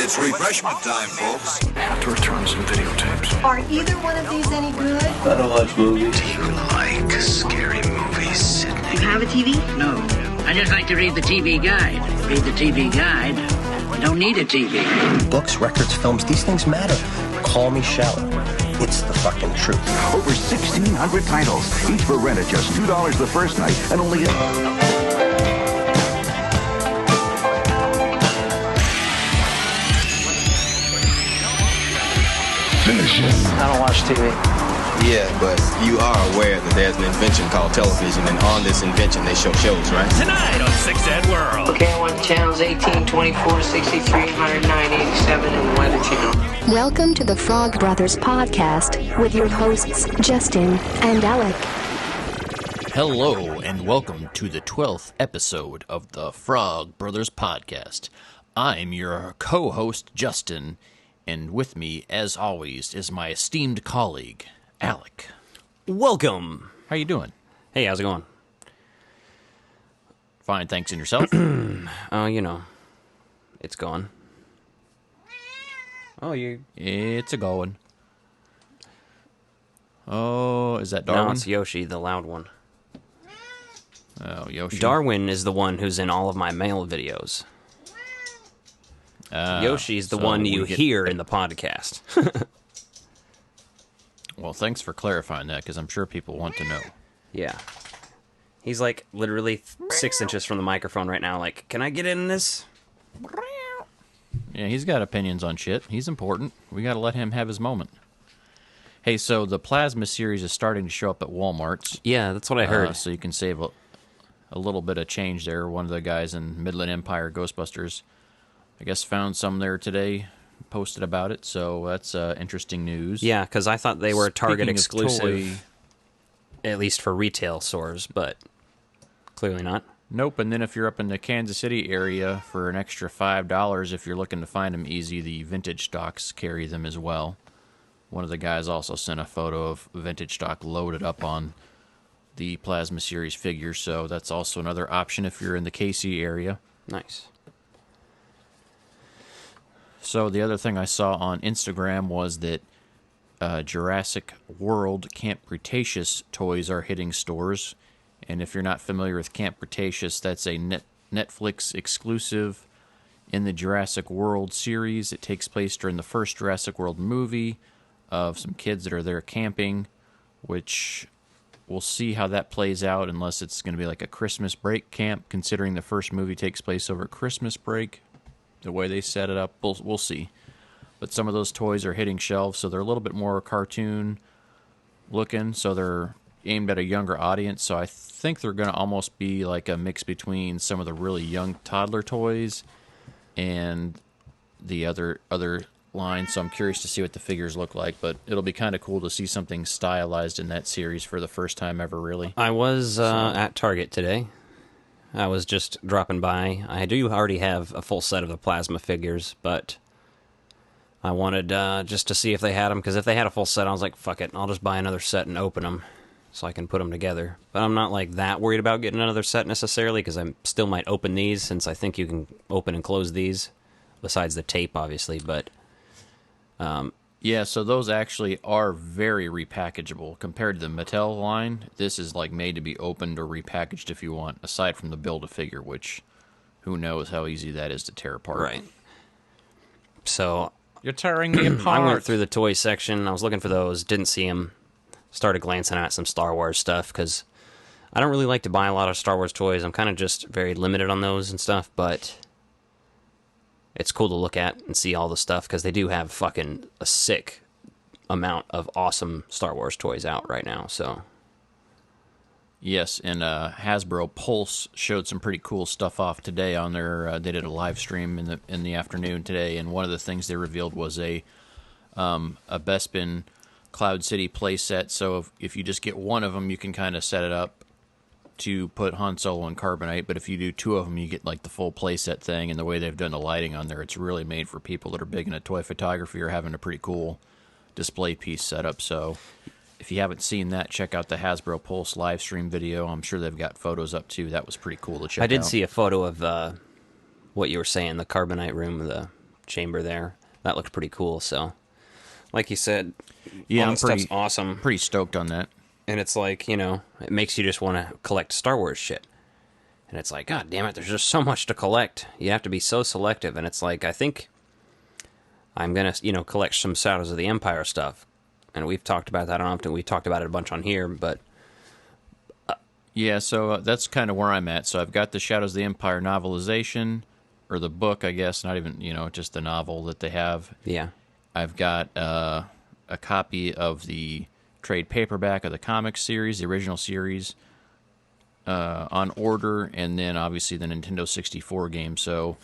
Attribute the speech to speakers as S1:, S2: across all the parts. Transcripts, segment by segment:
S1: It's refreshment time, folks.
S2: I have to return some videotapes.
S3: Are either one of these any good?
S1: I don't watch movies.
S2: Do you like scary movies, Sydney?
S4: You have a TV?
S5: No. I just like to read the TV guide. Read the TV guide. Don't need a TV.
S6: Books, records, films, these things matter. Call me shallow. It's the fucking truth.
S7: Over 1,600 titles, each for rent at just $2 the first night, and only...
S2: Finish it.
S8: I don't watch TV.
S9: Yeah, but you are aware that there's an invention called television, and on this invention they show shows, right?
S10: Tonight on 6 Ed World.
S4: Okay, I want channels 18, 24, 63, 109, 87, and the Weather Channel.
S11: Welcome to the Frog Brothers Podcast with your hosts, Justin and Alec.
S12: Hello, and welcome to the 12th episode of the Frog Brothers Podcast. I'm your co-host, Justin, and with me, as always, is my esteemed colleague, Alec.
S13: Welcome.
S12: How you doing?
S13: Hey, how's it going?
S12: Fine, thanks. And yourself?
S13: You know, it's gone. Oh,
S12: It's a going. Oh, is that Darwin?
S13: No, it's Yoshi, the loud one.
S12: Oh, Yoshi.
S13: Darwin is the one who's in all of my mail videos. Yoshi's the one you hear in the podcast.
S12: Well, thanks for clarifying that, because I'm sure people want to know.
S13: Yeah. He's like literally 6 inches from the microphone right now, like, can I get in this?
S12: Yeah, he's got opinions on shit. He's important. We got to let him have his moment. Hey, so the Plasma series is starting to show up at Walmart's.
S13: Yeah, that's what I heard.
S12: So you can save a little bit of change there. One of the guys in Midland Empire Ghostbusters, I guess, found some there today, posted about it, so that's interesting news.
S13: Yeah, because I thought they were Target exclusive,
S12: toy,
S13: at least for retail stores, but clearly not.
S12: Nope, and then if you're up in the Kansas City area for an extra $5, if you're looking to find them easy, the vintage stocks carry them as well. One of the guys also sent a photo of vintage stock loaded up on the Plasma Series figures, so that's also another option if you're in the KC area.
S13: Nice.
S12: So the other thing I saw on Instagram was that Jurassic World Camp Cretaceous toys are hitting stores. And if you're not familiar with Camp Cretaceous, that's a Netflix exclusive in the Jurassic World series. It takes place during the first Jurassic World movie of some kids that are there camping, which we'll see how that plays out unless it's going to be like a Christmas break camp, considering the first movie takes place over Christmas break. The way they set it up, we'll see. But some of those toys are hitting shelves, so they're a little bit more cartoon looking, so they're aimed at a younger audience. So I think they're going to almost be like a mix between some of the really young toddler toys and the other line. So I'm curious to see what the figures look like, but it'll be kind of cool to see something stylized in that series for the first time ever, really.
S13: I was at Target today. I was just dropping by. I do already have a full set of the Plasma figures, but I wanted just to see if they had them, because if they had a full set, I was like, fuck it, I'll just buy another set and open them so I can put them together. But I'm not like that worried about getting another set necessarily, because I still might open these, since I think you can open and close these, besides the tape, obviously, but...
S12: Yeah, so those actually are very repackageable. Compared to the Mattel line, this is like made to be opened or repackaged if you want, aside from the Build-A-Figure, which who knows how easy that is to tear apart.
S13: Right. So...
S12: You're tearing me apart.
S13: I went through the toy section. I was looking for those, didn't see them. Started glancing at some Star Wars stuff, because I don't really like to buy a lot of Star Wars toys. I'm kind of just very limited on those and stuff, but... it's cool to look at and see all the stuff, because they do have fucking a sick amount of awesome Star Wars toys out right now, so...
S12: Yes, and Hasbro Pulse showed some pretty cool stuff off today on their... they did a live stream in the afternoon today, and one of the things they revealed was a Bespin Cloud City playset, so if you just get one of them, you can kind of set it up to put Han Solo and Carbonite, but if you do two of them, you get like the full playset thing, and the way they've done the lighting on there, it's really made for people that are big into toy photography or having a pretty cool display piece setup. So if you haven't seen that, check out the Hasbro Pulse live stream video. I'm sure they've got photos up too. That was pretty cool to check out.
S13: I did see a photo of what you were saying, the Carbonite room, the chamber there. That looked pretty cool. So, like you said,
S12: yeah,
S13: all
S12: I'm
S13: that stuff's awesome.
S12: Pretty stoked on that.
S13: And it's like, you know, it makes you just want to collect Star Wars shit. And it's like, God damn it, there's just so much to collect. You have to be so selective. And it's like, I think I'm going to, you know, collect some Shadows of the Empire stuff. And we've talked about that. I don't know if we talked about it a bunch on here, but...
S12: yeah, so that's kind of where I'm at. So I've got the Shadows of the Empire novelization, or the book, I guess, not even, you know, just the novel that they have.
S13: Yeah.
S12: I've got a copy of the trade paperback of the comic series, the original series, on order, and then obviously the Nintendo 64 game. So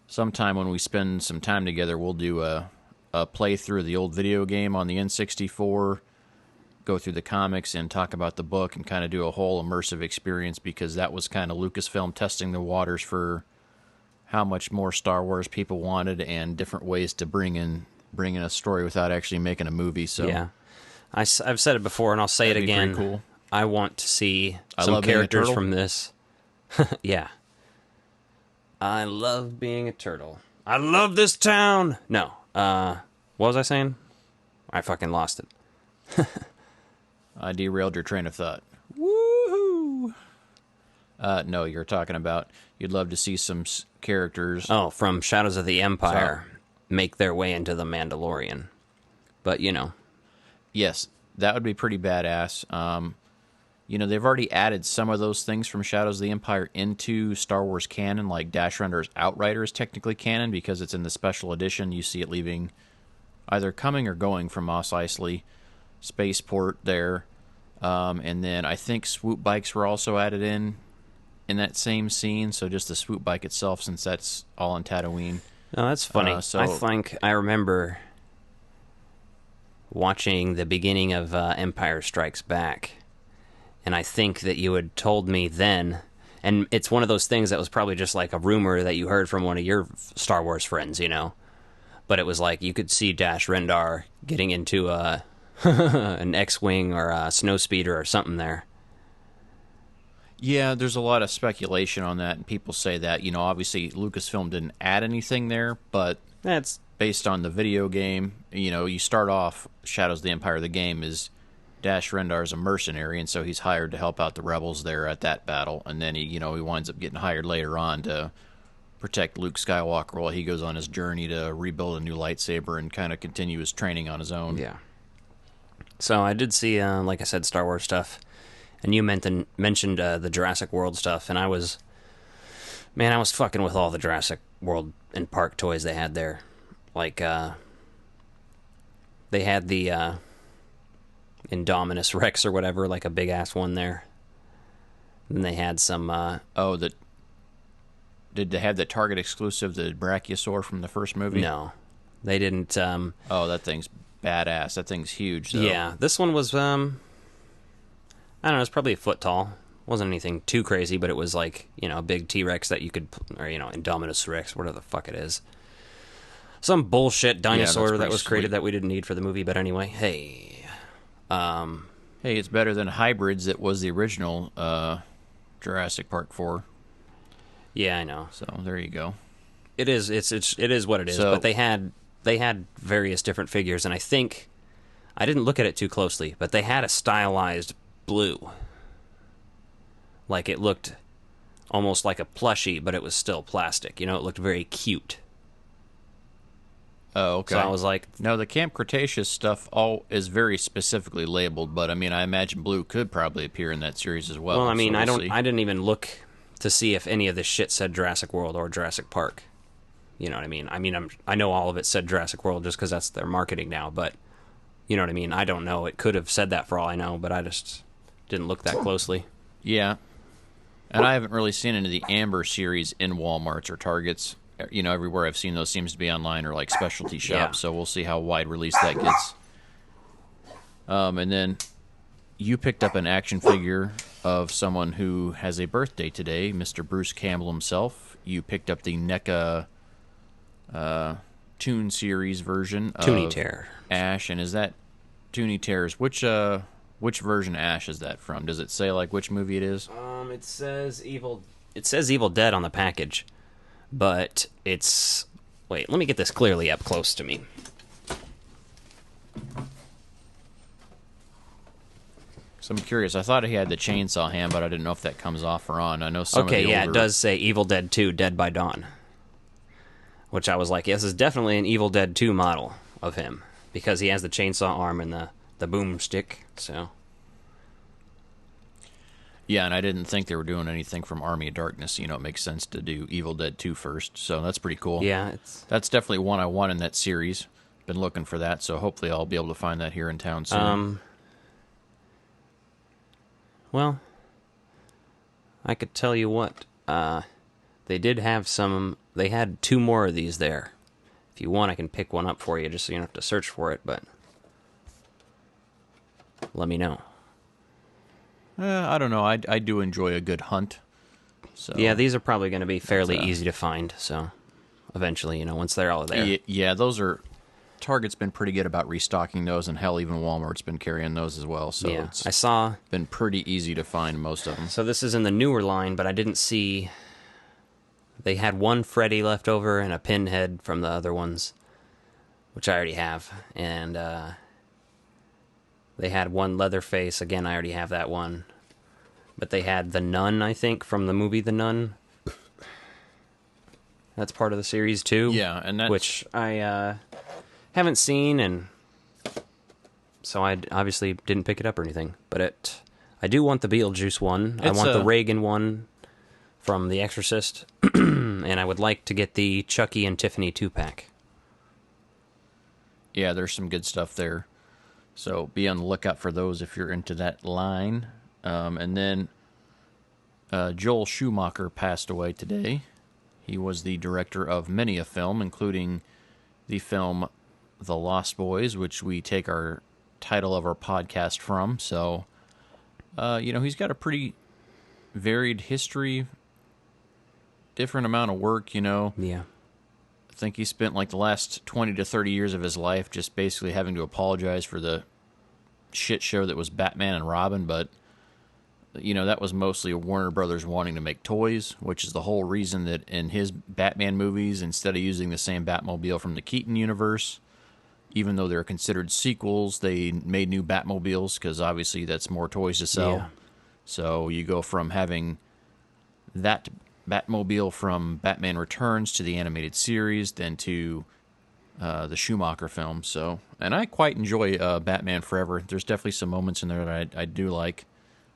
S12: sometime when we spend some time together, we'll do a playthrough of the old video game on the N64, go through the comics and talk about the book and kind of do a whole immersive experience, because that was kind of Lucasfilm testing the waters for how much more Star Wars people wanted and different ways to bring in a story without actually making a movie. So
S13: yeah, I've said it before and I'll say it again.
S12: Cool.
S13: I want to see some characters from this. Yeah. I love being a turtle. I love this town. No. What was I saying? I fucking lost it.
S12: I derailed your train of thought. Woohoo! No, you're talking about you'd love to see some characters.
S13: Oh, from Shadows of the Empire make their way into The Mandalorian. But, you know.
S12: Yes, that would be pretty badass. You know, they've already added some of those things from Shadows of the Empire into Star Wars canon, like Dash Render's Outrider is technically canon because it's in the special edition. You see it leaving, either coming or going from Mos Eisley Spaceport there. And then I think swoop bikes were also added in that same scene, so just the swoop bike itself, since that's all on Tatooine.
S13: Oh, that's funny. I think I remember watching the beginning of Empire Strikes Back, and I think that you had told me then, and it's one of those things that was probably just like a rumor that you heard from one of your Star Wars friends, you know, but it was like you could see Dash Rendar getting into an X-Wing or a Snowspeeder or something there.
S12: Yeah, there's a lot of speculation on that, and people say that, you know, obviously Lucasfilm didn't add anything there, but
S13: that's
S12: based on the video game. You know, you start off Shadows of the Empire, the game is Dash Rendar is a mercenary, and so he's hired to help out the rebels there at that battle, and then he winds up getting hired later on to protect Luke Skywalker while he goes on his journey to rebuild a new lightsaber and kind of continue his training on his own.
S13: Yeah. So I did see, like I said, Star Wars stuff. And you mentioned the Jurassic World stuff, and I was fucking with all the Jurassic World and Park toys they had there. Like, they had the Indominus Rex or whatever, like a big-ass one there. And they had some...
S12: Did they have the Target exclusive, the Brachiosaur from the first movie?
S13: No, they didn't.
S12: Oh, that thing's badass. That thing's huge, though.
S13: Yeah, this one was... I don't know, it was probably a foot tall. Wasn't anything too crazy, but it was like, you know, a big T-Rex that you could, or, you know, Indominus Rex, whatever the fuck it is. Some bullshit dinosaur that was created that we didn't need for the movie, but anyway, hey.
S12: Hey, it's better than Hybrids that was the original Jurassic Park 4.
S13: Yeah, I know.
S12: So, there you go.
S13: It is what it is, but they had various different figures, and I think, I didn't look at it too closely, but they had a stylized blue. Like it looked almost like a plushie, but it was still plastic. You know, it looked very cute.
S12: Oh, okay.
S13: So I was like...
S12: No, the Camp Cretaceous stuff all is very specifically labeled, but I mean, I imagine blue could probably appear in that series as well.
S13: Well, I mean,
S12: so
S13: I didn't even look to see if any of this shit said Jurassic World or Jurassic Park. You know what I mean? I know all of it said Jurassic World just because that's their marketing now, but you know what I mean? I don't know. It could have said that for all I know, but I just didn't look that closely.
S12: Yeah. And I haven't really seen any of the Amber series in Walmarts or Targets. You know, everywhere I've seen those seems to be online or like specialty shops, so we'll see how wide release that gets. And then you picked up an action figure of someone who has a birthday today, Mr. Bruce Campbell himself. You picked up the NECA Toon Series version
S13: Toonie
S12: of
S13: Terror.
S12: Ash, and is that Toonie Terrors? Which version Ash is that from? Does it say like which movie it is?
S13: It says Evil Dead on the package, but it's Wait, let me get this clearly up close to me.
S12: So I'm curious. I thought he had the chainsaw hand, but I didn't know if that comes off or on. I know some
S13: Okay,
S12: of the
S13: yeah,
S12: older...
S13: it does say Evil Dead 2, Dead by Dawn. Which I was like, yes, this is definitely an Evil Dead 2 model of him. Because he has the chainsaw arm and the boomstick, so...
S12: Yeah, and I didn't think they were doing anything from Army of Darkness. You know, it makes sense to do Evil Dead 2 first, so that's pretty cool.
S13: Yeah,
S12: that's definitely one I want in that series. Been looking for that, so hopefully I'll be able to find that here in town soon.
S13: Well, I could tell you what. They did have some... They had 2 more of these there. If you want, I can pick one up for you, just so you don't have to search for it, but... Let me know.
S12: I don't know. I do enjoy a good hunt. So
S13: yeah, these are probably going to be fairly easy to find, so... Eventually, you know, once they're all there.
S12: Yeah, those are... Target's been pretty good about restocking those, and hell, even Walmart's been carrying those as well. So
S13: yeah,
S12: it's
S13: I saw...
S12: been pretty easy to find most of them.
S13: So this is in the newer line, but I didn't see... They had one Freddy left over and a Pinhead from the other ones, which I already have. And they had one Leatherface. Again, I already have that one. But they had the Nun, I think, from the movie The Nun. That's part of the series, too.
S12: Yeah, and that's...
S13: Which I haven't seen, and so I obviously didn't pick it up or anything. But I do want the Beetlejuice one. I want the Reagan one from The Exorcist. And I would like to get the Chucky and Tiffany 2-pack.
S12: Yeah, there's some good stuff there. So be on the lookout for those if you're into that line. And then Joel Schumacher passed away today. He was the director of many a film, including the film The Lost Boys, which we take our title of our podcast from. So, he's got a pretty varied history, different amount of work,
S13: Yeah.
S12: I think he spent like the last 20 to 30 years of his life just basically having to apologize for the shit show that was Batman and Robin, but that was mostly Warner Brothers wanting to make toys, which is the whole reason that in his Batman movies, instead of using the same Batmobile from the Keaton universe, even though they're considered sequels, they made new Batmobiles because obviously that's more toys to sell.
S13: Yeah.
S12: So you go from having that Batmobile from Batman Returns to the animated series, then to the Schumacher film. So, and I quite enjoy Batman Forever. There's definitely some moments in there that I do like.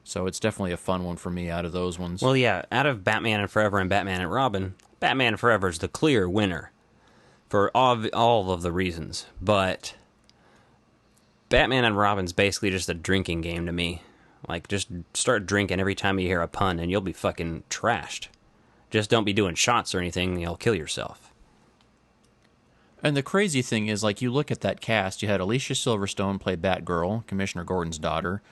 S12: So it's definitely a fun one for me out of those ones.
S13: Well, yeah, out of Batman and Forever and Batman and Robin, Batman Forever is the clear winner for all of the reasons. But Batman and Robin's basically just a drinking game to me. Like, just start drinking every time you hear a pun and you'll be fucking trashed. Just don't be doing shots or anything, you'll kill yourself.
S12: And the crazy thing is, like, you look at that cast, you had Alicia Silverstone play Batgirl, Commissioner Gordon's daughter.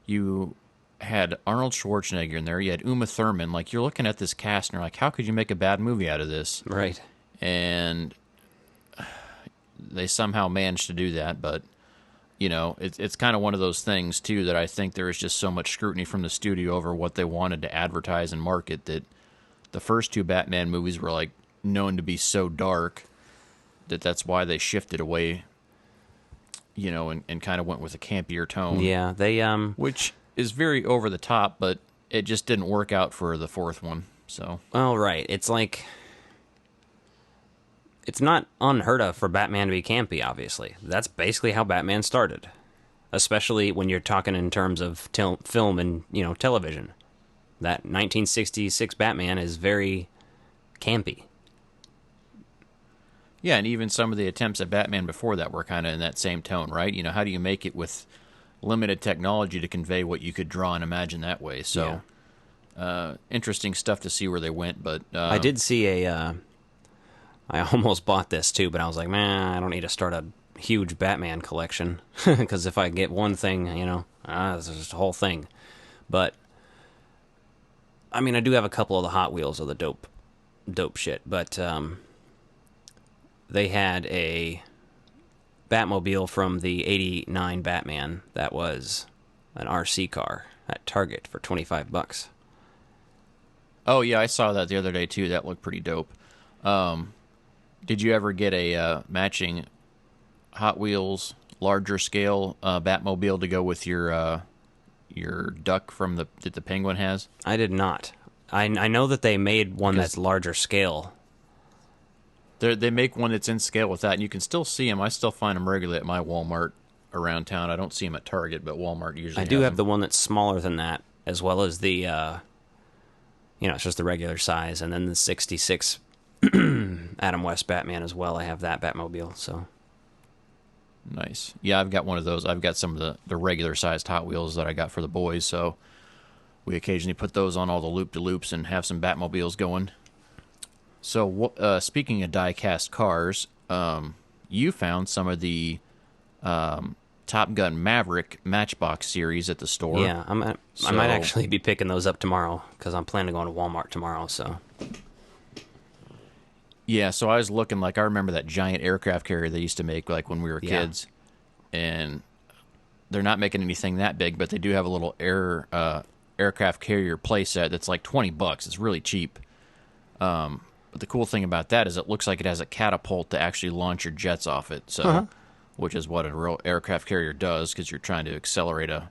S12: You had Arnold Schwarzenegger in there. You had Uma Thurman. Like, you're looking at this cast, and you're like, how could you make a bad movie out of this?
S13: Right.
S12: And they somehow managed to do that, but, it's kind of one of those things, too, that I think there is just so much scrutiny from the studio over what they wanted to advertise and market that the first 2 Batman movies were, like, known to be so dark that's why they shifted away, and kind of went with a campier tone.
S13: Yeah, they,
S12: which is very over the top, but it just didn't work out for the 4th one, so.
S13: Well, right. It's like, it's not unheard of for Batman to be campy, obviously. That's basically how Batman started. Especially when you're talking in terms of film and, television. That 1966 Batman is very campy.
S12: Yeah, and even some of the attempts at Batman before that were kind of in that same tone, right? How do you make it with limited technology to convey what you could draw and imagine that way? So, interesting stuff to see where they went, but...
S13: I did see I almost bought this, too, but I was like, man, I don't need to start a huge Batman collection, because if I get one thing, this is just a whole thing. But, I mean, I do have a couple of the Hot Wheels of the dope shit, but they had a Batmobile from the 89 Batman that was an RC car at Target for $25.
S12: Oh, yeah, I saw that the other day, too. That looked pretty dope. Did you ever get a matching Hot Wheels larger scale Batmobile to go with your duck from that the Penguin has?
S13: I did not. I know that they made one that's larger scale.
S12: They make one that's in scale with that, and you can still see them. I still find them regularly at my Walmart around town. I don't see them at Target, but Walmart usually.
S13: I do have the one that's smaller than that, as well as the, it's just the regular size, and then the 66 Adam West Batman as well. I have that Batmobile, so.
S12: Nice. Yeah, I've got one of those. I've got some of the regular sized Hot Wheels that I got for the boys, so we occasionally put those on all the loop-de-loops and have some Batmobiles going. So, speaking of die-cast cars, you found some of the Top Gun Maverick Matchbox series at the store.
S13: Yeah, I might actually be picking those up tomorrow, because I'm planning on going to Walmart tomorrow, so.
S12: Yeah, so I was looking, I remember that giant aircraft carrier they used to make, when we were kids. And they're not making anything that big, but they do have a little aircraft carrier playset that's $20. It's really cheap. But the cool thing about that is it looks like it has a catapult to actually launch your jets off it. So, which is what a real aircraft carrier does, because you're trying to accelerate a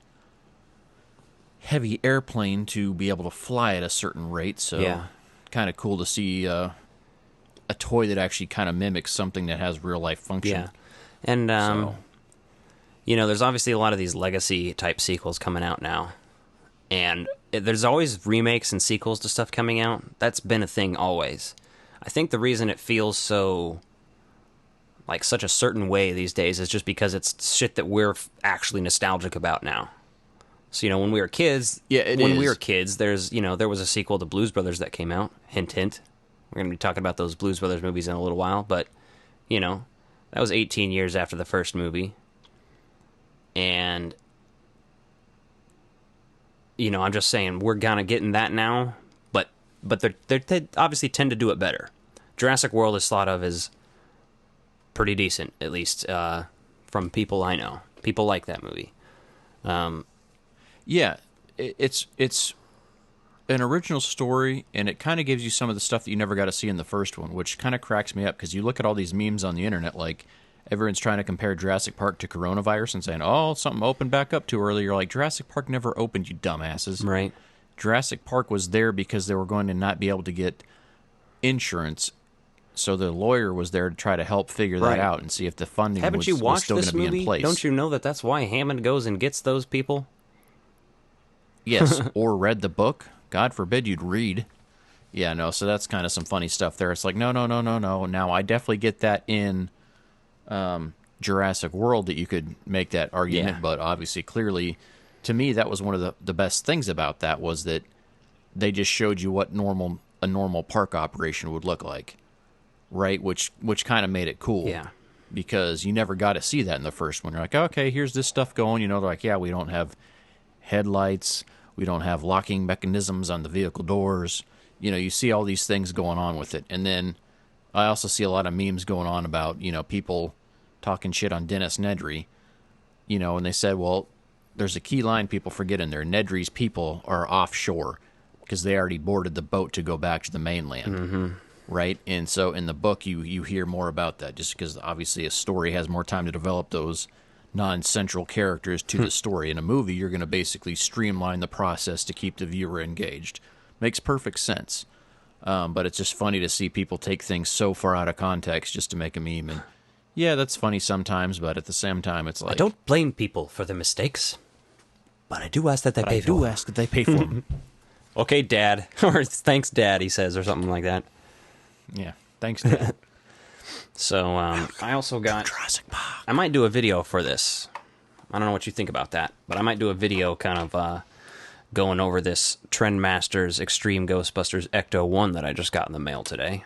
S12: heavy airplane to be able to fly at a certain rate. So, kind of cool to see a toy that actually kind of mimics something that has real life function.
S13: Yeah, and there's obviously a lot of these legacy type sequels coming out now, and there's always remakes and sequels to stuff coming out. That's been a thing always. I think the reason it feels so such a certain way these days is just because it's shit that we're actually nostalgic about now. So, when we were kids, we were kids, there was a sequel to Blues Brothers that came out. Hint, hint. We're going to be talking about those Blues Brothers movies in a little while, but, that was 18 years after the first movie. And, I'm just saying, we're kind of getting that now, but they obviously tend to do it better. Jurassic World is thought of as pretty decent, at least from people I know. People like that movie.
S12: Yeah, it's an original story, and it kind of gives you some of the stuff that you never got to see in the first one, which kind of cracks me up, because you look at all these memes on the internet, everyone's trying to compare Jurassic Park to coronavirus and saying, oh, something opened back up too early. You're like, Jurassic Park never opened, you dumbasses.
S13: Right.
S12: Jurassic Park was there because they were going to not be able to get insurance, so the lawyer was there to try to help figure that out and see if the funding was still going to be in place.
S13: Don't you know that that's why Hammond goes and gets those people?
S12: Yes, or read the book. God forbid you'd read. Yeah, no, so that's kind of some funny stuff there. It's no. Now, I definitely get that in Jurassic World that you could make that argument, but obviously, clearly, to me, that was one of the best things about that was that they just showed you what a normal park operation would look like, right? Which kind of made it cool.
S13: Yeah.
S12: Because you never got to see that in the first one. You're like, okay, here's this stuff going. They're like, yeah, we don't have headlights. We don't have locking mechanisms on the vehicle doors. You see all these things going on with it. And then I also see a lot of memes going on about, people talking shit on Dennis Nedry. And they said, well, there's a key line people forget in there. Nedry's people are offshore because they already boarded the boat to go back to the mainland.
S13: Mm-hmm.
S12: Right? And so in the book, you hear more about that just because obviously a story has more time to develop those non-central characters to the story. In a movie, you're going to basically streamline the process to keep the viewer engaged. Makes perfect sense. But it's just funny to see people take things so far out of context just to make a meme. And yeah, that's funny sometimes, but at the same time, it's
S13: I don't blame people for their mistakes, but I do ask that they pay for them.
S12: ask that they pay for them.
S13: Okay, Dad. Or thanks, Dad, he says, or something like that.
S12: Yeah, thanks, Dad.
S13: So, I also got...
S12: Jurassic Park.
S13: I might do a video for this. I don't know what you think about that, but I might do a video kind of going over this Trendmasters Extreme Ghostbusters Ecto 1 that I just got in the mail today.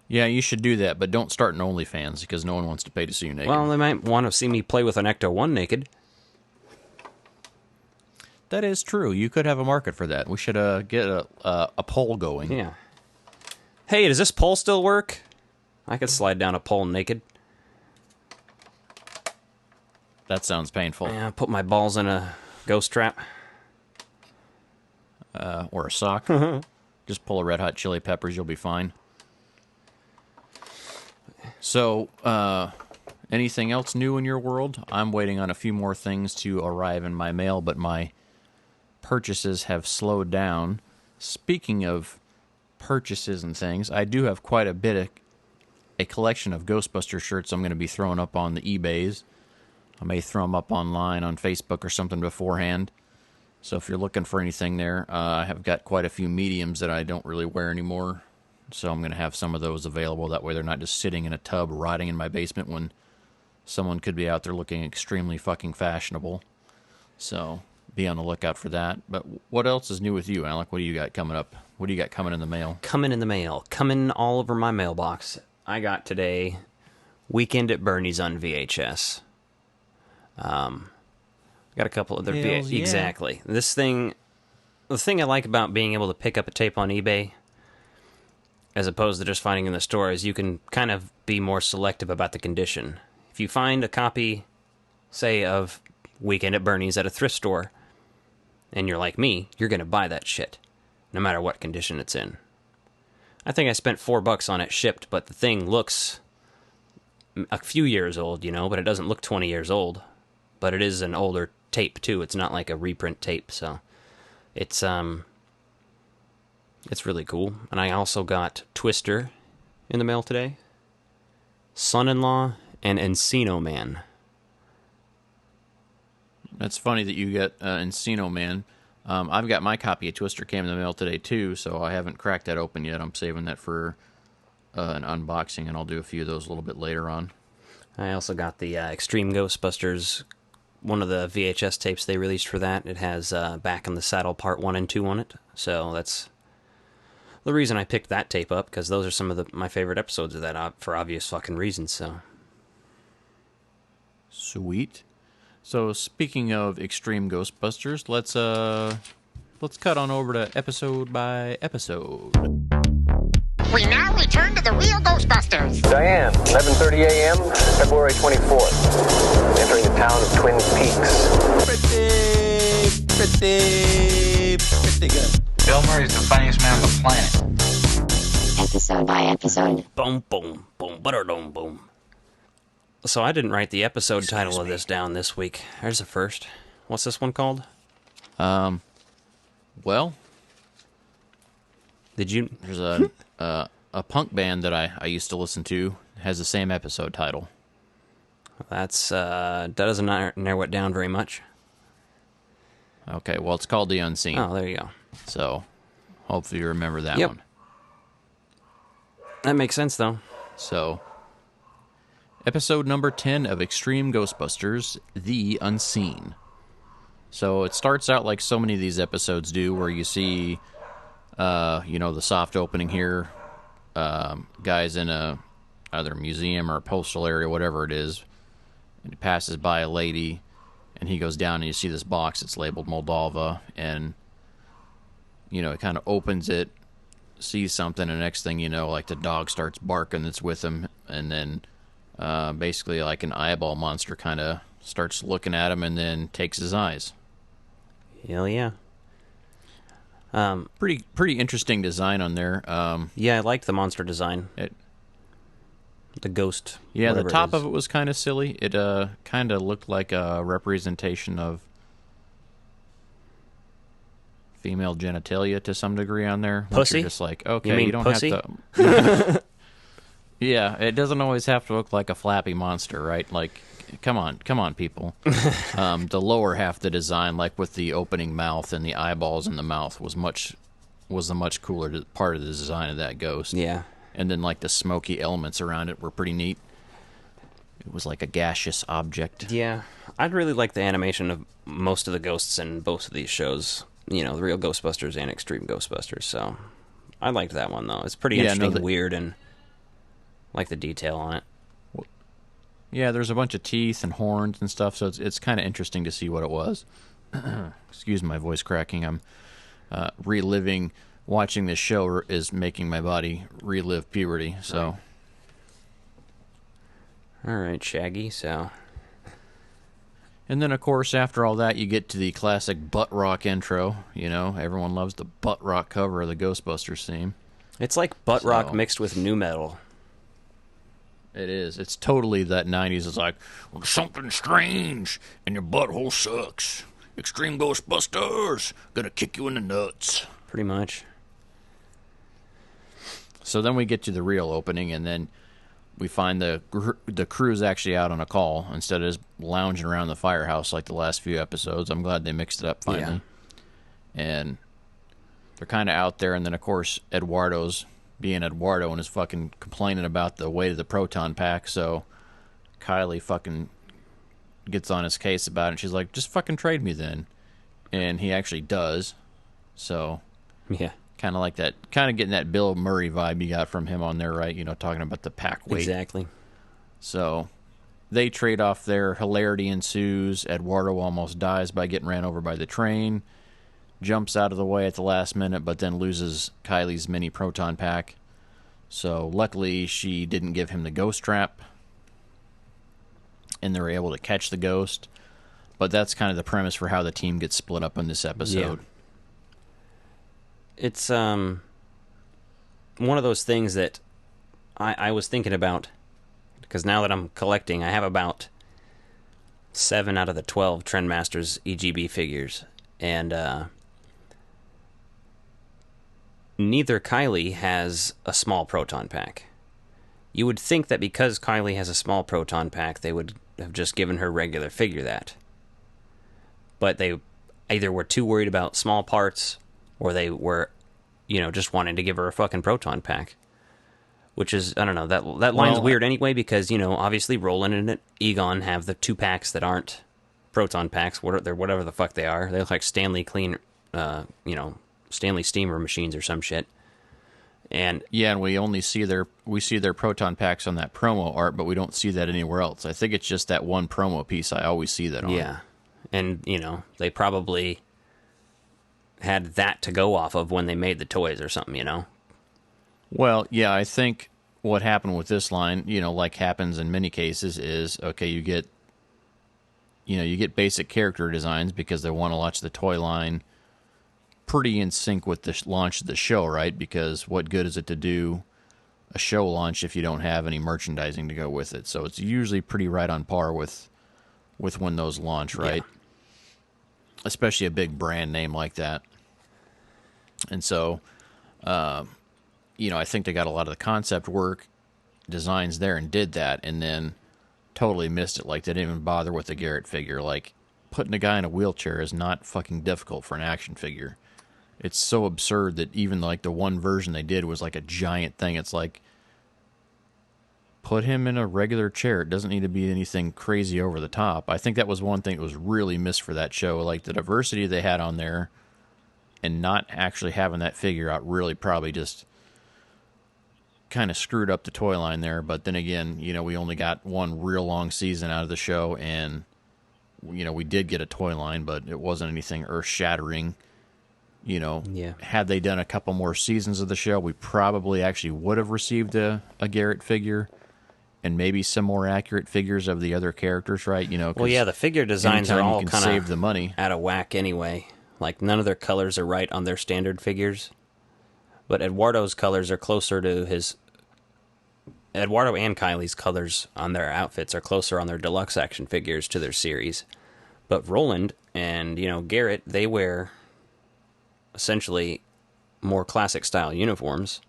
S12: Yeah, you should do that, but don't start an OnlyFans because no one wants to pay to see you naked.
S13: Well, they might want to see me play with an Ecto 1 naked.
S12: That is true. You could have a market for that. We should get a poll going.
S13: Yeah. Hey, does this pole still work? I could slide down a pole naked.
S12: That sounds painful.
S13: Yeah, put my balls in a ghost trap.
S12: Or a sock. Just pull a Red Hot Chili Peppers, you'll be fine. So, anything else new in your world? I'm waiting on a few more things to arrive in my mail, but my purchases have slowed down. Speaking of purchases and things, I do have quite a collection of Ghostbuster shirts I'm going to be throwing up on the eBays. I may throw them up online on Facebook or something beforehand. So if you're looking for anything there, I have got quite a few mediums that I don't really wear anymore. So I'm going to have some of those available. That way they're not just sitting in a tub rotting in my basement when someone could be out there looking extremely fucking fashionable. So be on the lookout for that. But what else is new with you, Alec? What do you got coming up? What do you got coming in the mail?
S13: Coming in the mail. Coming all over my mailbox. I got today Weekend at Bernie's on VHS. Got a couple other
S12: Hells yeah.
S13: Exactly. This thing, the thing I like about being able to pick up a tape on eBay as opposed to just finding in the store is you can kind of be more selective about the condition. If you find a copy, say, of Weekend at Bernie's at a thrift store, and you're like me, you're going to buy that shit, no matter what condition it's in. I think I spent $4 on it shipped, but the thing looks a few years old, you know, but it doesn't look 20 years old. But it is an older tape, too. It's not like a reprint tape, so it's really cool. And I also got Twister in the mail today, Son-in-Law, and Encino Man.
S12: That's funny that you get Encino Man. I've got my copy of Twister came in the mail today, too, so I haven't cracked that open yet. I'm saving that for an unboxing, and I'll do a few of those a little bit later on.
S13: I also got the Extreme Ghostbusters, one of the VHS tapes they released for that. It has Back in the Saddle Part 1 and 2 on it, so that's the reason I picked that tape up, because those are some of my favorite episodes of that, for obvious fucking reasons, so.
S12: Sweet. So, speaking of Extreme Ghostbusters, let's cut on over to episode by episode.
S8: We now return to the real Ghostbusters.
S14: Diane, 11:30 a.m., February 24th. Entering the town of Twin Peaks.
S10: Pretty good. Bill Murray's the funniest man on the planet.
S11: Episode by episode.
S13: Boom, boom, boom, butter-dum, boom. So I didn't write the episode title of this down this week. There's the first. What's this one called?
S12: Well,
S13: did you?
S12: There's a punk band that I used to listen to has the same episode title.
S13: That doesn't narrow it down very much.
S12: Okay, well, it's called The Unseen.
S13: Oh, there you go.
S12: So, hopefully you remember that one.
S13: That makes sense, though.
S12: So, episode number 10 of Extreme Ghostbusters, The Unseen. So, it starts out like so many of these episodes do, where you see, the soft opening here, guys in either a museum or a postal area, whatever it is, and he passes by a lady, and he goes down and you see this box that's labeled Moldova, and it kind of opens it, sees something, and next thing you know, like the dog starts barking that's with him, and then basically like an eyeball monster kind of starts looking at him and then takes his eyes.
S13: Hell yeah.
S12: Pretty interesting design on there.
S13: Yeah, I liked the monster design. The ghost.
S12: Yeah, the top of it was kind of silly. It kind of looked like a representation of female genitalia to some degree on there.
S13: Pussy?
S12: You're just like, okay,
S13: you mean
S12: don't
S13: pussy?
S12: have to. Yeah, it doesn't always have to look like a flappy monster, right? Like, come on, people. The lower half of the design, like with the opening mouth and the eyeballs in the mouth, was the much cooler part of the design of that ghost.
S13: Yeah.
S12: And then, like, the smoky elements around it were pretty neat. It was like a gaseous object.
S13: Yeah. I'd really like the animation of most of the ghosts in both of these shows. The real Ghostbusters and Extreme Ghostbusters. So I liked that one, though. It's pretty interesting, weird, and like the detail on it.
S12: Yeah, there's a bunch of teeth and horns and stuff, so it's kind of interesting to see what it was. Excuse my voice cracking. I'm reliving. Watching this show is making my body relive puberty, so.
S13: All right, Shaggy, so.
S12: And then, of course, after all that, you get to the classic butt rock intro. Everyone loves the butt rock cover of the Ghostbusters theme.
S13: It's like butt rock mixed with nu metal.
S12: It is. It's totally that 90s. It's like, well, something strange and your butthole sucks. Extreme Ghostbusters. Gonna kick you in the nuts.
S13: Pretty much.
S12: So then we get to the real opening, and then we find the crew's actually out on a call instead of just lounging around the firehouse like the last few episodes. I'm glad they mixed it up finally. Yeah. And they're kind of out there, and then, of course, Eduardo's being Eduardo and is fucking complaining about the weight of the proton pack, so Kylie fucking gets on his case about it, and she's like, just fucking trade me then. And he actually does. So,
S13: yeah.
S12: Kind of like that, kind of getting that Bill Murray vibe you got from him on there, right? You know, talking about the pack weight.
S13: Exactly.
S12: So, they trade off there. Hilarity ensues. Eduardo almost dies by getting ran over by the train. Jumps out of the way at the last minute, but then loses Kylie's mini proton pack. So luckily she didn't give him the ghost trap, and they were able to catch the ghost. But that's kind of the premise for how the team gets split up in this episode.
S13: Yeah. It's one of those things that I was thinking about, because now that I'm collecting, I have about 7 out of the 12 Trendmasters EGB figures, and neither Kylie has a small proton pack. You would think that because Kylie has a small proton pack, they would have just given her regular figure that. But they either were too worried about small parts, or they were, just wanting to give her a fucking proton pack. Which is, I don't know, that line's weird anyway, because, obviously Roland and Egon have the 2 packs that aren't proton packs, whatever the fuck they are. They look like Stanley Stanley steamer machines or some shit. And
S12: yeah, and we only see their proton packs on that promo art, but we don't see that anywhere else. I think it's just that one promo piece I always see that on.
S13: Yeah. And, they probably had that to go off of when they made the toys or something,
S12: Well, yeah, I think what happened with this line, like happens in many cases, is, okay, you get basic character designs because they want to launch the toy line pretty in sync with the launch of the show, right? Because what good is it to do a show launch if you don't have any merchandising to go with it? So it's usually pretty right on par with when those launch, right? Yeah. Especially a big brand name like that. And so, I think they got a lot of the concept work designs there and did that, and then totally missed it. Like, they didn't even bother with the Garrett figure. Like, putting a guy in a wheelchair is not fucking difficult for an action figure. It's so absurd that even like the one version they did was like a giant thing. It's like, put him in a regular chair. It doesn't need to be anything crazy over the top. I think that was one thing that was really missed for that show. Like, the diversity they had on there and not actually having that figure out really probably just kind of screwed up the toy line there. But then again, we only got one real long season out of the show, and we did get a toy line, but it wasn't anything earth-shattering.
S13: Yeah.
S12: Had they done a couple more seasons of the show, we probably actually would have received a Garrett figure and maybe some more accurate figures of the other characters, right?
S13: Well, yeah, the figure designs are all kind of
S12: save the money
S13: out of whack anyway. Like, none of their colors are right on their standard figures. But Eduardo's colors are closer to his... Eduardo and Kylie's colors on their outfits are closer on their deluxe action figures to their series. But Roland and, Garrett, they wear essentially more classic style uniforms.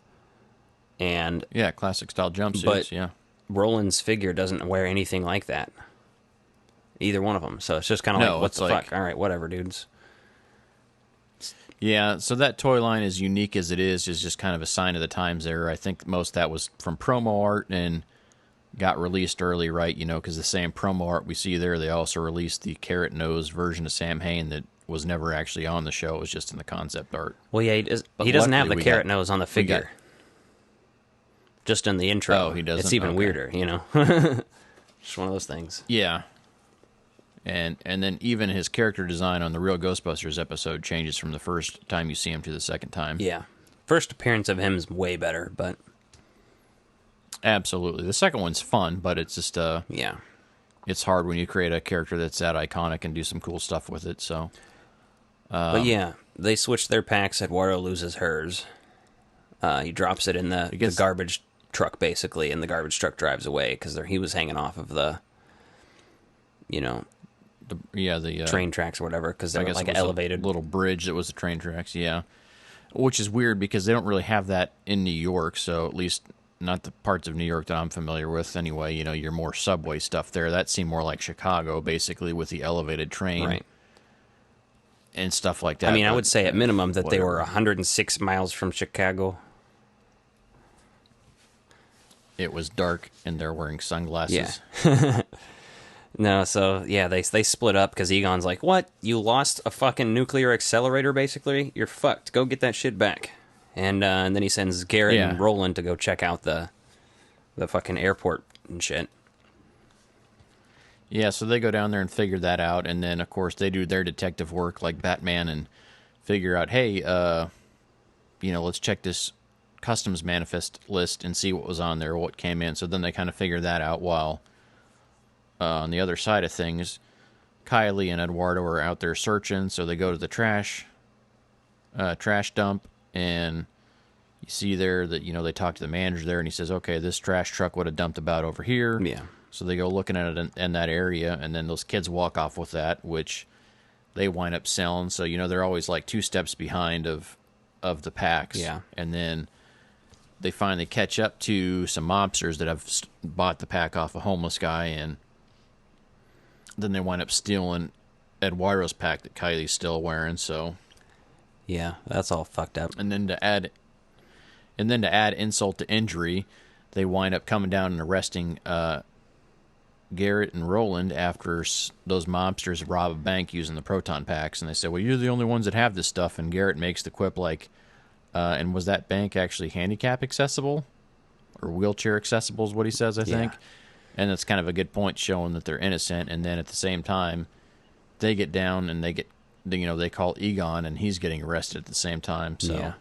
S13: And
S12: yeah, classic style jumpsuits, yeah.
S13: Roland's figure doesn't wear anything like that. Either one of them. So it's just kind of what the fuck? All right, whatever, dudes.
S12: Yeah, so that toy line, as unique as it is just kind of a sign of the times there. I think most of that was from promo art and got released early, right? Because the same promo art we see there, they also released the carrot nose version of Sam Hain that was never actually on the show. It was just in the concept art.
S13: Well, yeah, he doesn't have the carrot nose on the figure. Just in the intro.
S12: Oh, he doesn't?
S13: It's even weirder, Just one of those things.
S12: Yeah. And then even his character design on the Real Ghostbusters episode changes from the first time you see him to the second time.
S13: Yeah. First appearance of him is way better, but...
S12: Absolutely. The second one's fun, but it's just...
S13: yeah.
S12: It's hard when you create a character that's that iconic and do some cool stuff with it, so...
S13: but yeah, they switch their packs. Eduardo loses hers. He drops it in the garbage truck, basically, and the garbage truck drives away because he was hanging off of the,
S12: the
S13: train tracks or whatever, because they were like an elevated
S12: little bridge that was the train tracks, yeah. Which is weird because they don't really have that in New York, so at least not the parts of New York that I'm familiar with anyway. Your more subway stuff there. That seemed more like Chicago, basically, with the elevated train.
S13: Right.
S12: And stuff like that.
S13: I mean, I would say at minimum that
S12: whatever.
S13: they were 106 miles from Chicago.
S12: It was dark, and they're wearing sunglasses.
S13: Yeah. No, so, yeah, they split up because Egon's like, what? You lost a fucking nuclear accelerator, basically? You're fucked. Go get that shit back. And then he sends Garrett and Roland to go check out the fucking airport and shit.
S12: Yeah, so they go down there and figure that out, and then, of course, they do their detective work like Batman and figure out, hey, let's check this customs manifest list and see what was on there, what came in. So then they kind of figure that out while on the other side of things, Kylie and Eduardo are out there searching, so they go to the trash dump, and you see there that, they talk to the manager there, and he says, okay, this trash truck would have dumped about over here.
S13: Yeah.
S12: So they go looking at it in that area, and then those kids walk off with that, which they wind up selling. So, they're always like 2 steps behind of the packs.
S13: Yeah.
S12: And then they finally catch up to some mobsters that have bought the pack off a homeless guy, and then they wind up stealing Eduardo's pack that Kylie's still wearing, so...
S13: Yeah, that's all fucked up.
S12: And then to add insult to injury, they wind up coming down and arresting Garrett and Roland after those mobsters rob a bank using the proton packs, and they say, well, you're the only ones that have this stuff, and Garrett makes the quip like, and was that bank actually handicap accessible? Or wheelchair accessible is what he says, I think. And that's kind of a good point showing that they're innocent, and then at the same time, they get down and they call Egon, and he's getting arrested at the same time, so...
S13: Yeah.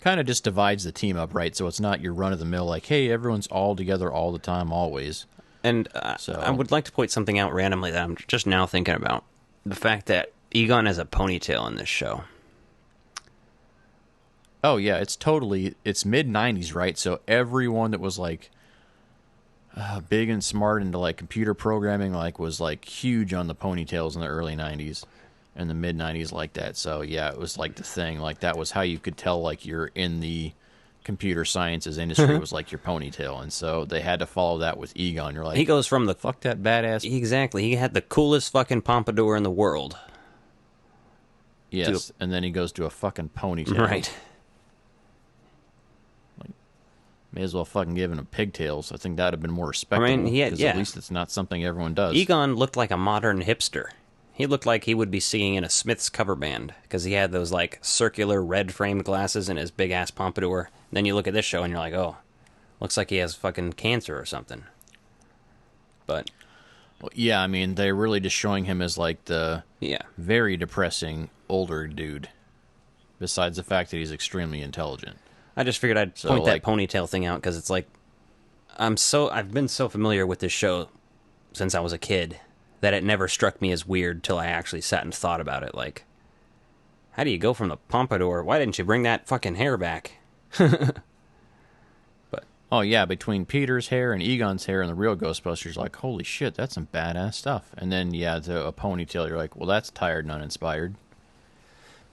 S12: Kind of just divides the team up, right? So it's not your run-of-the-mill, like, hey, everyone's all together all the time, always.
S13: And I would like to point something out randomly that I'm just now thinking about. The fact that Egon has a ponytail in this show.
S12: Oh, yeah, it's mid-90s, right? So everyone that was, like, big and smart into, like, computer programming, like, was, like, huge on the ponytails in the early 90s. In the mid-90s like that. So, yeah, it was like the thing. Like, that was how you could tell, like, you're in the computer sciences industry was, like, your ponytail. And so they had to follow that with Egon. You're like,
S13: he goes from the...
S12: Fuck that badass...
S13: Exactly. He had the coolest fucking pompadour in the world.
S12: Yes, and then he goes to a fucking ponytail.
S13: Right.
S12: Like, may as well fucking give him pigtails. I think that would have been more respectable.
S13: I mean,
S12: at least it's not something everyone does.
S13: Egon looked like a modern hipster. He looked like he would be singing in a Smiths cover band because he had those, like, circular red-framed glasses and his big-ass pompadour. And then you look at this show and you're like, oh, looks like he has fucking cancer or something. But...
S12: Well, yeah, I mean, they're really just showing him as, like, the very depressing older dude, besides the fact that he's extremely intelligent.
S13: I just figured I'd point that ponytail thing out because it's like, I've been so familiar with this show since I was a kid that it never struck me as weird till I actually sat and thought about it. Like, how do you go from the pompadour? Why didn't you bring that fucking hair back? But
S12: oh yeah, between Peter's hair and Egon's hair and the real Ghostbusters, like, holy shit, that's some badass stuff. And then a ponytail, you're like, well, that's tired and uninspired.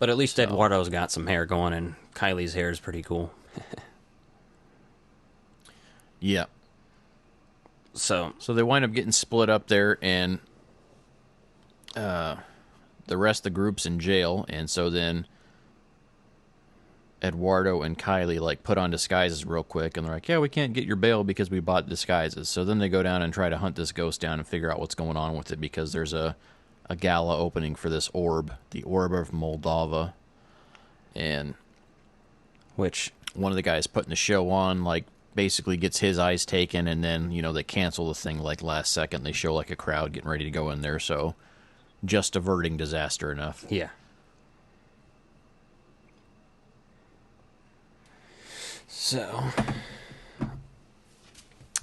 S13: But at least Eduardo's got some hair going, and Kylie's hair is pretty cool.
S12: Yeah.
S13: So
S12: they wind up getting split up there, and the rest of the group's in jail, and so then Eduardo and Kylie, like, put on disguises real quick, and they're like, yeah, we can't get your bail because we bought disguises. So then they go down and try to hunt this ghost down and figure out what's going on with it, because there's a gala opening for this orb, the Orb of Moldova, and
S13: which
S12: one of the guys putting the show on, like, basically gets his eyes taken, and then, they cancel the thing, like, last second. They show, like, a crowd getting ready to go in there, so just averting disaster enough.
S13: Yeah. So,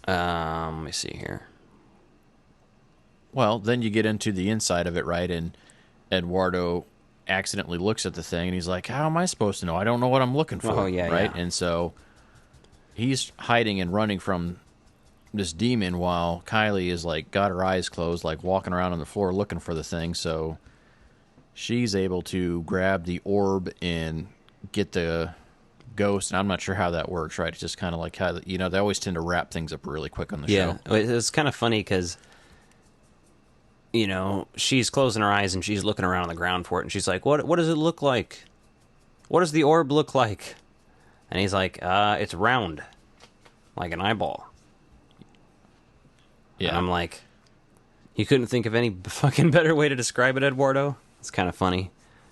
S13: let me see here.
S12: Well, then you get into the inside of it, right? And Eduardo accidentally looks at the thing, and he's like, how am I supposed to know? I don't know what I'm looking for.
S13: Oh, yeah,
S12: right?
S13: yeah.
S12: And so he's hiding and running from this demon while Kylie is, like, got her eyes closed, like, walking around on the floor looking for the thing. So she's able to grab the orb and get the ghost, and I'm not sure how that works, right? It's just kind of like how, they always tend to wrap things up really quick on the show.
S13: Yeah, it's kind of funny because, she's closing her eyes and she's looking around on the ground for it, and she's like, what does it look like? What does the orb look like? And he's like, it's round, like an eyeball. Yeah. And I'm like, you couldn't think of any fucking better way to describe it, Eduardo? It's kind of funny,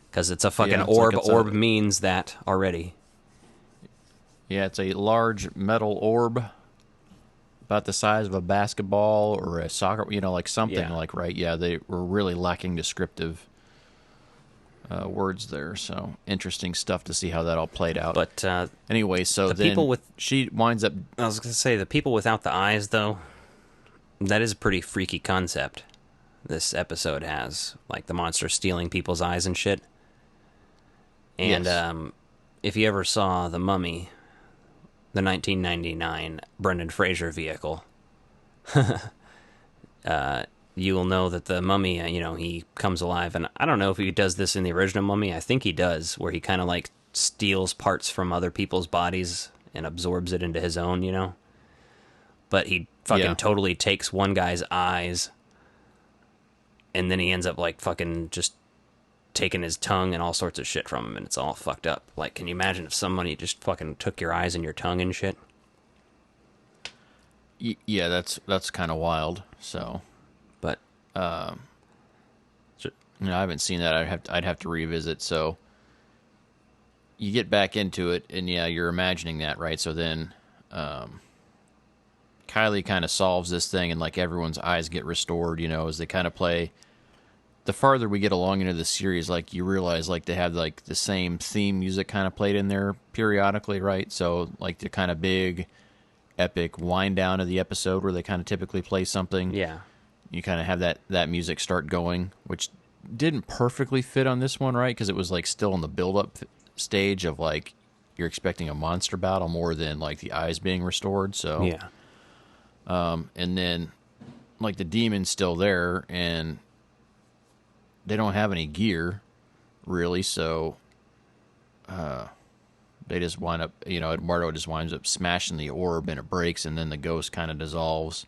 S13: because it's a fucking orb. Like orb means that already.
S12: Yeah, it's a large metal orb about the size of a basketball or a soccer, like something like, right? Yeah, they were really lacking descriptive words there. So interesting stuff to see how that all played out.
S13: But
S12: anyway, so
S13: the
S12: then
S13: people with,
S12: she winds up...
S13: I was going to say, the people without the eyes, though, that is a pretty freaky concept this episode has. Like the monster stealing people's eyes and shit. And if you ever saw The Mummy, the 1999 Brendan Fraser vehicle, you will know that the mummy, he comes alive. And I don't know if he does this in the original Mummy. I think he does, where he kind of like steals parts from other people's bodies and absorbs it into his own, But he fucking totally takes one guy's eyes, and then he ends up like fucking just taking his tongue and all sorts of shit from him, and it's all fucked up. Like, can you imagine if somebody just fucking took your eyes and your tongue and shit?
S12: Yeah, that's kind of wild. So,
S13: but
S12: I haven't seen that. I'd have to revisit. So you get back into it, and you're imagining that, right? So then Kylie kind of solves this thing, and like everyone's eyes get restored, as they kind of play. The farther we get along into the series, like you realize like they have like the same theme music kind of played in there periodically, right? So like the kind of big epic wind down of the episode where they kind of typically play something.
S13: Yeah.
S12: You kind of have that music start going, which didn't perfectly fit on this one, right? Because it was like still in the build up stage of like you're expecting a monster battle more than like the eyes being restored. So
S13: yeah.
S12: And then like the demon's still there, and they don't have any gear, really, so they just wind up, Eduardo just winds up smashing the orb, and it breaks, and then the ghost kind of dissolves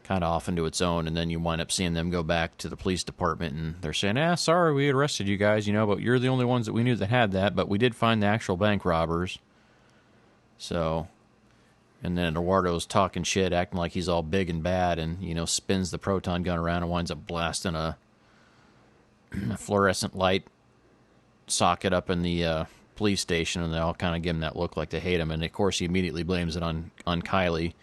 S12: kind of off into its own, and then you wind up seeing them go back to the police department, and they're saying, sorry, we arrested you guys, but you're the only ones that we knew that had that, but we did find the actual bank robbers. So, and then Eduardo's talking shit, acting like he's all big and bad, and, spins the proton gun around and winds up blasting a fluorescent light socket up in the police station, and they all kind of give him that look like they hate him, and of course he immediately blames it on Kylie.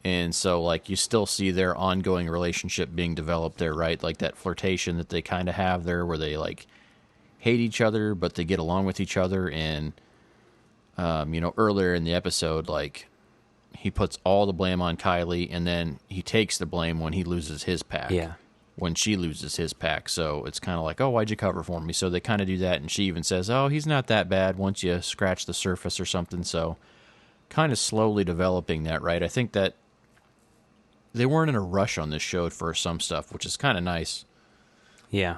S12: And so like you still see their ongoing relationship being developed there, right? Like that flirtation that they kind of have there, where they like hate each other but they get along with each other. And earlier in the episode, like he puts all the blame on Kylie, and then he takes the blame when he loses his pack.
S13: Yeah.
S12: When she loses his pack. So it's kind of like, oh, why'd you cover for me? So they kind of do that, and she even says, oh, he's not that bad once you scratch the surface or something. So kind of slowly developing that, right? I think that they weren't in a rush on this show for some stuff, which is kind of nice.
S13: Yeah.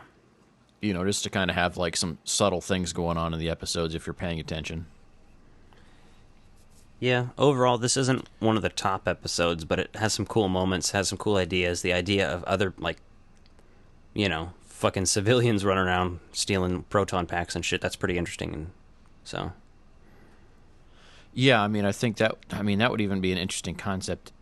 S12: Just to kind of have like some subtle things going on in the episodes if you're paying attention.
S13: Yeah, overall, this isn't one of the top episodes, but it has some cool moments, has some cool ideas. The idea of other, like, fucking civilians running around stealing proton packs and shit, that's pretty interesting. And so,
S12: yeah, I think that would even be an interesting concept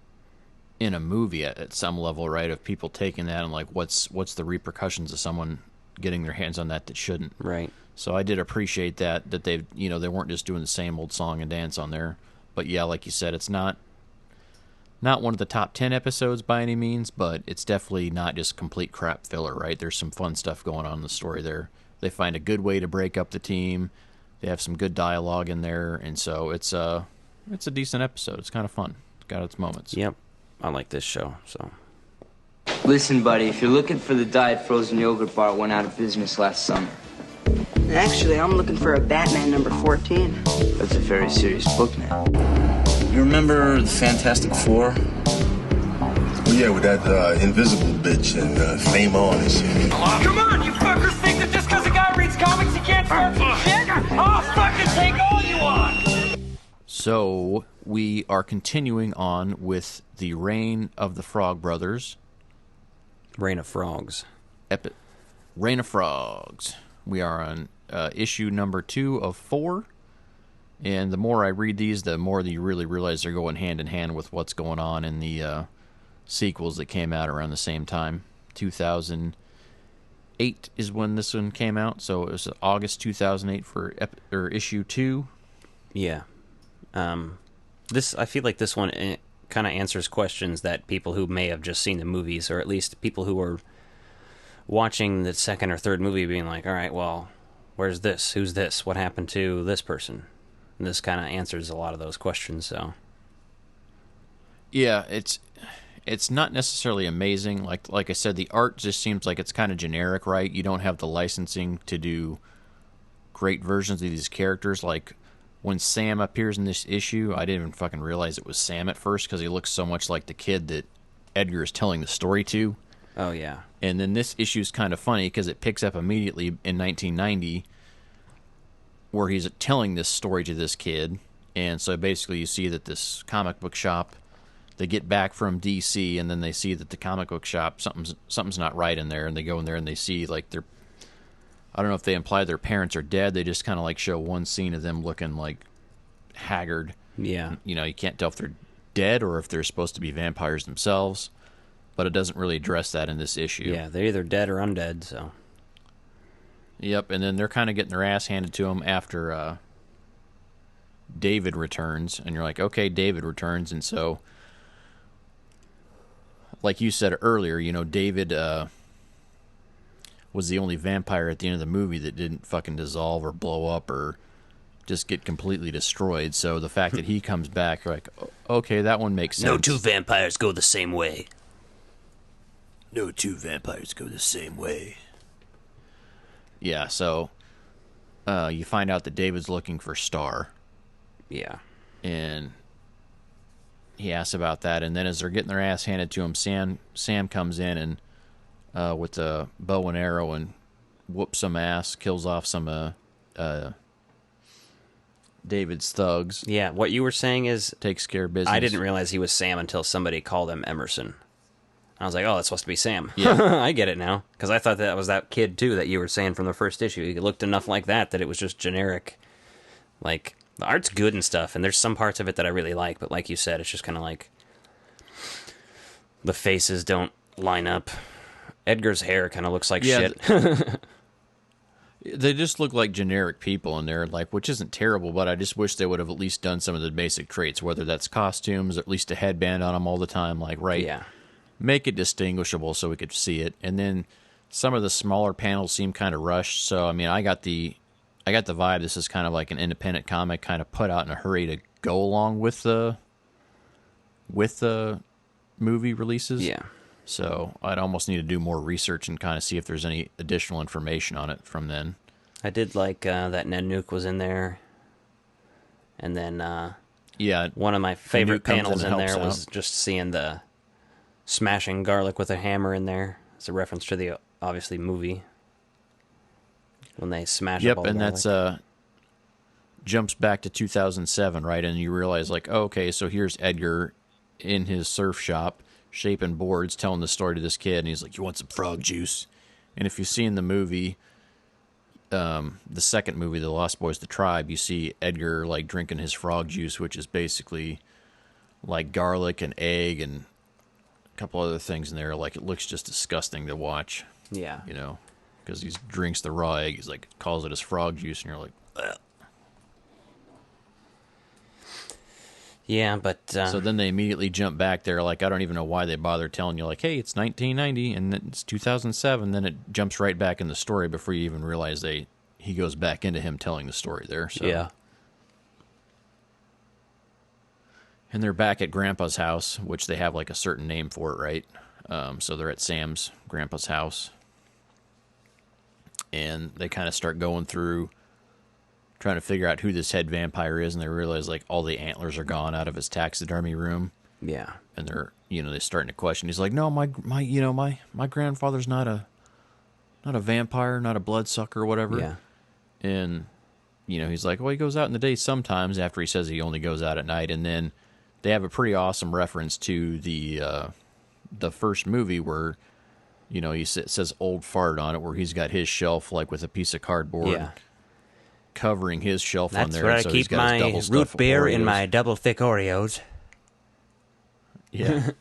S12: in a movie at some level, right? Of people taking that and like, what's the repercussions of someone getting their hands on that shouldn't.
S13: Right.
S12: So I did appreciate that they've, they weren't just doing the same old song and dance on there. But yeah, like you said, it's not one of the top 10 episodes by any means, but it's definitely not just complete crap filler, right? There's some fun stuff going on in the story there. They find a good way to break up the team. They have some good dialogue in there, and so it's a decent episode. It's kind of fun. It's got its moments.
S13: Yep. I like this show, so.
S4: Listen, buddy, if you're looking for the diet frozen yogurt bar, it went out of business last summer. Actually, I'm looking for a Batman number 14.
S10: That's a very serious book now. You remember the Fantastic Four?
S1: Well, yeah, with that invisible bitch and Flame On and shit.
S15: Come on, you fuckers think that just because a guy reads comics he can't start some shit? I'll fucking take all you want!
S12: So, we are continuing on with the Reign of the Frog Brothers.
S13: Reign of Frogs.
S12: Reign of Frogs. We are on issue number 2 of 4. And the more I read these, the more that you really realize they're going hand in hand with what's going on in the sequels that came out around the same time. 2008 is when this one came out, so it was August 2008 for issue 2.
S13: Yeah. I feel like this one kind of answers questions that people who may have just seen the movies, or at least people who are watching the second or third movie being like, all right, well, where's this? Who's this? What happened to this person? And this kind of answers a lot of those questions, so.
S12: Yeah, it's not necessarily amazing. Like I said, the art just seems like it's kind of generic, right? You don't have the licensing to do great versions of these characters. Like, when Sam appears in this issue, I didn't even fucking realize it was Sam at first because he looks so much like the kid that Edgar is telling the story to.
S13: Oh, yeah.
S12: And then this issue is kind of funny because it picks up immediately in 1990 where he's telling this story to this kid. And so basically you see that this comic book shop, they get back from DC and then they see that the comic book shop, something's not right in there. And they go in there and they see like I don't know if they imply their parents are dead. They just kind of like show one scene of them looking like haggard.
S13: Yeah.
S12: You know, you can't tell if they're dead or if they're supposed to be vampires themselves. But it doesn't really address that in this issue.
S13: Yeah, they're either dead or undead, so.
S12: Yep, and then they're kind of getting their ass handed to them after David returns. And you're like, okay, David returns. And so, like you said earlier, you know, David was the only vampire at the end of the movie that didn't fucking dissolve or blow up or just get completely destroyed. So the fact that he comes back, you're like, okay, that one makes sense.
S6: No two vampires go the same way.
S12: No two vampires go the same way. Yeah, so you find out that David's looking for Star.
S13: Yeah.
S12: And he asks about that, and then as they're getting their ass handed to him, Sam comes in and with a bow and arrow and whoops some ass, kills off some David's thugs.
S13: Yeah, what you were saying is...
S12: Takes care of business.
S13: I didn't realize he was Sam until somebody called him Emerson. I was like, oh, that's supposed to be Sam.
S12: Yeah.
S13: I get it now. Because I thought that was that kid, too, that you were saying from the first issue. He looked enough like that it was just generic. Like, the art's good and stuff, and there's some parts of it that I really like, but like you said, it's just kind of like... The faces don't line up. Edgar's hair kind of looks like shit.
S12: They just look like generic people in there, like, which isn't terrible, but I just wish they would have at least done some of the basic traits, whether that's costumes, or at least a headband on them all the time, like, right?
S13: Yeah.
S12: Make it distinguishable so we could see it. And then some of the smaller panels seem kind of rushed. So, I mean, I got the vibe this is kind of like an independent comic kind of put out in a hurry to go along with the movie releases.
S13: Yeah.
S12: So I'd almost need to do more research and kind of see if there's any additional information on it from then.
S13: I did like that Ned Nuke was in there. And then
S12: yeah,
S13: one of my favorite panels in there was
S12: out.
S13: just seeing the smashing garlic with a hammer in there. It's a reference to the, obviously, movie. When they smash up all the garlic.
S12: That's jumps back to 2007, right? And you realize, like, oh, okay, so here's Edgar in his surf shop, shaping boards, telling the story to this kid, and he's like, you want some frog juice? And if you see in the movie, the second movie, The Lost Boys, The Tribe, you see Edgar, like, drinking his frog juice, which is basically, like, garlic and egg and couple other things in there. Like, it looks just disgusting to watch.
S13: Yeah.
S12: You know, because he drinks the raw egg. He's like, calls it his frog juice, and you're like, ugh.
S13: Yeah, but...
S12: So then they immediately jump back there. Like, I don't even know why they bother telling you, like, hey, it's 1990, and then it's 2007. Then it jumps right back in the story before you even realize he goes back into him telling the story there. So.
S13: Yeah.
S12: And they're back at Grandpa's house, which they have, like, a certain name for it, right? So they're at Sam's, Grandpa's house. and they kind of start going through trying to figure out who this head vampire is, and they realize like all the antlers are gone out of his taxidermy room.
S13: Yeah.
S12: And they're starting to question. He's like, no, my grandfather's not a vampire, not a bloodsucker or whatever.
S13: Yeah.
S12: And he's like, well, he goes out in the day sometimes, after he says he only goes out at night. And then they have a pretty awesome reference to the first movie where he says old fart on it, where he's got his shelf like with a piece of cardboard covering his shelf on there.
S13: That's where I keep my root beer and my double thick Oreos.
S12: Yeah.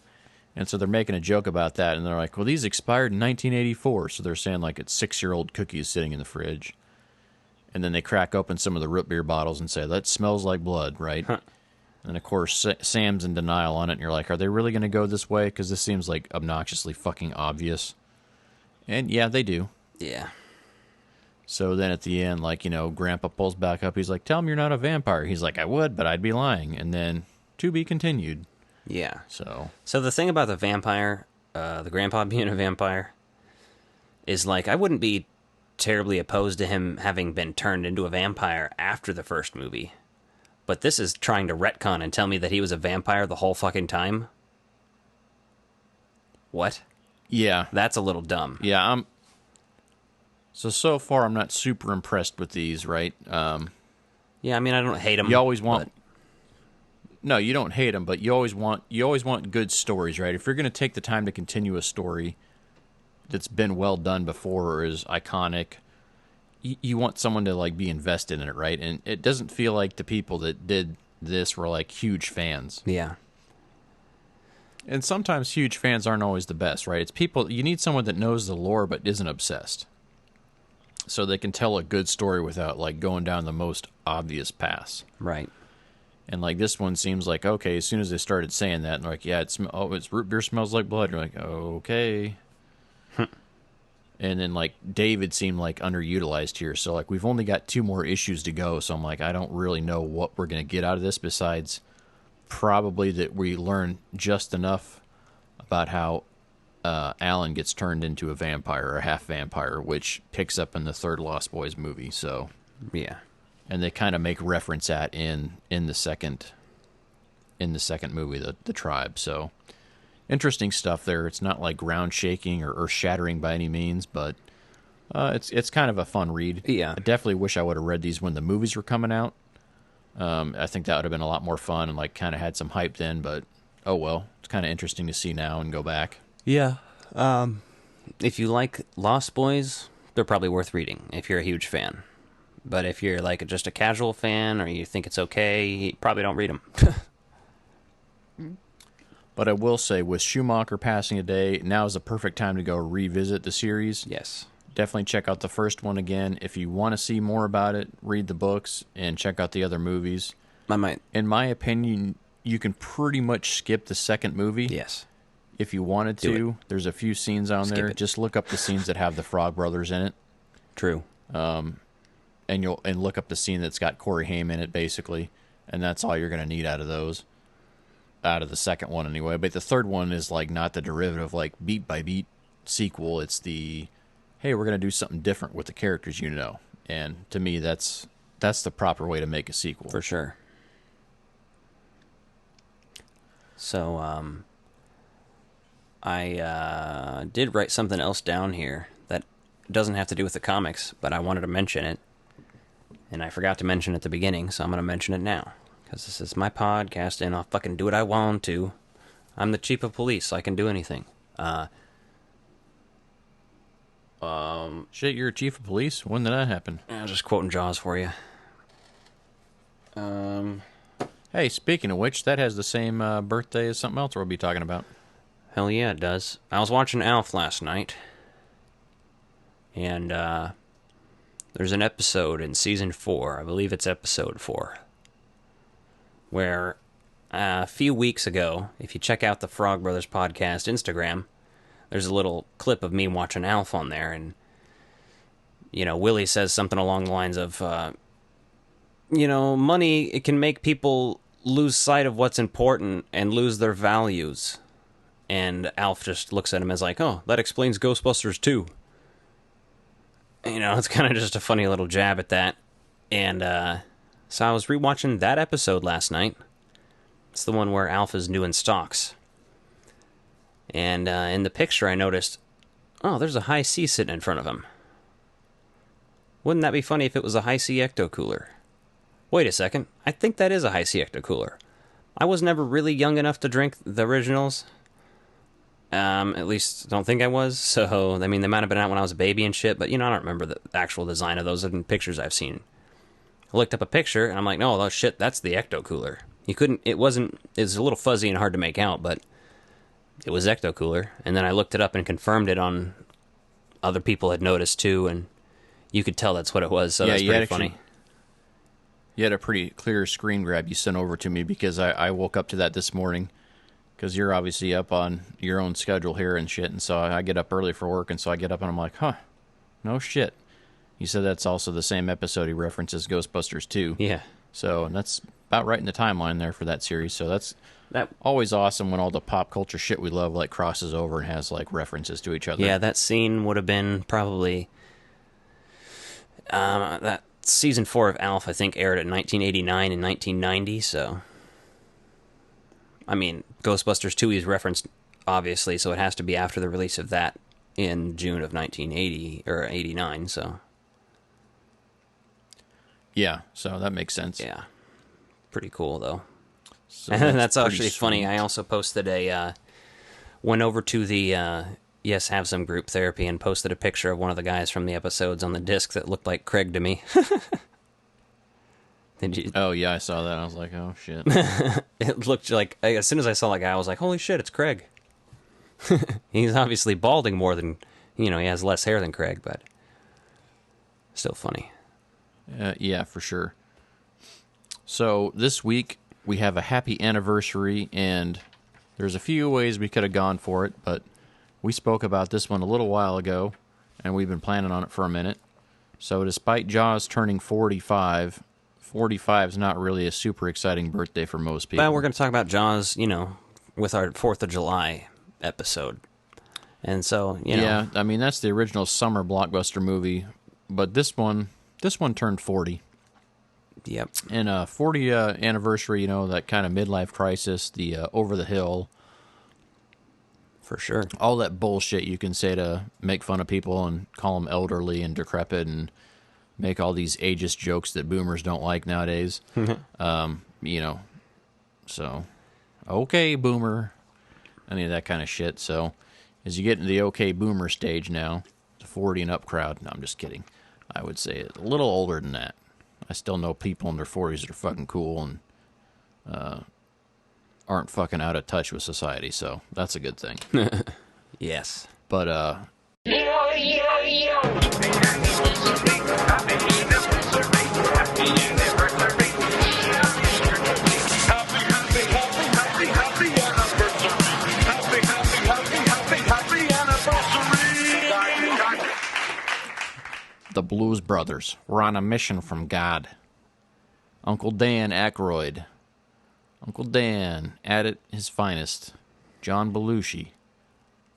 S12: And so they're making a joke about that, and they're like, well, these expired in 1984. So they're saying like it's 6-year-old cookies sitting in the fridge. And then they crack open some of the root beer bottles and say, that smells like blood, right? Huh. And of course, Sam's in denial on it, and you're like, are they really going to go this way? Because this seems like obnoxiously fucking obvious. And yeah, they do.
S13: Yeah.
S12: So then at the end, like, Grandpa pulls back up. He's like, tell him you're not a vampire. He's like, I would, but I'd be lying. And then, to be continued.
S13: Yeah.
S12: So
S13: the thing about the vampire, the grandpa being a vampire, is like, I wouldn't be terribly opposed to him having been turned into a vampire after the first movie. But this is trying to retcon and tell me that he was a vampire the whole fucking time? What?
S12: Yeah.
S13: That's a little dumb.
S12: Yeah, So far, I'm not super impressed with these, right?
S13: Yeah, I mean, I don't hate them.
S12: You always want... No, you don't hate them, but you always want good stories, right? If you're going to take the time to continue a story that's been well done before or is iconic, you want someone to like be invested in it, right? And it doesn't feel like the people that did this were like huge fans.
S13: Yeah.
S12: And sometimes huge fans aren't always the best, right? It's people, you need someone that knows the lore but isn't obsessed. So they can tell a good story without like going down the most obvious paths.
S13: Right.
S12: And like this one seems like, okay, as soon as they started saying that, and they're like, yeah, it's root beer smells like blood. You're like, okay. And then like David seemed like underutilized here. So like we've only got 2 more issues to go. So I'm like, I don't really know what we're going to get out of this besides probably that we learn just enough about how Alan gets turned into a vampire or a half vampire, which picks up in the 3rd Lost Boys movie. So
S13: yeah.
S12: And they kind of make reference at in the second movie, the tribe. So interesting stuff there. It's not like ground shaking or earth shattering by any means, but it's kind of a fun read.
S13: Yeah,
S12: I definitely wish I would have read these when the movies were coming out. I think that would have been a lot more fun and like kind of had some hype then. But oh well, it's kind of interesting to see now and go back.
S13: Yeah. If you like Lost Boys, they're probably worth reading if you're a huge fan. But if you're like just a casual fan or you think it's okay, you probably don't read them.
S12: But I will say, with Schumacher passing today, now is the perfect time to go revisit the series.
S13: Yes.
S12: Definitely check out the first one again. If you want to see more about it, read the books and check out the other movies. In my opinion, you can pretty much skip the second movie.
S13: Yes.
S12: If you wanted to. There's a few scenes on there. Just look up the scenes that have the Frog Brothers in it.
S13: True.
S12: And look up the scene that's got Corey Haim in it, basically, and that's all you're going to need out of those, out of the second one anyway. But the third one is like not the derivative, like beat by beat sequel. It's the, hey, we're going to do something different with the characters, and to me, that's the proper way to make a sequel
S13: for sure. So, I did write something else down here that doesn't have to do with the comics, but I wanted to mention it. And I forgot to mention it at the beginning, so I'm going to mention it now. Because this is my podcast, and I'll fucking do what I want to. I'm the chief of police, so I can do anything.
S12: Shit, you're a chief of police? When did that happen?
S13: I'm just quoting Jaws for you.
S12: Hey, speaking of which, that has the same birthday as something else we'll be talking about.
S13: Hell yeah, it does. I was watching Alf last night. And, there's an episode in Season 4, I believe it's Episode 4, where a few weeks ago, if you check out the Frog Brothers Podcast Instagram, there's a little clip of me watching Alf on there, and, Willie says something along the lines of, money, it can make people lose sight of what's important and lose their values. And Alf just looks at him as like, oh, that explains Ghostbusters too. you know, it's kind of just a funny little jab at that. And so I was rewatching that episode last night. It's the one where Alpha's new in stocks. And in the picture I noticed, oh, there's a high C sitting in front of him. Wouldn't that be funny if it was a high C Ecto Cooler? Wait a second, I think that is a high C Ecto Cooler. I was never really young enough to drink the originals. At least don't think I was. So, I mean, they might have been out when I was a baby and shit, but, you know, I don't remember the actual design of those in pictures I've seen. I looked up a picture, and I'm like, no, shit, that's the Ecto Cooler. It was a little fuzzy and hard to make out, but it was Ecto Cooler. And then I looked it up and confirmed it on other people had noticed, too, and you could tell that's what it was, so that's pretty funny.
S12: You had a pretty clear screen grab you sent over to me because I woke up to that this morning because you're obviously up on your own schedule here and shit, and so I get up early for work, and so I get up and I'm like, huh, no shit. You said that's also the same episode he references Ghostbusters 2.
S13: Yeah.
S12: So that's about right in the timeline there for that series, so that's always awesome when all the pop culture shit we love like crosses over and has like references to each other.
S13: Yeah, that scene would have been probably... that season 4 of Alf, I think, aired in 1989 and 1990, so... I mean, Ghostbusters 2 is referenced, obviously, so it has to be after the release of that in June of 1980, or 89, so...
S12: Yeah, so that makes sense.
S13: Yeah. Pretty cool, though.
S12: So
S13: and that's actually
S12: sweet.
S13: funny. I also posted went over to the Yes Have Some group therapy and posted a picture of one of the guys from the episodes on the disc that looked like Craig to me. Did you?
S12: Oh, yeah, I saw that. I was like, oh, shit.
S13: It looked like, as soon as I saw that guy, I was like, holy shit, it's Craig. He's obviously balding more than, you know, he has less hair than Craig, but still funny.
S12: Yeah, for sure. So this week we have a happy anniversary, and there's a few ways we could have gone for it, but we spoke about this one a little while ago, and we've been planning on it for a minute. So despite Jaws turning 45, 45 is not really a super exciting birthday for most people.
S13: Well, we're going to talk about Jaws, you know, with our 4th of July episode. And so, you know.
S12: Yeah, I mean, that's the original summer blockbuster movie, but this one turned 40.
S13: Yep.
S12: And 40 anniversary, you know, that kind of midlife crisis, the over the hill.
S13: For sure.
S12: All that bullshit you can say to make fun of people and call them elderly and decrepit and make all these ageist jokes that boomers don't like nowadays. You know, so, okay, boomer. Any of that kind of shit. So, as you get into the okay boomer stage now, the 40 and up crowd, no, I'm just kidding. I would say a little older than that. I still know people in their 40s that are fucking cool and aren't fucking out of touch with society, so that's a good thing.
S13: Yes.
S12: But, the Blues Brothers were on a mission from God. Uncle Dan Aykroyd. Uncle Dan at his finest. John Belushi.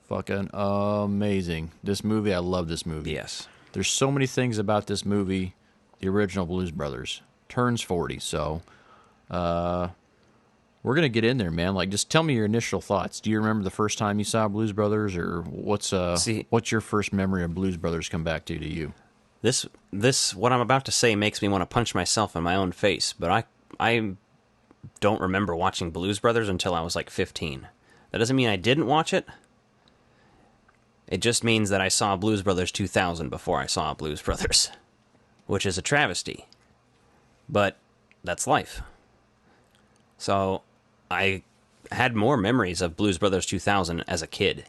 S12: Fucking amazing. This movie, I love this movie.
S13: Yes.
S12: There's so many things about this movie, the original Blues Brothers. Turns 40, so we're going to get in there, man. Like, just tell me your initial thoughts. Do you remember the first time you saw Blues Brothers, or what's your first memory of Blues Brothers come back to you?
S13: This what I'm about to say makes me want to punch myself in my own face, but I don't remember watching Blues Brothers until I was like 15. That doesn't mean I didn't watch it. It just means that I saw Blues Brothers 2000 before I saw Blues Brothers, which is a travesty. But that's life. So I had more memories of Blues Brothers 2000 as a kid.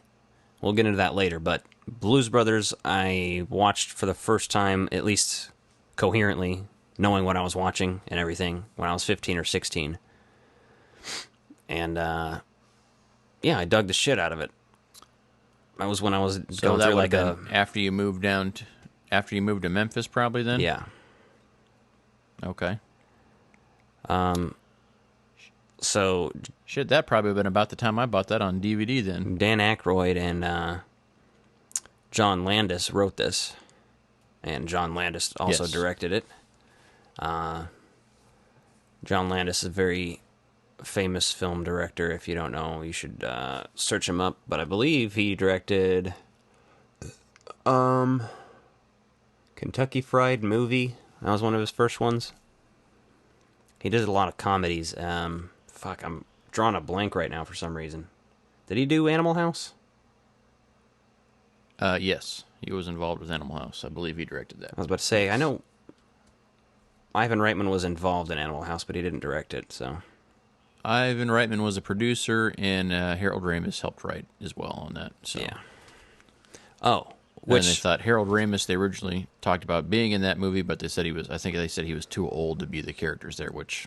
S13: We'll get into that later, but Blues Brothers I watched for the first time, at least coherently, knowing what I was watching and everything, when I was 15 or 16. And, yeah, I dug the shit out of it. That was when I was going through like a...
S12: after you moved to Memphis, probably then?
S13: Yeah.
S12: Okay.
S13: So...
S12: Shit, that probably would have been about the time I bought that on DVD then.
S13: Dan Aykroyd and John Landis wrote this. and John Landis also directed it. John Landis is a very famous film director. If you don't know, you should search him up. But I believe he directed Kentucky Fried Movie. That was one of his first ones. He did a lot of comedies. I'm drawing a blank right now for some reason. Did he do Animal House?
S12: Yes, he was involved with Animal House. I believe he directed that.
S13: I was about to say, I know Ivan Reitman was involved in Animal House, but he didn't direct it, so...
S12: Ivan Reitman was a producer, and Harold Ramis helped write as well on that. So.
S13: Yeah. Oh,
S12: and they thought Harold Ramis, they originally talked about being in that movie, but they said I think they said he was too old to be the characters there, which,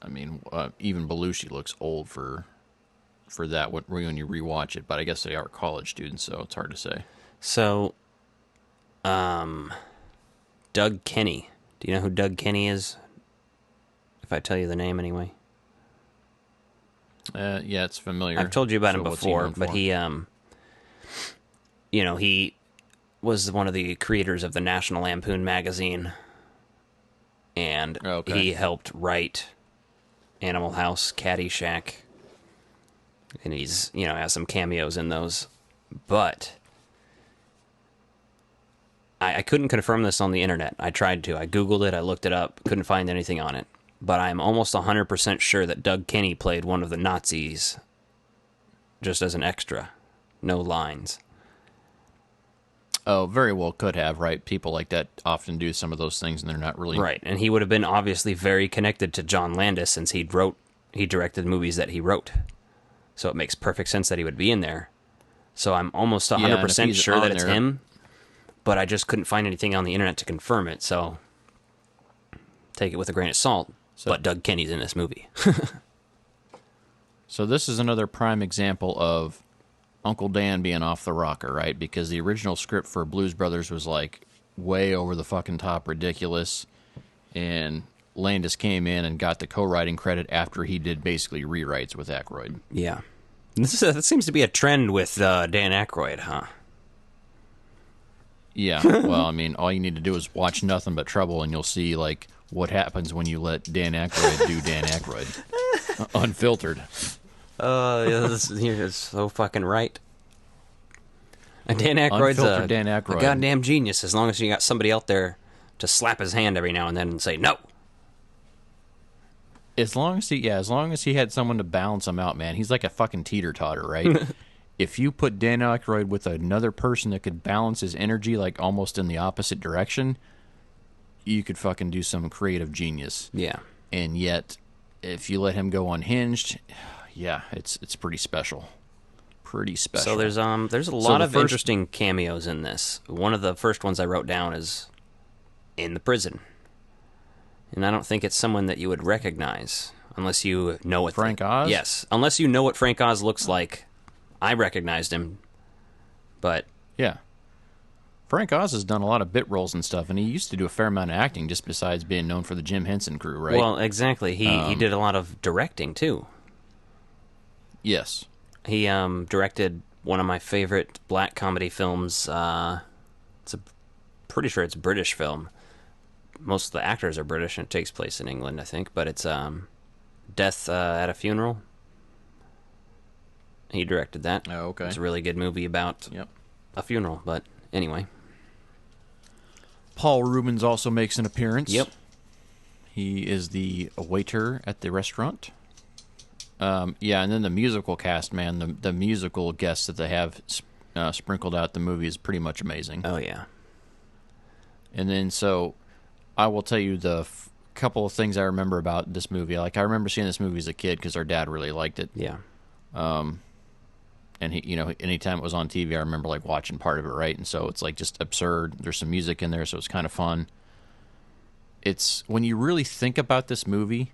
S12: I mean, even Belushi looks old for that when you rewatch it, but I guess they are college students, so it's hard to say.
S13: So, Doug Kenny. Do you know who Doug Kenny is? If I tell you the name anyway.
S12: Yeah, it's familiar.
S13: I've told you about him before, but he was one of the creators of the National Lampoon magazine, and he helped write Animal House, Caddyshack, and he's, has some cameos in those. But I couldn't confirm this on the internet. I tried to. I Googled it. I looked it up. Couldn't find anything on it. But I'm almost 100% sure that Doug Kenny played one of the Nazis just as an extra. No lines.
S12: Oh, very well could have, right? People like that often do some of those things, and they're not really...
S13: Right, and he would have been obviously very connected to John Landis since he directed movies that he wrote. So it makes perfect sense that he would be in there. So I'm almost 100% sure that it's him, but I just couldn't find anything on the internet to confirm it, so take it with a grain of salt. But Doug Kenny's in this movie.
S12: So this is another prime example of Uncle Dan being off the rocker, right? Because the original script for Blues Brothers was like way over the fucking top ridiculous, and Landis came in and got the co-writing credit after he did basically rewrites with Aykroyd.
S13: Yeah. That seems to be a trend with Dan Aykroyd, huh?
S12: Yeah, well, I mean, all you need to do is watch Nothing But Trouble, and you'll see, like, what happens when you let Dan Aykroyd do Dan Aykroyd. Unfiltered.
S13: You're so fucking right. And Dan Aykroyd's a goddamn genius, as long as you got somebody out there to slap his hand every now and then and say, no.
S12: As long as he had someone to balance him out, man. He's like a fucking teeter-totter, right? If you put Dan Aykroyd with another person that could balance his energy, like, almost in the opposite direction, you could fucking do some creative genius.
S13: Yeah.
S12: And yet, if you let him go unhinged, yeah, it's pretty special. Pretty special.
S13: So there's a lot of interesting cameos in this. One of the first ones I wrote down is in the prison. And I don't think it's someone that you would recognize unless you know what
S12: Frank Oz?
S13: Yes. Unless you know what Frank Oz looks like. I recognized him. But
S12: yeah. Frank Oz has done a lot of bit roles and stuff, and he used to do a fair amount of acting just besides being known for the Jim Henson Crew, right?
S13: Well, exactly. He did a lot of directing, too.
S12: Yes.
S13: He directed one of my favorite black comedy films. Pretty sure it's a British film. Most of the actors are British, and it takes place in England, I think. But it's Death at a Funeral. He directed that.
S12: Oh, okay.
S13: It's a really good movie about a funeral, but anyway.
S12: Paul Rubens also makes an appearance.
S13: Yep.
S12: He is the waiter at the restaurant. Yeah, and then the musical cast, man, the musical guests that they have sprinkled out the movie is pretty much amazing.
S13: Oh, yeah.
S12: And then, so, I will tell you the couple of things I remember about this movie. Like, I remember seeing this movie as a kid because our dad really liked it.
S13: Yeah.
S12: And he, anytime it was on TV, I remember like watching part of it, right? And so it's like just absurd. There's some music in there, so it's kind of fun. It's when you really think about this movie,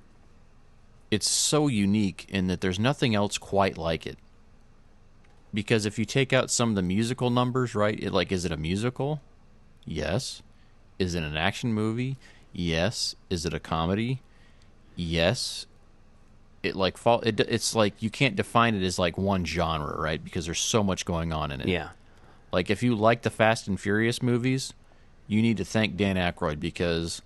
S12: it's so unique in that there's nothing else quite like it. Because if you take out some of the musical numbers, right? Is it a musical? Yes. Is it an action movie? Yes. Is it a comedy? Yes. It's like you can't define it as like one genre, right? Because there's so much going on in it.
S13: Yeah.
S12: Like if you like the Fast and Furious movies, you need to thank Dan Aykroyd, because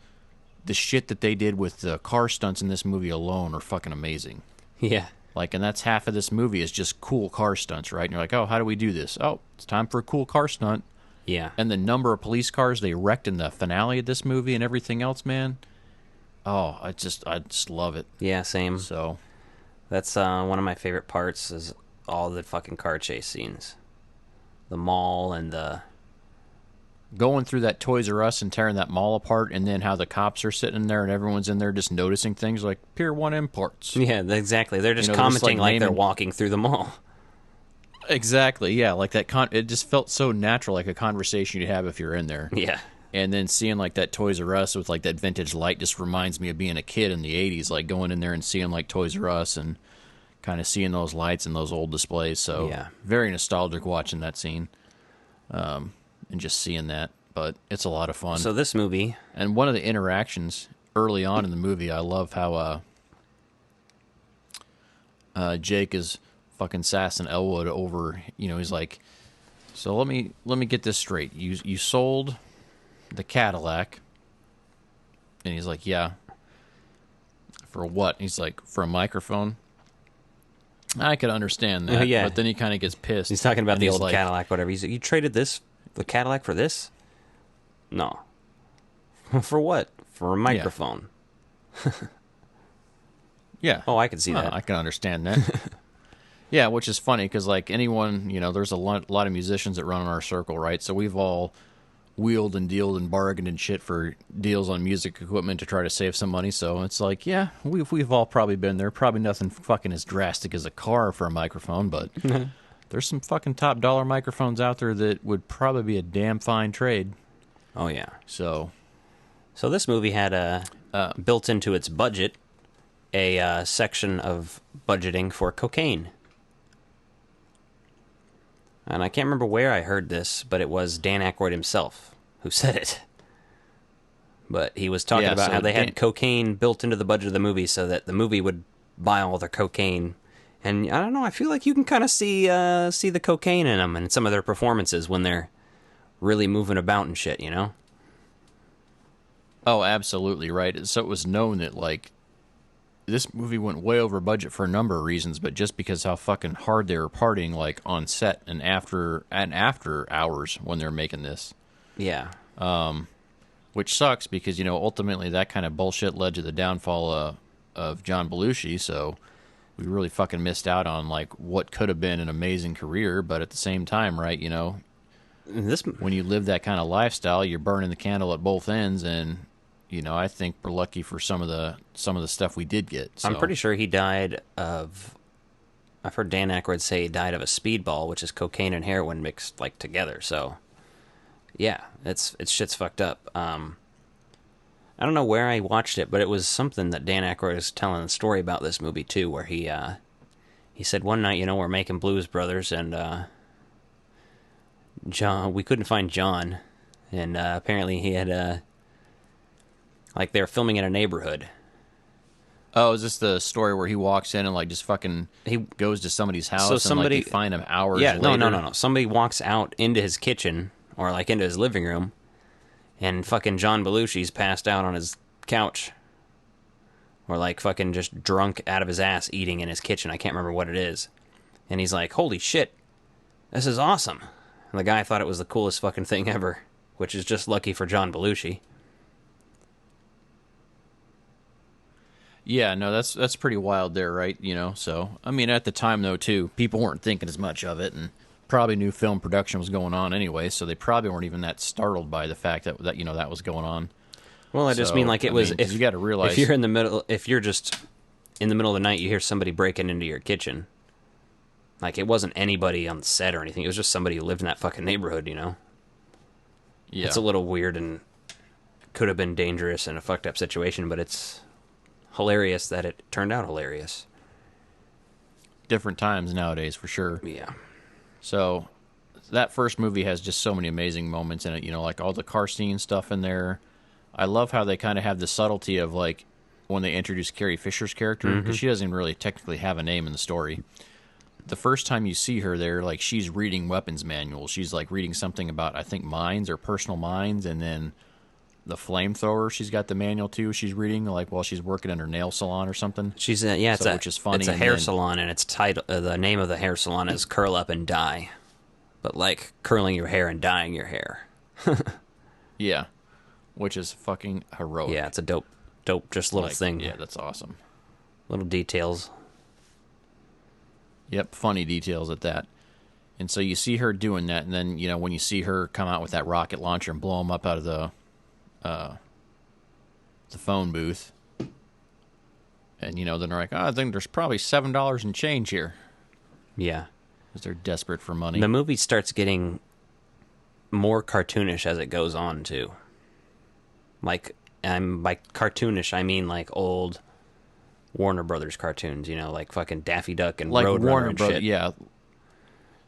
S12: the shit that they did with the car stunts in this movie alone are fucking amazing.
S13: Yeah.
S12: Like, and that's half of this movie is just cool car stunts, right? And you're like, oh, how do we do this? Oh, it's time for a cool car stunt.
S13: Yeah.
S12: And the number of police cars they wrecked in the finale of this movie and everything else, man. Oh, I just love it.
S13: Yeah, same.
S12: So
S13: that's one of my favorite parts is all the fucking car chase scenes. The mall and the...
S12: going through that Toys R Us and tearing that mall apart, and then how the cops are sitting in there and everyone's in there just noticing things like Pier 1 Imports.
S13: Yeah, exactly. They're just commenting like they're walking through the mall.
S12: Exactly, yeah. Like that it just felt so natural, like a conversation you'd have if you're in there.
S13: Yeah.
S12: And then seeing like that Toys R Us with like that vintage light just reminds me of being a kid in the 80s, like going in there and seeing like Toys R Us and kind of seeing those lights and those old displays. So
S13: yeah,
S12: very nostalgic watching that scene. And just seeing that, but it's a lot of fun.
S13: So this movie,
S12: and one of the interactions early on in the movie, I love how Jake is fucking sassing Elwood over, he's like, so let me get this straight. You sold the Cadillac, and he's like, yeah. For what? He's like, for a microphone. I could understand that,
S13: yeah.
S12: But then he kind of gets pissed.
S13: He's talking about the old
S12: like,
S13: Cadillac, whatever. He's like, you traded the Cadillac for this? No. For what? For a microphone.
S12: Yeah.
S13: Oh, I can see that.
S12: I can understand that. Yeah, which is funny because, like, anyone, there's a lot of musicians that run in our circle, right? So we've all wheeled and dealed and bargained and shit for deals on music equipment to try to save some money. So it's like, yeah, we've all probably been there. Probably nothing fucking as drastic as a car for a microphone, but there's some fucking top dollar microphones out there that would probably be a damn fine trade.
S13: Oh, yeah.
S12: So
S13: this movie had built into its budget a section of budgeting for cocaine. And I can't remember where I heard this, but it was Dan Aykroyd himself who said it. But he was talking about how they had cocaine built into the budget of the movie so that the movie would buy all their cocaine. And I don't know, I feel like you can kind of see the cocaine in them and some of their performances when they're really moving about and shit,
S12: Oh, absolutely, right. So it was known that, like, this movie went way over budget for a number of reasons, but just because how fucking hard they were partying, like, on set and after hours when they're making this.
S13: Yeah.
S12: Which sucks because, ultimately that kind of bullshit led to the downfall of John Belushi, so we really fucking missed out on, like, what could have been an amazing career, but at the same time, right, when you live that kind of lifestyle, you're burning the candle at both ends, and I think we're lucky for some of the stuff we did get. So.
S13: I'm pretty sure he died of... I've heard Dan Aykroyd say he died of a speedball, which is cocaine and heroin mixed, like, together. So, yeah, it's shit's fucked up. I don't know where I watched it, but it was something that Dan Aykroyd was telling a story about this movie, too, where he said one night, we're making Blues Brothers, and we couldn't find John, and apparently he had... like, they were filming in a neighborhood.
S12: Oh, is this the story where he walks in and, like, just fucking... He goes to somebody's house and, like, they find him hours later?
S13: No. Somebody walks out into his kitchen, or, like, into his living room, and fucking John Belushi's passed out on his couch. Or, like, fucking just drunk out of his ass eating in his kitchen. I can't remember what it is. And he's like, holy shit, this is awesome. And the guy thought it was the coolest fucking thing ever, which is just lucky for John Belushi.
S12: Yeah, no, that's pretty wild there, right? So, I mean, at the time, though, too, people weren't thinking as much of it, and probably new film production was going on anyway, so they probably weren't even that startled by the fact that that was going on.
S13: Well, I just mean, like, if
S12: you got to realize...
S13: if you're just in the middle of the night, you hear somebody breaking into your kitchen. Like, it wasn't anybody on the set or anything, it was just somebody who lived in that fucking neighborhood, Yeah. It's a little weird and could have been dangerous and a fucked up situation, but it's... hilarious that it turned out hilarious.
S12: Different times nowadays, for sure.
S13: Yeah.
S12: So, that first movie has just so many amazing moments in it, like all the car scene stuff in there. I love how they kind of have the subtlety of, like, when they introduce Carrie Fisher's character, because she doesn't even really technically have a name in the story. the first time you see her there, like, she's reading weapons manuals. She's, like, reading something about, I think, mines or personal mines, and then the flamethrower, she's got the manual, too. She's reading, like, while she's working in her nail salon or something.
S13: She's
S12: which is funny.
S13: It's a hair salon, and it's the name of the hair salon is Curl Up and Dye. But, like, curling your hair and dyeing your hair.
S12: Yeah. Which is fucking heroic.
S13: Yeah, it's a dope, just little thing.
S12: Yeah, that's awesome.
S13: Little details.
S12: Yep, funny details at that. And so you see her doing that, and then, you know, when you see her come out with that rocket launcher and blow them up out of the phone booth, and, you know, then they're like, oh, I think there's probably $7 in change here.
S13: Yeah.
S12: Because they're desperate for money.
S13: The movie starts getting more cartoonish as it goes on, too. Like, by cartoonish, I mean, like, old Warner Brothers cartoons, you know, like fucking Daffy Duck and
S12: like
S13: Roadrunner
S12: Warner
S13: and
S12: Brothers,
S13: shit.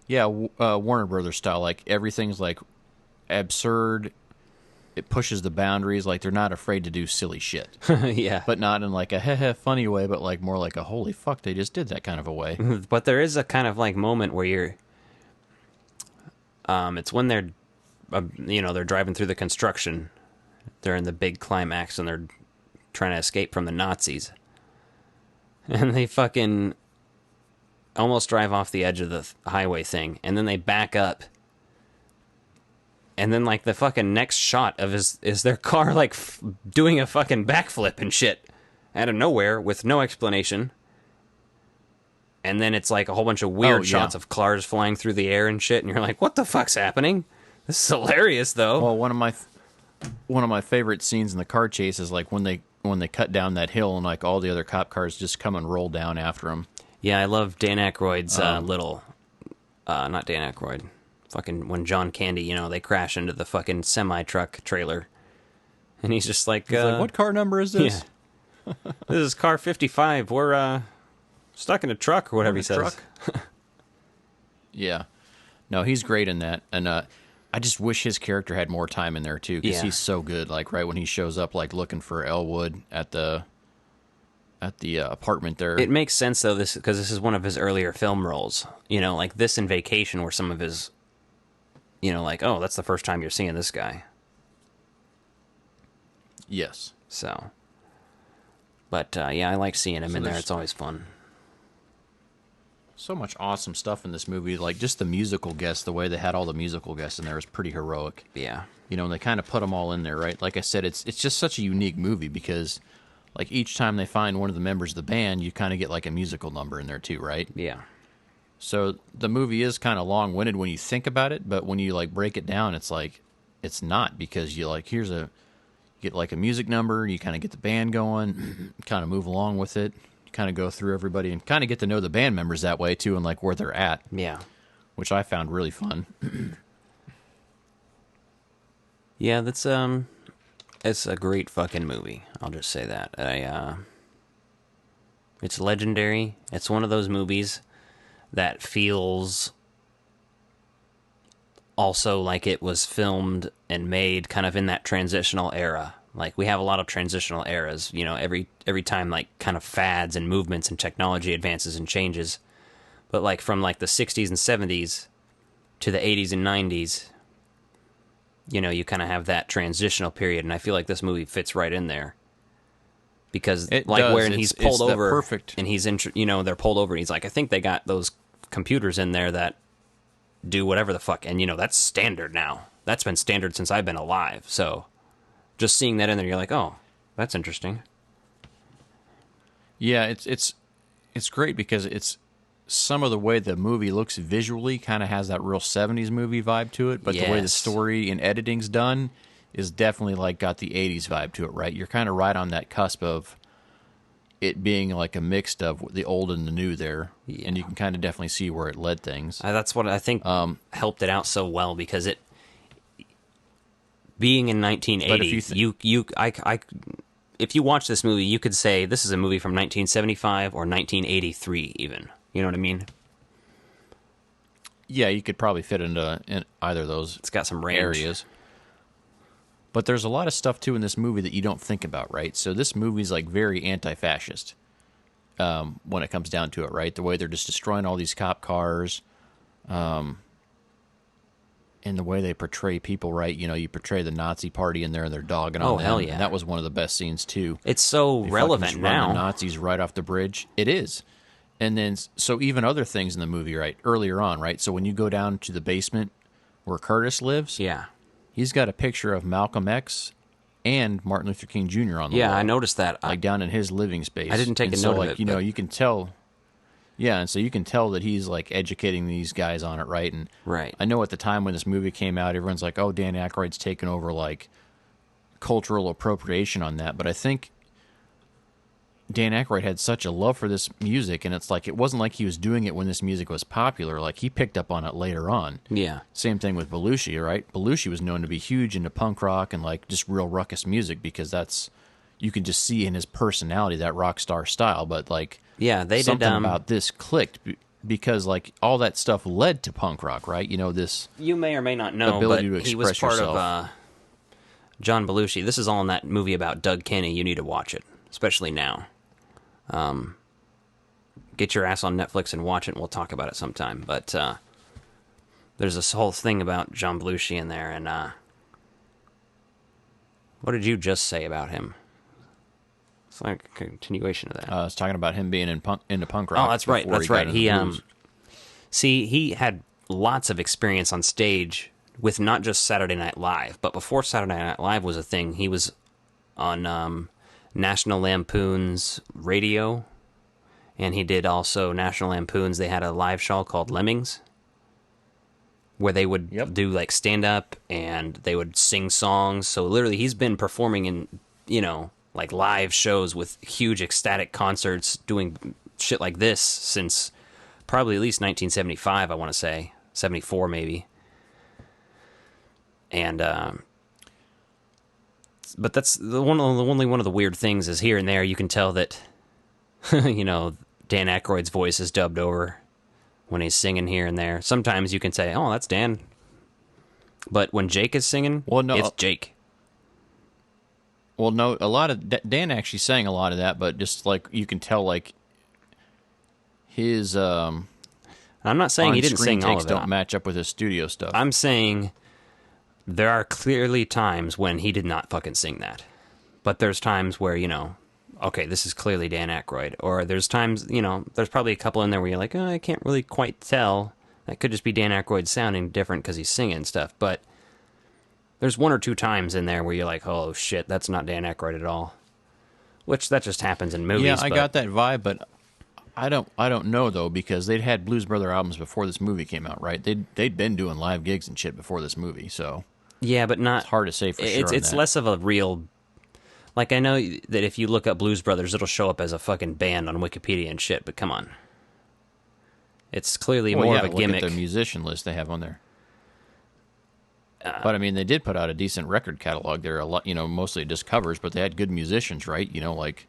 S12: Yeah, Warner Brothers style. Like, everything's, like, absurd. It pushes the boundaries. Like, they're not afraid to do silly shit.
S13: Yeah.
S12: But not in, like, a heh-heh funny way, but, like, more like a holy fuck, they just did that kind of a way.
S13: But there is a kind of, like, moment where you're... it's when they're, you know, they're driving through the construction. They're in the big climax, and they're trying to escape from the Nazis. And they fucking almost drive off the edge of the highway thing, and then they back up. And then, like, the fucking next shot of is their car, like, doing a fucking backflip and shit out of nowhere with no explanation. And then it's, like, a whole bunch of weird shots of cars flying through the air and shit, and you're like, what the fuck's happening? This is hilarious, though.
S12: Well, one of my favorite scenes in the car chase is, like, when they cut down that hill and, like, all the other cop cars just come and roll down after them.
S13: Yeah, I love Dan Aykroyd's not Dan Aykroyd. Fucking when John Candy, you know, they crash into the fucking semi-truck trailer. And he's just like...
S12: He's like, what car number is this?
S13: Yeah. This is car 55. We're stuck in a truck, or whatever he says.
S12: Yeah. No, he's great in that. And I just wish his character had more time in there, too, because he's so good. Like, right when he shows up, like, looking for Elwood at the apartment there.
S13: It makes sense, though, because this is one of his earlier film roles. You know, like this and Vacation were some of his, you know, like, oh, that's the first time you're seeing this guy.
S12: Yes.
S13: So. But, yeah, I like seeing him in there. It's always fun.
S12: So much awesome stuff in this movie. Like, just the musical guests, the way they had all the musical guests in there is pretty heroic.
S13: Yeah.
S12: You know, and they kind of put them all in there, right? Like I said, it's just such a unique movie because, like, each time they find one of the members of the band, you kind of get, like, a musical number in there, too, right?
S13: Yeah.
S12: So the movie is kind of long-winded when you think about it, but when you, like, break it down, it's like, it's not, because you, like, you get, like, a music number, you kind of get the band going, kind of move along with it, you kind of go through everybody, and kind of get to know the band members that way, too, and, like, where they're at.
S13: Yeah.
S12: Which I found really fun.
S13: Yeah, that's, it's a great fucking movie. I'll just say that. It's legendary. It's one of those movies that feels also like it was filmed and made kind of in that transitional era. Like, we have a lot of transitional eras, you know, every time, like, kind of fads and movements and technology advances and changes. But, like, from, like, the 60s and 70s to the 80s and 90s, you know, you kind of have that transitional period, and I feel like this movie fits right in there. Because, when he's pulled over,
S12: perfect.
S13: And he's you know, they're pulled over, and he's like, I think they got those computers in there that do whatever the fuck, and, you know, that's standard now. That's been standard since I've been alive, so just seeing that in there, you're like, oh, that's interesting.
S12: Yeah, it's great because it's some of the way the movie looks visually kind of has that real 70s movie vibe to it, but the way the story and editing's done is definitely, like, got the 80s vibe to it, right? You're kind of right on that cusp of it being, like, a mix of the old and the new there, and you can kind of definitely see where it led things.
S13: That's what I think helped it out so well, because it, being in 1980, if you watch this movie, you could say this is a movie from 1975 or 1983 even. You know what I mean?
S12: Yeah, you could probably fit in either of those.
S13: It's got some range.
S12: Areas. But there's a lot of stuff, too, in this movie that you don't think about, right? So this movie's, like, very anti-fascist. when it comes down to it, right? The way they're just destroying all these cop cars, and the way they portray people, right? You know, you portray the Nazi party in there and they're dogging on them.
S13: Hell yeah.
S12: And that was one of the best scenes, too.
S13: It's so relevant now.
S12: The Nazis right off the bridge. It is. And then, so even other things in the movie, right? Earlier on, right? So when you go down to the basement where Curtis lives,
S13: yeah,
S12: he's got a picture of Malcolm X and Martin Luther King Jr. on the wall.
S13: Yeah, I noticed that.
S12: Like down in his living space.
S13: I didn't take a note of it.
S12: You know, you can tell. Yeah, and so you can tell that he's like educating these guys on it, right? And
S13: right.
S12: I know at the time when this movie came out, everyone's like, "Oh, Dan Aykroyd's taken over like cultural appropriation on that." But I think Dan Aykroyd had such a love for this music, and it's like it wasn't like he was doing it when this music was popular. Like he picked up on it later on.
S13: Yeah.
S12: Same thing with Belushi, right? Belushi was known to be huge into punk rock and like just real ruckus music because that's you can just see in his personality that rock star style. But like.
S13: Yeah, they
S12: something
S13: did.
S12: About this clicked because, like, all that stuff led to punk rock, right? You know, this.
S13: You may or may not know, but he was part of John Belushi. This is all in that movie about Doug Kenny. You need to watch it, especially now. Get your ass on Netflix and watch it, and we'll talk about it sometime. But there's this whole thing about John Belushi in there, and what did you just say about him? It's like a continuation of that.
S12: I was talking about him being into punk rock.
S13: Oh, that's right. That's right. He he had lots of experience on stage with not just Saturday Night Live, but before Saturday Night Live was a thing, he was on National Lampoon's radio, and he did also National Lampoon's. They had a live show called Lemmings, where they would do like stand up and they would sing songs. So literally, he's been performing in like live shows with huge ecstatic concerts doing shit like this since probably at least 1975, I want to say. 74 maybe. And but that's only one of the weird things is here and there you can tell that Dan Aykroyd's voice is dubbed over when he's singing here and there. Sometimes you can say, "Oh, that's Dan." But when Jake is singing, it's Jake. Well,
S12: no, a lot of Dan actually sang a lot of that, but just like you can tell, like his
S13: I'm not saying he didn't sing all of it.
S12: Don't match up with his studio stuff.
S13: I'm saying there are clearly times when he did not fucking sing that, but there's times where okay, this is clearly Dan Aykroyd, or there's times there's probably a couple in there where you're like, oh, I can't really quite tell. That could just be Dan Aykroyd sounding different because he's singing stuff, but. There's one or two times in there where you're like, oh, shit, that's not Dan Aykroyd at all. Which, that just happens in movies.
S12: Yeah, I got that vibe, but I don't know, though, because they'd had Blues Brother albums before this movie came out, right? They'd been doing live gigs and shit before this movie, so...
S13: Yeah, but not...
S12: It's hard to say for sure
S13: It's less of a real... Like, I know that if you look up Blues Brothers, it'll show up as a fucking band on Wikipedia and shit, but come on. It's clearly more of a gimmick.
S12: Look at the musician list they have on there. But I mean, they did put out a decent record catalog. There are a lot, mostly just covers, but they had good musicians, right? Like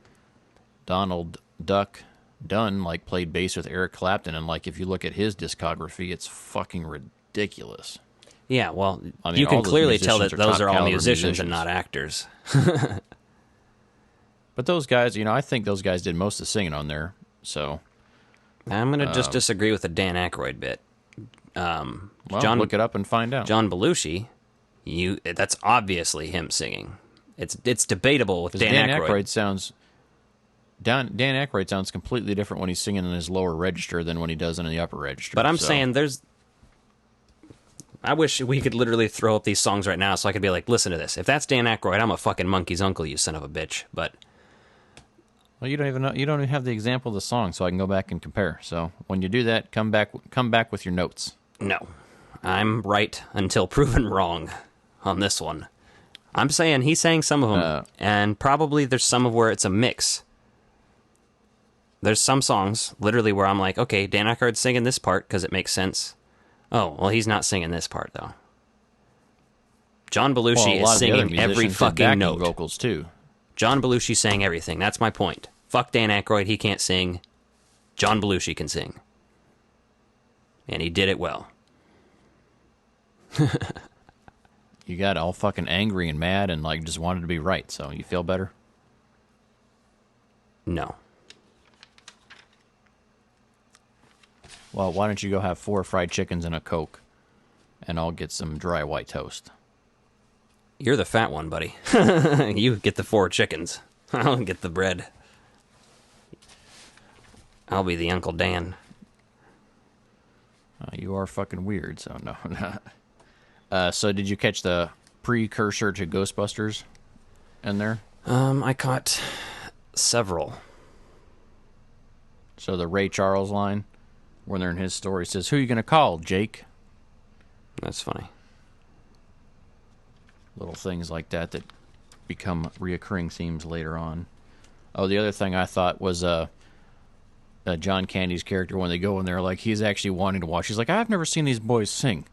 S12: Donald Duck Dunn, like played bass with Eric Clapton, and like if you look at his discography, it's fucking ridiculous.
S13: Yeah, well, I mean, you can clearly tell that those are all musicians and not actors.
S12: But those guys, I think those guys did most of the singing on there. So
S13: I'm gonna just disagree with the Dan Aykroyd bit.
S12: Look it up and find out.
S13: John Belushi, that's obviously him singing. It's debatable with Dan Aykroyd.
S12: Dan Aykroyd sounds completely different when he's singing in his lower register than when he does in the upper register.
S13: But I'm saying I wish we could literally throw up these songs right now so I could be like, listen to this. If that's Dan Aykroyd, I'm a fucking monkey's uncle, you son of a bitch. But
S12: well, you don't even have the example of the song, so I can go back and compare. So when you do that, come back with your notes.
S13: No. I'm right until proven wrong on this one. I'm saying he sang some of them, and probably there's some of where it's a mix. There's some songs, literally, where I'm like, okay, Dan Aykroyd's singing this part because it makes sense. Oh, well, he's not singing this part, though. John Belushi is singing every fucking note.
S12: Vocals, too.
S13: John Belushi sang everything. That's my point. Fuck Dan Aykroyd, he can't sing. John Belushi can sing. And he did it well.
S12: You got all fucking angry and mad and like just wanted to be right, so you feel better?
S13: No.
S12: Well, why don't you go have 4 fried chickens and a Coke, and I'll get some dry white toast.
S13: You're the fat one, buddy. You get the 4 chickens. I'll get the bread. I'll be the Uncle Dan.
S12: You are fucking weird, so no. So did you catch the precursor to Ghostbusters in there?
S13: I caught several.
S12: So the Ray Charles line, when they're in his story, says, "Who are you going to call, Jake?"
S13: That's funny.
S12: Little things like that that become reoccurring themes later on. Oh, the other thing I thought was John Candy's character, when they go in there, like, he's actually wanting to watch. He's like, I've never seen these boys sing.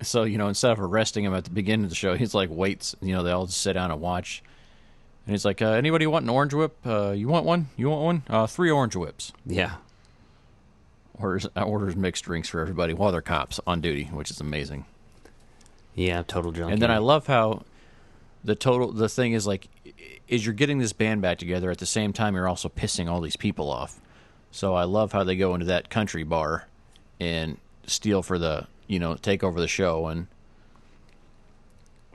S12: So, instead of arresting him at the beginning of the show, he's like, waits. They all just sit down and watch. And he's like, anybody want an orange whip? You want one? You want one? 3 orange whips.
S13: Yeah.
S12: Orders mixed drinks for everybody while they're cops on duty, which is amazing.
S13: Yeah, total junkie.
S12: And then I love how the thing is, like, is you're getting this band back together, at the same time you're also pissing all these people off. So I love how they go into that country bar and steal for the, take over the show. And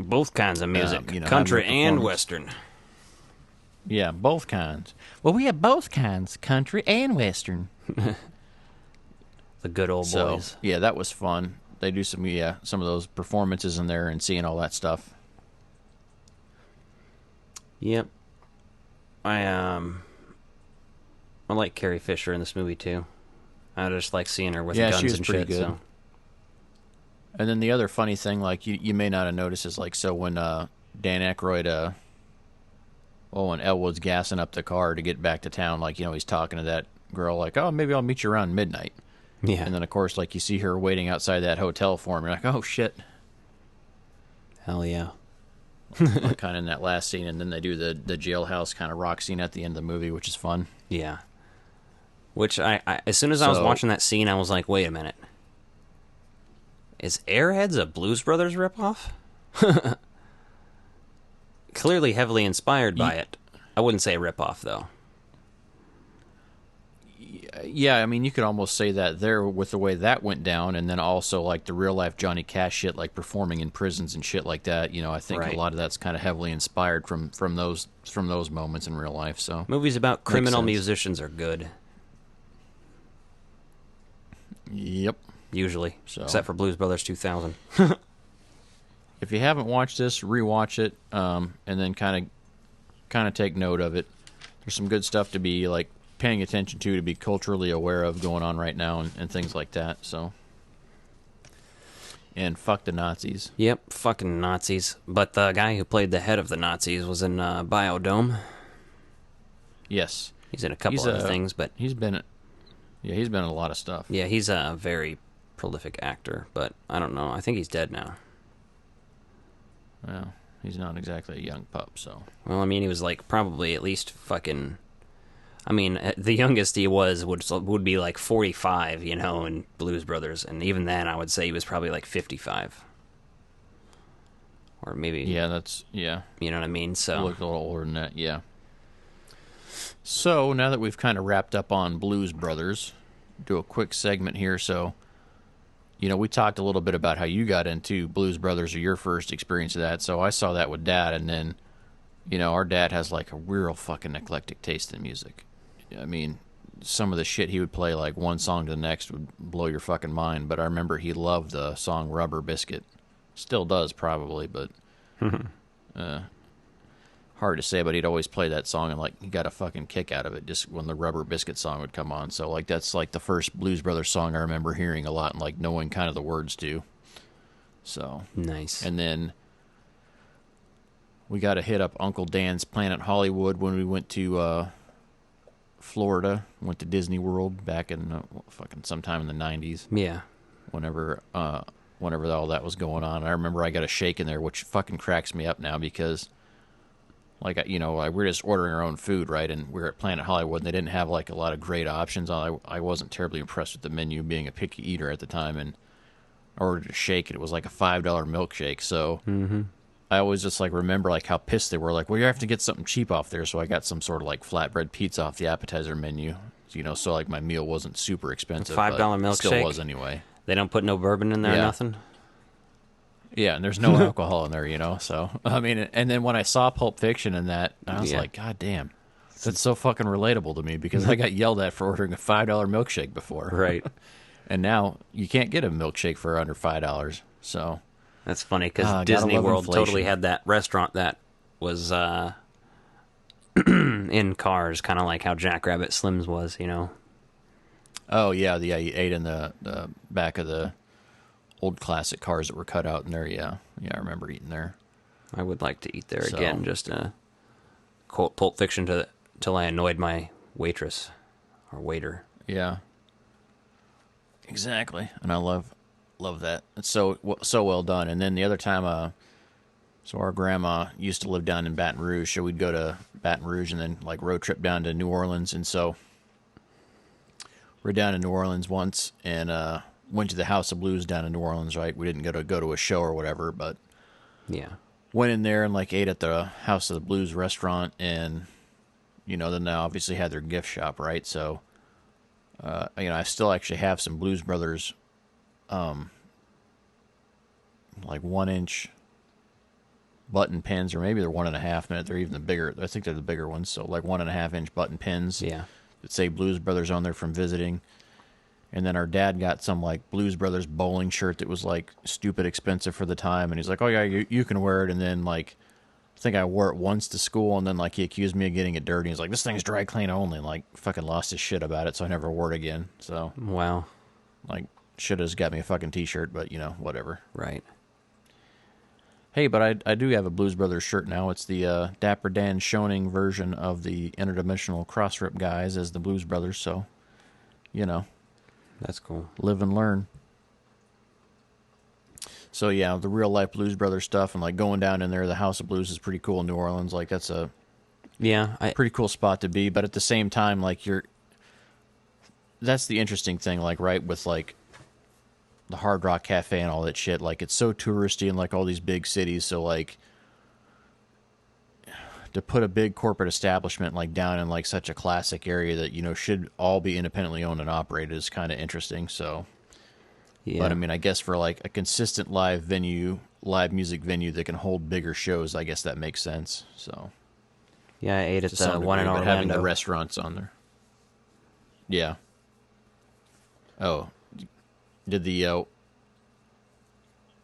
S13: both kinds of music, country and Western.
S12: Yeah, both kinds. Well, we have both kinds, country and Western.
S13: The good old boys.
S12: Yeah, that was fun. They do some of those performances in there and seeing all that stuff.
S13: Yep. I like Carrie Fisher in this movie too. I just like seeing her with guns
S12: she was
S13: and
S12: pretty
S13: shit.
S12: Good.
S13: So.
S12: And then the other funny thing, like you may not have noticed, is like, so when Dan Aykroyd, when Elwood's gassing up the car to get back to town, like, he's talking to that girl, like, oh, maybe I'll meet you around midnight.
S13: Yeah.
S12: And then of course, like, you see her waiting outside that hotel for him. You're like, oh shit.
S13: Hell yeah.
S12: Like, kind of in that last scene, and then they do the jailhouse kind of rock scene at the end of the movie, which is fun.
S13: Yeah. Which I as soon as I was watching that scene, I was like, wait a minute. Is Airheads a Blues Brothers ripoff? Clearly heavily inspired by it. I wouldn't say ripoff, though.
S12: Yeah, I mean, you could almost say that there with the way that went down, and then also, like, the real-life Johnny Cash shit, like performing in prisons and shit like that. I think a lot of that's kind of heavily inspired from those moments in real life. So
S13: movies about criminal musicians are good.
S12: Yep.
S13: Usually. So. Except for Blues Brothers 2000.
S12: If you haven't watched this, rewatch it, and then kind of take note of it. There's some good stuff to be, like, paying attention to be culturally aware of going on right now and things like that. So, and fuck the Nazis.
S13: Yep, fucking Nazis. But the guy who played the head of the Nazis was in Biodome.
S12: Yes,
S13: he's in a couple other things, but
S12: he's been in a lot of stuff.
S13: Yeah, he's a very prolific actor, but I don't know. I think he's dead now.
S12: Well, he's not exactly a young pup, so.
S13: Well, I mean, he was like probably at least fucking. I mean, the youngest he was would be like 45, in Blues Brothers, and even then, I would say he was probably like 55, or maybe.
S12: Yeah, that's
S13: You know what I mean? So
S12: look a little older than that, yeah. So now that we've kind of wrapped up on Blues Brothers, do a quick segment here. So, we talked a little bit about how you got into Blues Brothers or your first experience of that. So I saw that with Dad, and then, our dad has like a real fucking eclectic taste in music. I mean, some of the shit he would play, like one song to the next, would blow your fucking mind. But I remember he loved the song Rubber Biscuit. Still does, probably, but hard to say. But he'd always play that song, and like he got a fucking kick out of it just when the Rubber Biscuit song would come on. So like that's like the first Blues Brothers song I remember hearing a lot and like knowing kind of the words to. So
S13: nice.
S12: And then we got to hit up Uncle Dan's Planet Hollywood when we went to Florida. Went to Disney World back in fucking sometime in the 90s.
S13: Yeah.
S12: Whenever all that was going on. I remember I got a shake in there, which fucking cracks me up now because, like, we're just ordering our own food, right? And we're at Planet Hollywood, and they didn't have, like, a lot of great options. I wasn't terribly impressed with the menu, being a picky eater at the time, and I ordered a shake, and it was like a $5 milkshake. So I always just, like, remember, like, how pissed they were. Like, well, you have to get something cheap off there. So I got some sort of, like, flatbread pizza off the appetizer menu. perfect, so like my meal wasn't super expensive.
S13: $5 milkshake?
S12: Still was anyway.
S13: They don't put no bourbon in there or nothing?
S12: Yeah, and there's no alcohol in there, so, I mean, and then when I saw Pulp Fiction and that, I was like, God damn, that's so fucking relatable to me because I got yelled at for ordering a $5 milkshake before.
S13: Right.
S12: And now you can't get a milkshake for under $5, so.
S13: That's funny because Disney World totally had that restaurant that was in Cars, kind of like how Jackrabbit Slim's was,
S12: Oh, yeah, you ate in the back of the old classic cars that were cut out in there, yeah. Yeah, I remember eating there.
S13: I would like to eat there again, just quote Pulp Fiction till I annoyed my waitress or waiter.
S12: Yeah. Exactly. And I love that. It's so well done. And then the other time, so our grandma used to live down in Baton Rouge, so we'd go to Baton Rouge and then like road trip down to New Orleans. And so we're down in New Orleans once and went to the House of Blues down in New Orleans, right? We didn't go to a show or whatever, but
S13: yeah,
S12: went in there and like ate at the House of the Blues restaurant, and then they obviously had their gift shop, right? So I still actually have some Blues Brothers like 1-inch button pins, or maybe they're 1.5. They're even the bigger. I think they're the bigger ones. So like 1.5-inch button pins.
S13: Yeah.
S12: That say Blues Brothers on there from visiting. And then our dad got some like Blues Brothers bowling shirt that was like stupid expensive for the time. And he's like, oh yeah, you can wear it. And then like, I think I wore it once to school, and then like he accused me of getting it dirty. He's like, this thing's dry clean only. And like fucking lost his shit about it. So I never wore it again. So.
S13: Wow.
S12: Like should have got me a fucking t-shirt, but whatever.
S13: Right.
S12: Hey, but I do have a Blues Brothers shirt now. It's the Dapper Dan Schoening version of the Interdimensional Cross-Rip guys as the Blues Brothers, so,
S13: That's cool.
S12: Live and learn. So, yeah, the real-life Blues Brothers stuff and, like, going down in there, the House of Blues is pretty cool in New Orleans. Like, that's a pretty cool spot to be, but at the same time, like, that's the interesting thing, like, right, with, like, the Hard Rock Cafe and all that shit. Like, it's so touristy in like all these big cities, so like to put a big corporate establishment like down in like such a classic area that should all be independently owned and operated is kind of interesting. So yeah. But I mean, I guess for like a consistent live music venue that can hold bigger shows, I guess that makes sense. So
S13: yeah, I ate at the one in Orlando.
S12: Having the restaurants on there. Yeah. Oh, did the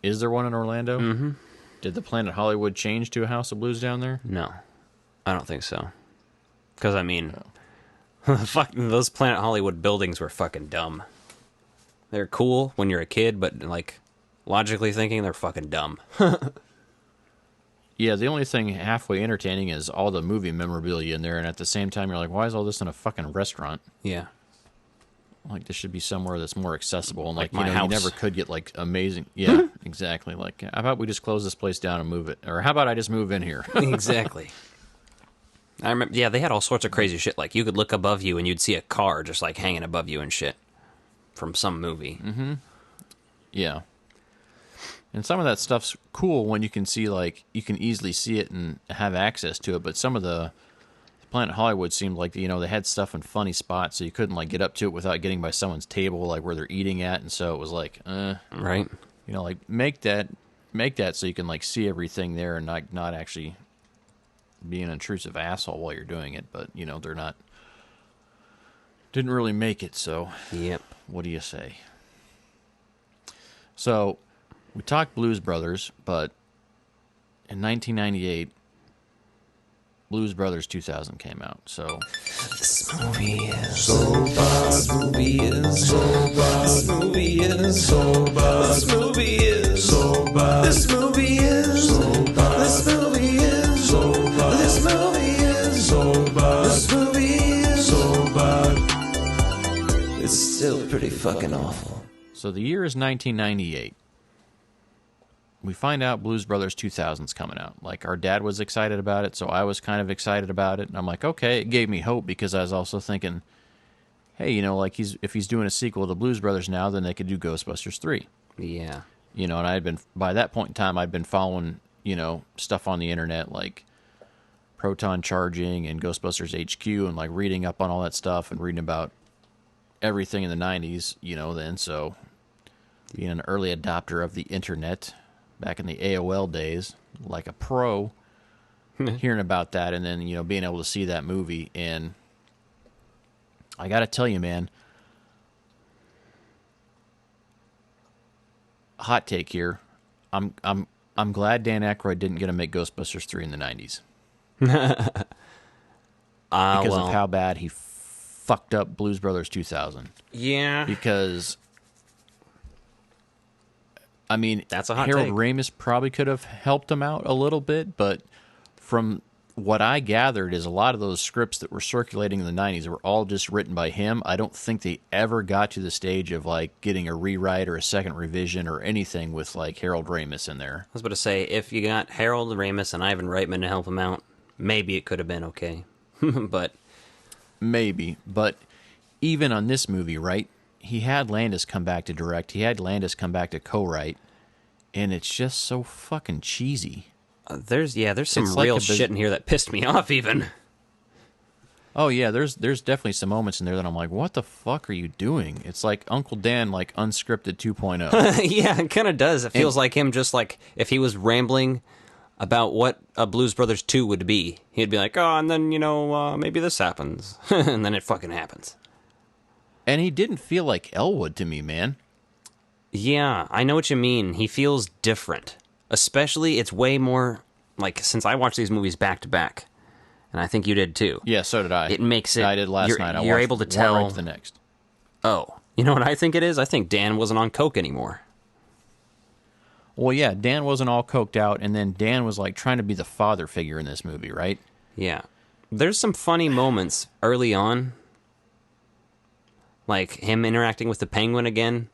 S12: is there one in Orlando?
S13: Mm-hmm.
S12: Did the Planet Hollywood change to a House of Blues down there?
S13: No, I don't think so. Because I mean, fucking those Planet Hollywood buildings were fucking dumb. They're cool when you're a kid, but like logically thinking, they're fucking dumb.
S12: Yeah, the only thing halfway entertaining is all the movie memorabilia in there, and at the same time, you're like, why is all this in a fucking restaurant?
S13: Yeah.
S12: Like, this should be somewhere that's more accessible. And, like,
S13: my
S12: you
S13: house.
S12: never could get, like, amazing... Yeah, exactly. Like, how about we just close this place down and move it? Or how about I just move in here?
S13: Exactly. I remember, yeah, they had all sorts of crazy shit. Like, you could look above you and you'd see a car just, like, hanging above you and shit from some movie.
S12: Mm-hmm. Yeah. And some of that stuff's cool when you can see, like, you can easily see it and have access to it. But some of the Planet Hollywood seemed like, they had stuff in funny spots, so you couldn't, like, get up to it without getting by someone's table, like, where they're eating at. And so it was like,
S13: Right.
S12: Like, make that so you can, like, see everything there and not actually be an intrusive asshole while you're doing it. But, they're not... Didn't really make it, so...
S13: Yep.
S12: What do you say? So, we talked Blues Brothers, but in 1998, Blues Brothers 2000 came out, so...
S15: This movie is so bad. This movie is so bad. This movie is so bad. This movie is so bad. This movie is so bad. This movie is so bad. This movie is so bad. This movie is so bad. It's still pretty fucking awful.
S12: So the year is 1998. We find out Blues Brothers 2000's coming out. Like, our dad was excited about it, so I was kind of excited about it. And I'm like, okay, it gave me hope because I was also thinking, hey, like, if he's doing a sequel to Blues Brothers now, then they could do Ghostbusters 3.
S13: Yeah.
S12: And I had been, by that point in time, I'd been following, stuff on the internet, like Proton Charging and Ghostbusters HQ, and, like, reading up on all that stuff and reading about, everything in the 90s, then, so being an early adopter of the internet back in the AOL days, like a pro, hearing about that and then, being able to see that movie. And I got to tell you, man, hot take here. I'm glad Dan Aykroyd didn't get to make Ghostbusters 3 in the 90s. Because of how bad he fucked up Blues Brothers 2000.
S13: Yeah.
S12: Because, I mean,
S13: that's a hot
S12: Harold
S13: take.
S12: Ramis probably could have helped him out a little bit, but from what I gathered is a lot of those scripts that were circulating in the 90s were all just written by him. I don't think they ever got to the stage of, like, getting a rewrite or a second revision or anything with, like, Harold Ramis in there.
S13: I was about to say, if you got Harold Ramis and Ivan Reitman to help him out, maybe it could have been okay. But
S12: maybe. But even on this movie, right, he had Landis come back to direct. He had Landis come back to co-write. And it's just so fucking cheesy.
S13: There's some real shit in here that pissed me off even.
S12: Oh yeah, there's definitely some moments in there that I'm like, what the fuck are you doing? It's like Uncle Dan, like unscripted 2.0.
S13: Yeah, it kind of does. It feels like him just like if he was rambling about what a Blues Brothers 2 would be. He'd be like, oh, and then, maybe this happens. And then it fucking happens.
S12: And he didn't feel like Elwood to me, man.
S13: Yeah, I know what you mean. He feels different. Especially, it's way more, like, since I watched these movies back to back, and I think you did too.
S12: Yeah, so did I.
S13: It makes it...
S12: I did last night.
S13: You're able to tell...
S12: Right to the next.
S13: Oh, you know what I think it is? I think Dan wasn't on coke anymore.
S12: Well, yeah, Dan wasn't all coked out, and then Dan was, like, trying to be the father figure in this movie, right?
S13: Yeah. There's some funny moments early on, like him interacting with the penguin again,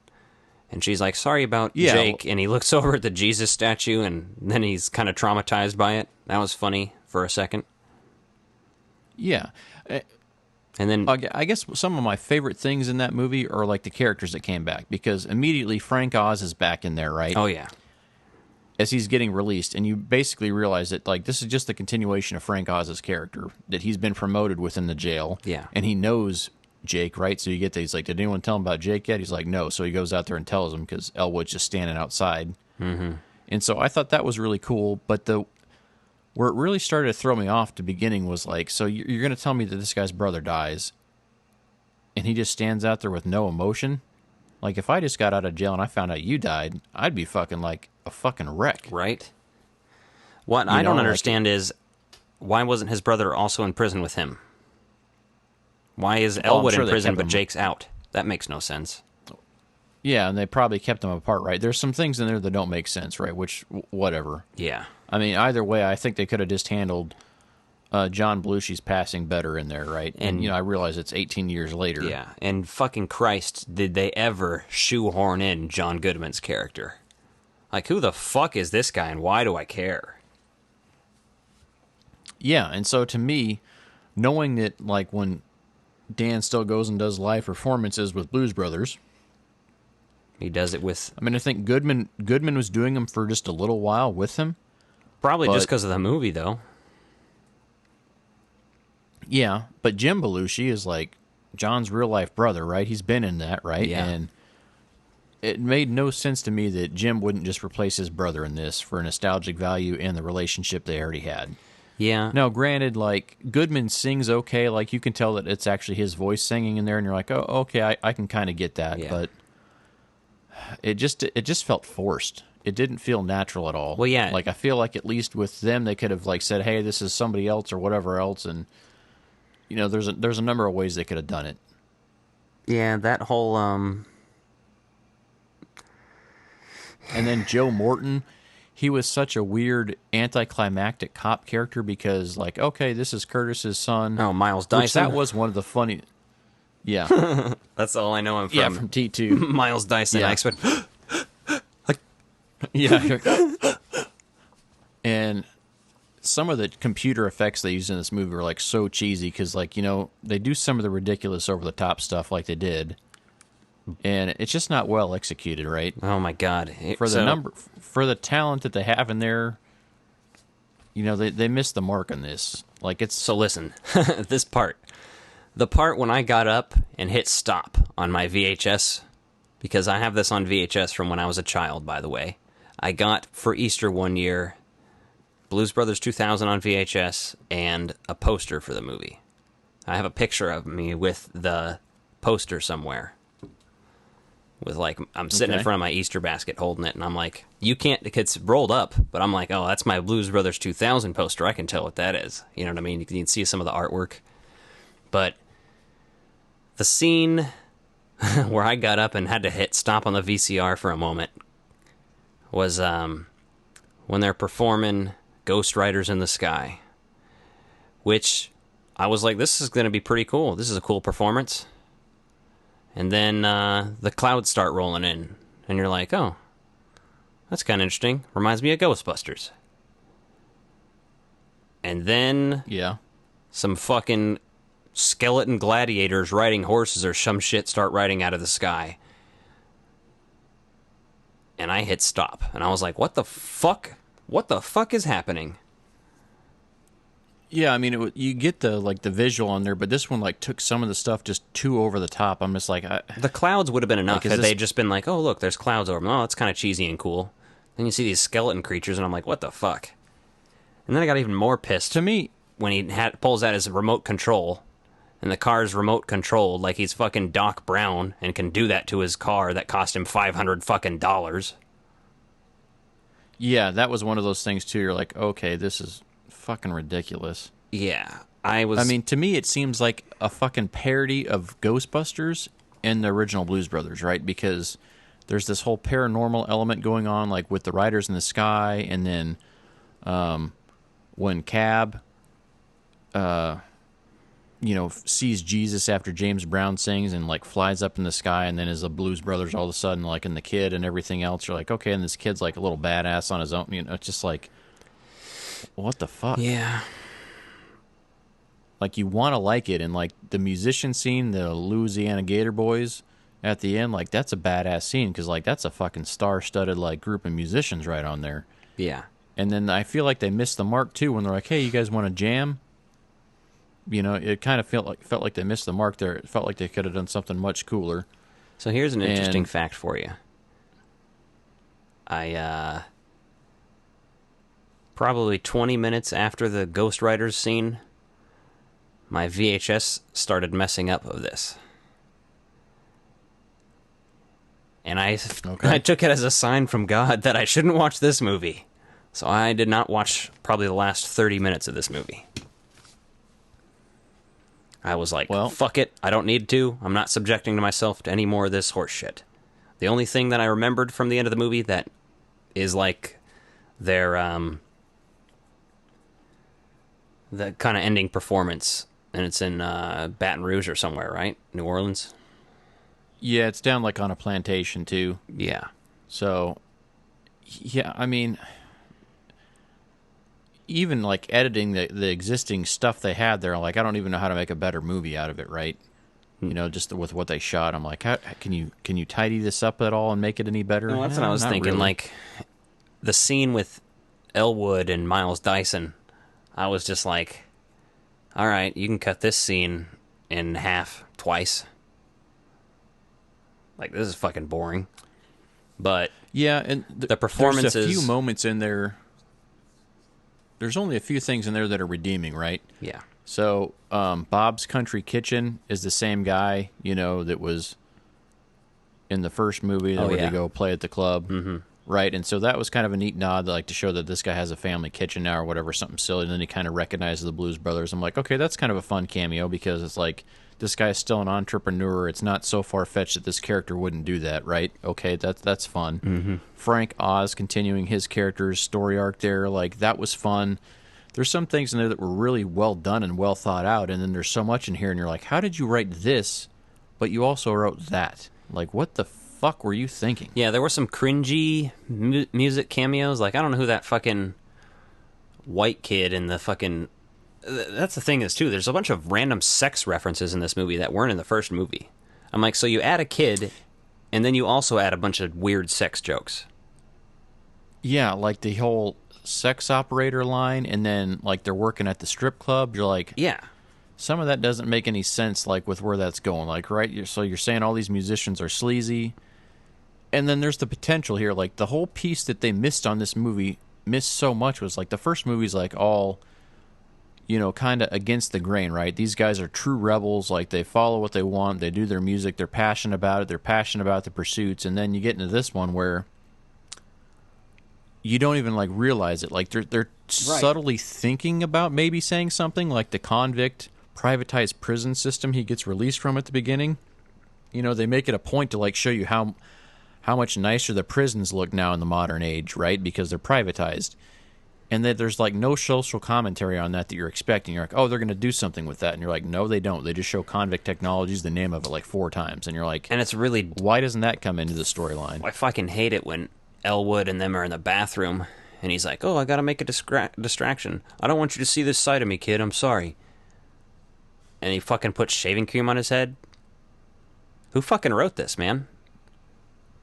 S13: and she's like, sorry about Jake, and he looks over at the Jesus statue, and then he's kind of traumatized by it. That was funny for a second.
S12: Yeah.
S13: And then
S12: I guess some of my favorite things in that movie are, like, the characters that came back, because immediately Frank Oz is back in there, right?
S13: Oh, yeah.
S12: As he's getting released, and you basically realize that, like, this is just the continuation of Frank Oz's character, that he's been promoted within the jail.
S13: Yeah.
S12: And he knows Jake, right? So you get that he's like, did anyone tell him about Jake yet? He's like, no. So he goes out there and tells him because Elwood's just standing outside.
S13: Mm-hmm.
S12: And so I thought that was really cool. But where it really started to throw me off at the beginning was like, so you're going to tell me that this guy's brother dies, and he just stands out there with no emotion? Like, if I just got out of jail and I found out you died, I'd be fucking like a fucking wreck.
S13: Right. What I don't understand is, why wasn't his brother also in prison with him? Why is Elwood in prison but Jake's out? That makes no sense.
S12: Yeah, and they probably kept them apart, right? There's some things in there that don't make sense, right? Which, whatever.
S13: Yeah.
S12: I mean, either way, I think they could have just handled John Belushi's passing better in there, right? And, I realize it's 18 years later.
S13: Yeah, and fucking Christ, did they ever shoehorn in John Goodman's character? Like, who the fuck is this guy, and why do I care?
S12: Yeah, and so to me, knowing that, like, when Dan still goes and does live performances with Blues Brothers,
S13: he does it with...
S12: I mean, I think Goodman was doing them for just a little while with him.
S13: Probably just because of the movie, though.
S12: Yeah, but Jim Belushi is, like, John's real-life brother, right? He's been in that, right?
S13: Yeah.
S12: And it made no sense to me that Jim wouldn't just replace his brother in this for nostalgic value and the relationship they already had.
S13: Yeah.
S12: Now, granted, like, Goodman sings okay. Like, you can tell that it's actually his voice singing in there, and you're like, oh, okay, I can kind of get that. Yeah. But it just felt forced. It didn't feel natural at all.
S13: Well, yeah.
S12: Like, I feel like at least with them, they could have, like, said, hey, this is somebody else or whatever else, and, there's a number of ways they could have done it.
S13: Yeah, that whole,
S12: And then Joe Morton... He was such a weird anticlimactic cop character because, like, okay, this is Curtis's son.
S13: Oh, Miles Dyson.
S12: That was one of the funny... Yeah.
S13: That's all I know him from.
S12: Yeah, from T2.
S13: Miles Dyson.
S12: Yeah.
S13: I expect...
S12: Yeah. And some of the computer effects they used in this movie were, like, so cheesy because, like, they do some of the ridiculous over-the-top stuff like they did. And it's just not well executed, right?
S13: Oh my God!
S12: For the talent that they have in there, they missed the mark on this. Like, it's
S13: so. Listen, this part, the part when I got up and hit stop on my VHS, because I have this on VHS from when I was a child, by the way. I got for Easter one year Blues Brothers 2000 on VHS and a poster for the movie. I have a picture of me with the poster somewhere. With like, I'm sitting in front of my Easter basket holding it, and I'm like, you can't, it's rolled up, but I'm like, oh, that's my Blues Brothers 2000 poster. I can tell what that is. You know what I mean? You can see some of the artwork. But the scene where I got up and had to hit stop on the VCR for a moment was when they're performing Ghost Riders in the Sky, which I was like, this is going to be pretty cool. This is a cool performance. And then the clouds start rolling in, and you're like, oh, that's kind of interesting. Reminds me of Ghostbusters. And then some fucking skeleton gladiators riding horses or some shit start riding out of the sky. And I hit stop, and I was like, what the fuck? What the fuck is happening?
S12: Yeah, I mean, you get the visual on there, but this one took some of the stuff just too over the top. I'm just like,
S13: the clouds would have been enough had they just been like, oh look, there's clouds over them. Oh, that's kind of cheesy and cool. Then you see these skeleton creatures, and I'm like, what the fuck? And then I got even more pissed
S12: to me
S13: when he pulls out his remote control, and the car's remote controlled like he's fucking Doc Brown and can do that to his car that cost him $500 fucking dollars.
S12: Yeah, that was one of those things too. You're like, okay, this is fucking ridiculous.
S13: Yeah,
S12: I mean, to me, it seems like a fucking parody of Ghostbusters and the original Blues Brothers, right? Because there's this whole paranormal element going on, like with the riders in the sky, and then when Cab, sees Jesus after James Brown sings and flies up in the sky, and then as the Blues Brothers all of a sudden, and the kid and everything else, you're like, okay, and this kid's a little badass on his own. It's just like, what the fuck?
S13: Yeah.
S12: You want to like it, and the musician scene, the Louisiana Gator Boys at the end, that's a badass scene, because that's a fucking star-studded group of musicians right on there.
S13: Yeah.
S12: And then I feel like they missed the mark too when they're like, hey, you guys want to jam? It kind of felt like they missed the mark there. It felt like they could have done something much cooler.
S13: So here's an interesting fact for you. I probably 20 minutes after the Ghost Riders scene, my VHS started messing up of this. And I took it as a sign from God that I shouldn't watch this movie. So I did not watch probably the last 30 minutes of this movie. I was like, well, fuck it, I don't need to. I'm not subjecting myself to any more of this horse shit. The only thing that I remembered from the end of the movie that is their the kind of ending performance, and it's in Baton Rouge or somewhere, right? New Orleans?
S12: Yeah, it's down on a plantation too.
S13: Yeah.
S12: So, yeah, I mean, even editing the existing stuff they had there, I don't even know how to make a better movie out of it, right? Just with what they shot, I'm like, how, can you tidy this up at all and make it any better?
S13: Well, that's what I was thinking. Really. The scene with Elwood and Miles Dyson, I was just like, all right, you can cut this scene in half twice. This is fucking boring. But
S12: yeah, and
S13: the performances,
S12: there's a few moments in there. There's only a few things in there that are redeeming, right?
S13: Yeah.
S12: So, Bob's Country Kitchen is the same guy, that was in the first movie where they go play at the club, right? And so that was kind of a neat nod, to show that this guy has a family kitchen now or whatever, something silly. And then he kind of recognizes the Blues Brothers. I'm like, okay, that's kind of a fun cameo, because it's this guy's still an entrepreneur. It's not so far-fetched that this character wouldn't do that, right? Okay, that's fun.
S13: Mm-hmm.
S12: Frank Oz continuing his character's story arc there, that was fun. There's some things in there that were really well done and well thought out, and then there's so much in here, and you're like, how did you write this, but you also wrote that? What the fuck were you thinking?
S13: Yeah, there were some cringy music cameos. I don't know who that fucking white kid in the fucking... That's the thing is, too, there's a bunch of random sex references in this movie that weren't in the first movie. I'm like, so you add a kid, and then you also add a bunch of weird sex jokes.
S12: Yeah, the whole sex operator line, and then, they're working at the strip club. You're like...
S13: Yeah.
S12: some of that doesn't make any sense, like, with where that's going. Like, right? So you're saying all these musicians are sleazy, and then there's the potential here. Like, the whole piece that they missed on this movie, missed so much, was, like, the first movie's, like, all, you know, kind of against the grain, right? These guys are true rebels. Like, they follow what they want. They do their music. They're passionate about it. They're passionate about the pursuits. And then you get into this one where you don't even, like, realize it. Like, they're subtly thinking about maybe saying something, like the convict privatized prison system he gets released from at the beginning. You know, they make it a point to, like, show you how much nicer the prisons look now in the modern age, right? Because they're privatized. And that there's, like, no social commentary on that you're expecting. You're like, oh, they're going to do something with that. And you're like, no, they don't. They just show convict technologies, the name of it, like, 4 times. And you're like...
S13: And it's really...
S12: Why doesn't that come into the storyline?
S13: I fucking hate it when Elwood and them are in the bathroom, and he's like, oh, I got to make a distraction. I don't want you to see this side of me, kid. I'm sorry. And he fucking puts shaving cream on his head. Who fucking wrote this, man?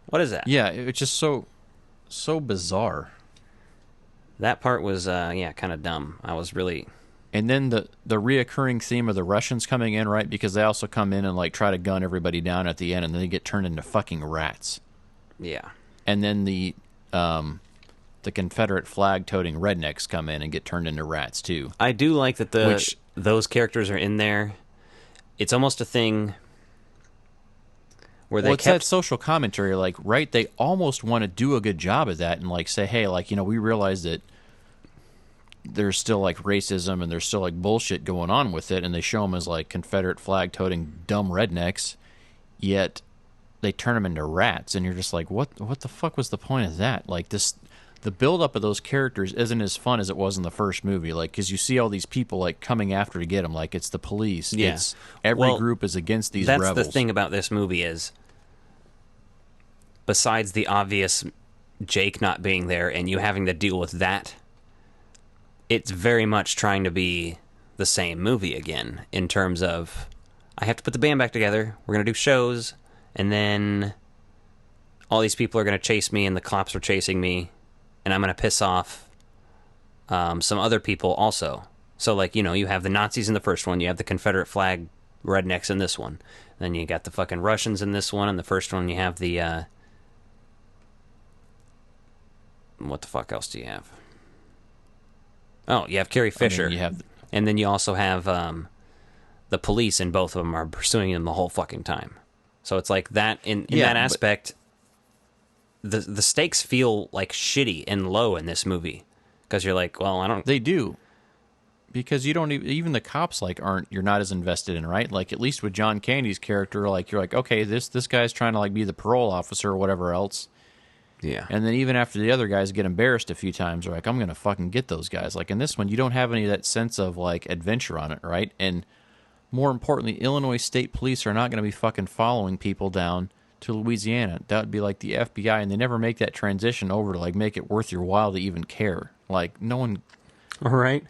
S13: What is that?
S12: Yeah, it's just so bizarre.
S13: That part was, kind of dumb. I was really...
S12: And then the reoccurring theme of the Russians coming in, right? Because they also come in and, like, try to gun everybody down at the end, and then they get turned into fucking rats.
S13: Yeah.
S12: And then the Confederate flag-toting rednecks come in and get turned into rats, too.
S13: I do like that those characters are in there. It's almost a thing where they
S12: it's that social commentary, like, right? They almost want to do a good job of that and, like, say, hey, like, you know, we realize that there's still, like, racism and there's still, like, bullshit going on with it, and they show them as, like, Confederate flag-toting dumb rednecks, yet they turn them into rats, and you're just like, what the fuck was the point of that? Like, the build-up of those characters isn't as fun as it was in the first movie, like, because you see all these people, like, coming after to get them, like, it's the police.
S13: Yeah.
S12: It's every group is against these rebels.
S13: That's the thing about this movie is, besides the obvious Jake not being there and you having to deal with that, it's very much trying to be the same movie again, in terms of, I have to put the band back together, we're going to do shows, and then all these people are going to chase me and the cops are chasing me, and I'm going to piss off some other people also. So, like, you know, you have the Nazis in the first one, you have the Confederate flag rednecks in this one, then you got the fucking Russians in this one, and the first one you have the, what the fuck else do you have? Oh, you have Carrie Fisher. And then you also have the police, and both of them are pursuing him the whole fucking time. So it's like that, in that aspect, the stakes feel, like, shitty and low in this movie. Because you're like, well, I don't...
S12: They do. Because you don't even the cops, like, you're not as invested in, right? Like, at least with John Candy's character, like, you're like, okay, this guy's trying to, like, be the parole officer or whatever else.
S13: Yeah.
S12: And then even after the other guys get embarrassed a few times, they're like, I'm going to fucking get those guys. Like, in this one, you don't have any of that sense of, like, adventure on it, right? And more importantly, Illinois State Police are not going to be fucking following people down to Louisiana. That would be like the FBI, and they never make that transition over to, like, make it worth your while to even care. Like, no one...
S13: All right.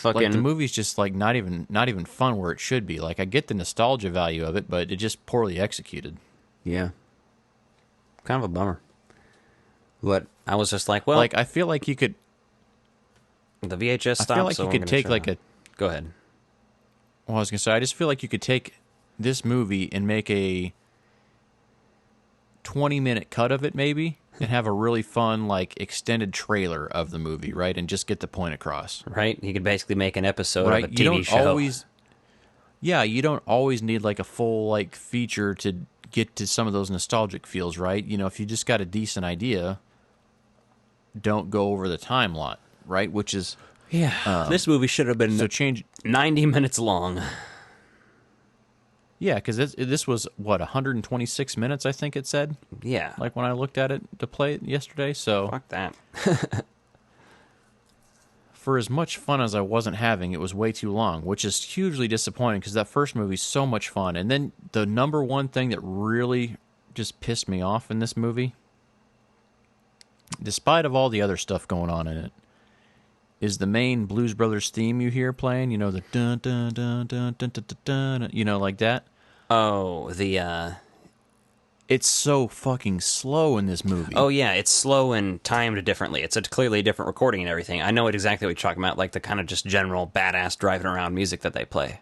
S12: Like, the movie's just, like, not even fun where it should be. Like, I get the nostalgia value of it, but it's just poorly executed.
S13: Yeah. Kind of a bummer. But I was just like, well...
S12: Like, I feel like you could...
S13: The VHS stopped,
S12: I feel like you could take, like, a...
S13: Go ahead.
S12: Well, I was going to say, I just feel like you could take this movie and make a 20-minute cut of it, maybe, and have a really fun, like, extended trailer of the movie, right? And just get the point across.
S13: Right? You could basically make an episode of a TV show.
S12: You don't always need, like, a full, like, feature to get to some of those nostalgic feels, right? You know, if you just got a decent idea, don't go over the time lot, right? Which is...
S13: Yeah, this movie should have been 90 minutes long.
S12: Yeah, because this was, 126 minutes, I think it said?
S13: Yeah.
S12: Like, when I looked at it to play it yesterday, so...
S13: Fuck that.
S12: For as much fun as I wasn't having, it was way too long, which is hugely disappointing, because that first movie's so much fun. And then the number one thing that really just pissed me off in this movie, despite of all the other stuff going on in it, is the main Blues Brothers theme you hear playing, you know, the dun dun dun dun dun dun dun dun, you know, like that.
S13: Oh, the
S12: It's so fucking slow in this movie.
S13: Oh, yeah, it's slow and timed differently. It's a clearly different recording and everything. I know exactly what you're talking about, like the kind of just general badass driving around music that they play.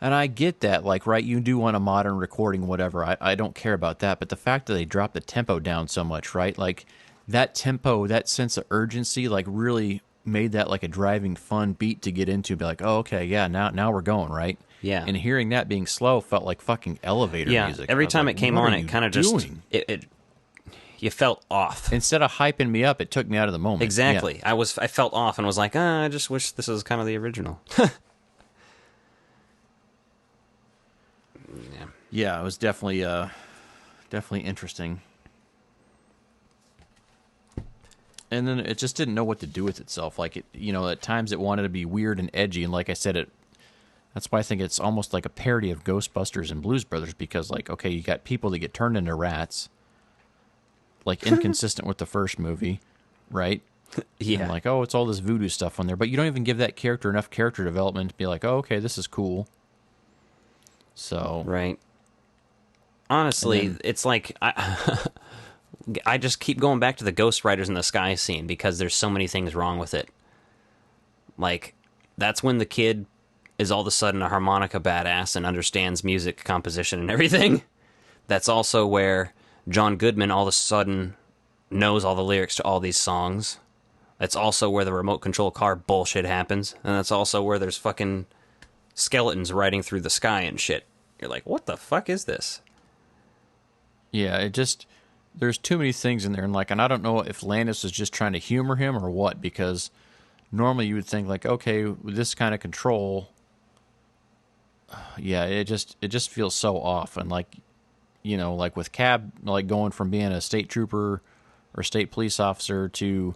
S12: And I get that, like, right, you do want a modern recording, whatever. I don't care about that. But the fact that they dropped the tempo down so much, right? Like, that tempo, that sense of urgency, like, really made that, like, a driving, fun beat to get into. Be like, oh, okay, yeah, now we're going, right?
S13: Yeah.
S12: And hearing that being slow felt like fucking elevator music.
S13: Every time it came on, it kind of just... You felt off.
S12: Instead of hyping me up, it took me out of the moment.
S13: Exactly.
S12: Yeah.
S13: I felt off and was like, I just wish this was kind of the original.
S12: Yeah, it was definitely interesting. And then it just didn't know what to do with itself. Like, at times it wanted to be weird and edgy, and like I said, that's why I think it's almost like a parody of Ghostbusters and Blues Brothers, because, like, okay, you got people that get turned into rats, like, inconsistent with the first movie, right?
S13: Yeah.
S12: And like, oh, it's all this voodoo stuff on there, but you don't even give that character enough character development to be like, oh, okay, this is cool. So...
S13: Right. Honestly, it's like... I just keep going back to the Ghost Riders in the Sky scene because there's so many things wrong with it. Like, that's when the kid is all of a sudden a harmonica badass and understands music composition and everything. That's also where John Goodman all of a sudden knows all the lyrics to all these songs. That's also where the remote control car bullshit happens. And that's also where there's fucking skeletons riding through the sky and shit. You're like, what the fuck is this?
S12: Yeah, it just... There's too many things in there, and I don't know if Landis is just trying to humor him or what, because normally you would think, like, okay, with this kind of control, yeah, it just feels so off. And like with Cab, like going from being a state trooper or state police officer to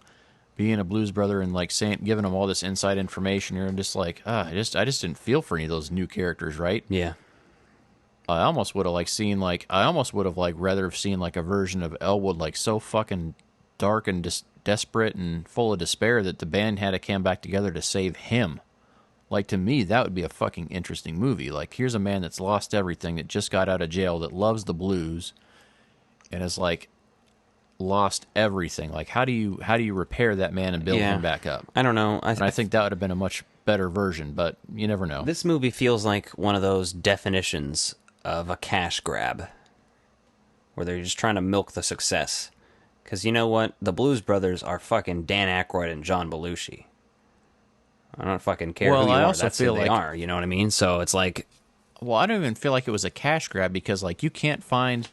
S12: being a blues brother and like giving him all this inside information, you're just like, I just didn't feel for any of those new characters, right?
S13: Yeah.
S12: I almost would have rather have seen like a version of Elwood, like so fucking dark and desperate and full of despair that the band had to come back together to save him. Like, to me, that would be a fucking interesting movie. Like, here's a man that's lost everything, that just got out of jail, that loves the blues, and is like lost everything. Like, how do you repair that man and build him back up?
S13: I don't know.
S12: I think that would have been a much better version, but you never know.
S13: This movie feels like one of those definitions of a cash grab, where they're just trying to milk the success. Because you know what? The Blues Brothers are fucking Dan Aykroyd and John Belushi. I don't fucking care who you are. That's who they are. You know what I mean? So it's like...
S12: Well, I don't even feel like it was a cash grab, because like you can't find...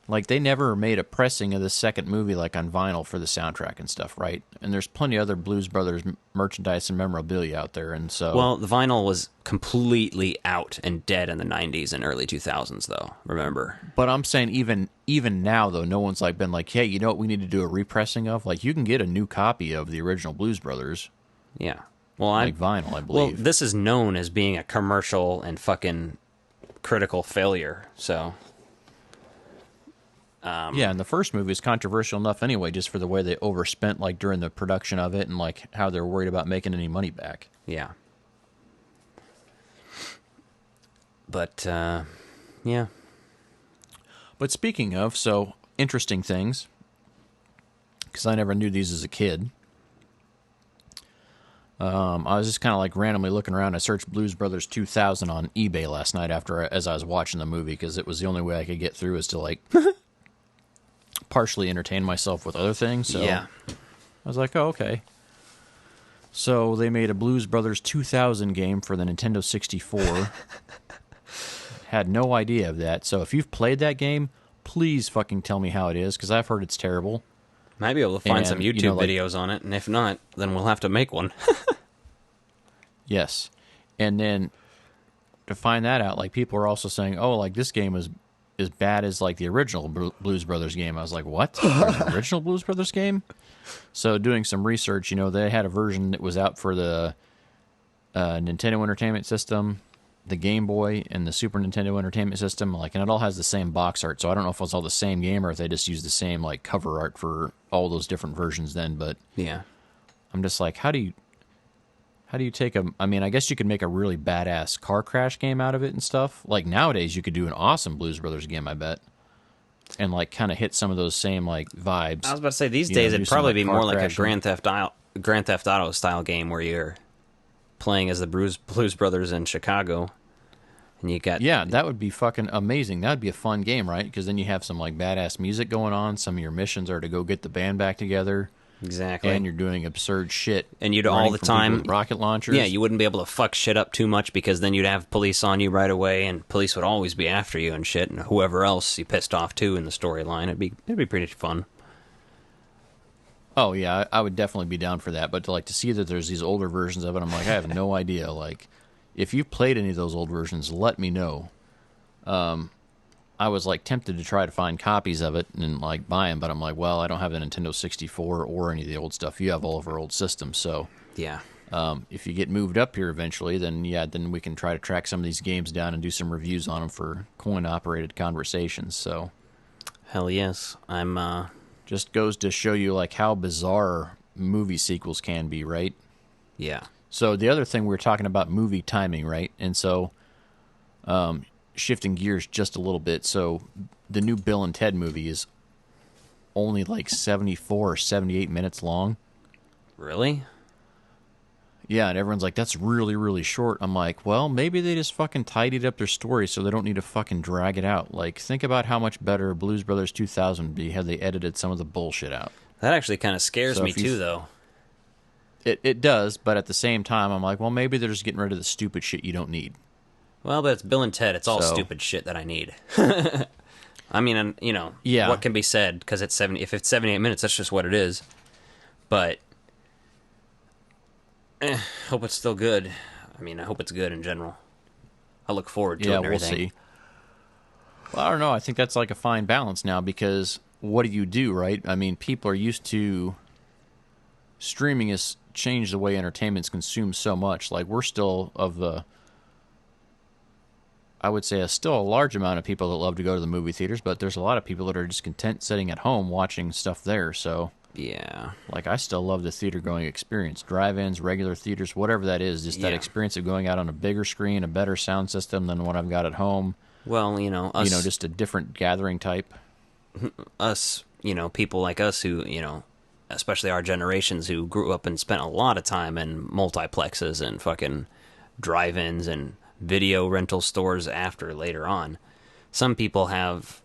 S12: Like, they never made a pressing of the second movie, like, on vinyl for the soundtrack and stuff, right? And there's plenty of other Blues Brothers merchandise and memorabilia out there, and so...
S13: Well, the vinyl was completely out and dead in the 90s and early 2000s, though, remember?
S12: But I'm saying even now, though, no one's, like, been like, hey, you know what we need to do a repressing of? Like, you can get a new copy of the original Blues Brothers.
S13: Yeah. Well,
S12: like vinyl, I believe.
S13: Well, this is known as being a commercial and fucking critical failure, so...
S12: yeah, and the first movie is controversial enough anyway, just for the way they overspent, like, during the production of it, and like how they're worried about making any money back.
S13: Yeah. But yeah.
S12: But speaking of, so interesting things, because I never knew these as a kid. I was just kind of like randomly looking around. I searched Blues Brothers 2000 on eBay last night as I was watching the movie, because it was the only way I could get through is to like. Partially entertain myself with other things, so
S13: yeah.
S12: I was like, oh, okay. So they made a Blues Brothers 2000 game for the Nintendo 64. Had no idea of that, so if you've played that game, please fucking tell me how it is, because I've heard it's terrible.
S13: Might be able to find some YouTube videos on it, and if not, then we'll have to make one.
S12: Yes. And then to find that out, like, people are also saying, oh, like, this game is as bad as like the original Blues Brothers game. I was like, what? There's an original Blues Brothers game? So doing some research, they had a version that was out for the Nintendo Entertainment System, the Game Boy, and the Super Nintendo Entertainment System. Like, and it all has the same box art. So I don't know if it's all the same game or if they just used the same like cover art for all those different versions then. But
S13: yeah,
S12: I'm just like, how do you take I mean, I guess you could make a really badass car crash game out of it and stuff. Like, nowadays, you could do an awesome Blues Brothers game, I bet. and like kind of hit some of those same like vibes.
S13: I was about to say these days it'd probably be more like a Grand Theft Auto style game where you're playing as the Blues Brothers in Chicago, and you got
S12: that would be fucking amazing. That would be a fun game, right? Because then you have some like badass music going on. Some of your missions are to go get the band back together.
S13: Exactly.
S12: And you're doing absurd shit.
S13: And you'd all the time
S12: rocket launchers.
S13: Yeah, you wouldn't be able to fuck shit up too much because then you'd have police on you right away, and police would always be after you and shit, and whoever else you pissed off too in the storyline. It'd be pretty fun.
S12: Oh yeah, I would definitely be down for that. But to see that there's these older versions of it, I'm like, I have no idea. Like, if you've played any of those old versions, let me know. I was like tempted to try to find copies of it and like buy them, but I'm like, well, I don't have the Nintendo 64 or any of the old stuff. You have all of our old systems, so
S13: yeah.
S12: If you get moved up here eventually, then we can try to track some of these games down and do some reviews on them for coin-operated conversations. So,
S13: hell yes, I'm.
S12: Just goes to show you like how bizarre movie sequels can be, right?
S13: Yeah.
S12: So the other thing we were talking about movie timing, right? And so, shifting gears just a little bit. So the new Bill and Ted movie is only like 74 or 78 minutes long.
S13: Really?
S12: Yeah, and everyone's like, that's really, really short. I'm like, well, maybe they just fucking tidied up their story so they don't need to fucking drag it out. Like, think about how much better Blues Brothers 2000 would be had they edited some of the bullshit out.
S13: That actually kind of scares me too, though.
S12: It does, but at the same time, I'm like, well, maybe they're just getting rid of the stupid shit you don't need.
S13: Well, but it's Bill and Ted. It's all stupid shit that I need. I mean, you know, what can be said, because if it's 78 minutes, that's just what it is. But hope it's still good. I mean, I hope it's good in general. I look forward to it and everything.
S12: We'll see. Well, I don't know. I think that's like a fine balance now, because what do, right? I mean, people are used to... Streaming has changed the way entertainment's consumed so much. Like, we're still of the... I would say still a large amount of people that love to go to the movie theaters, but there's a lot of people that are just content sitting at home watching stuff there, so...
S13: Yeah.
S12: Like, I still love the theater-going experience. Drive-ins, regular theaters, whatever that is. Just that experience of going out on a bigger screen, a better sound system than what I've got at home.
S13: Well, you know, us...
S12: You know, just a different gathering type.
S13: Us, you know, people like us who, you know, especially our generations who grew up and spent a lot of time in multiplexes and fucking drive-ins and video rental stores later on. Some people have...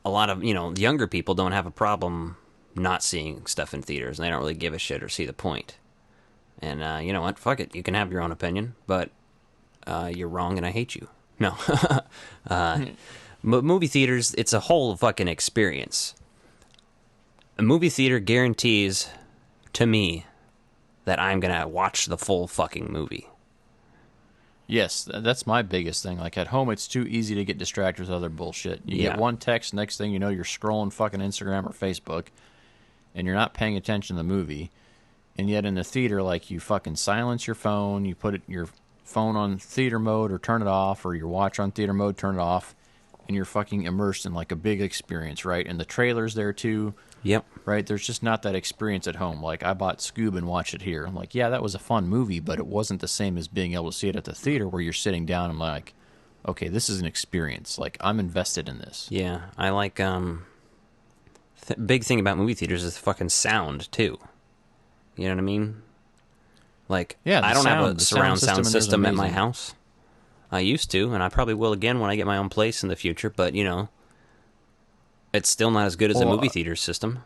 S13: A lot of, you know, younger people don't have a problem... not seeing stuff in theaters, and they don't really give a shit or see the point. And you know what? Fuck it. You can have your own opinion, but you're wrong and I hate you. No. Movie theaters, it's a whole fucking experience. A movie theater guarantees to me that I'm going to watch the full fucking movie.
S12: Yes, that's my biggest thing. Like, at home, it's too easy to get distracted with other bullshit. You get one text, next thing you know, you're scrolling fucking Instagram or Facebook, and you're not paying attention to the movie. And yet in the theater, like, you fucking silence your phone, you put your phone on theater mode or turn it off, or your watch on theater mode, turn it off, and you're fucking immersed in, like, a big experience, right? And the trailer's there, too.
S13: Yep.
S12: Right? There's just not that experience at home. Like, I bought Scoob and watched it here. I'm like, yeah, that was a fun movie, but it wasn't the same as being able to see it at the theater where you're sitting down and like, okay, this is an experience. Like, I'm invested in this.
S13: Yeah, I like, big thing about movie theaters is the fucking sound, too. You know what I mean? Like,
S12: yeah,
S13: I don't have a surround sound system at my house. I used to, and I probably will again when I get my own place in the future, but, you know, it's still not as good as a movie theater system.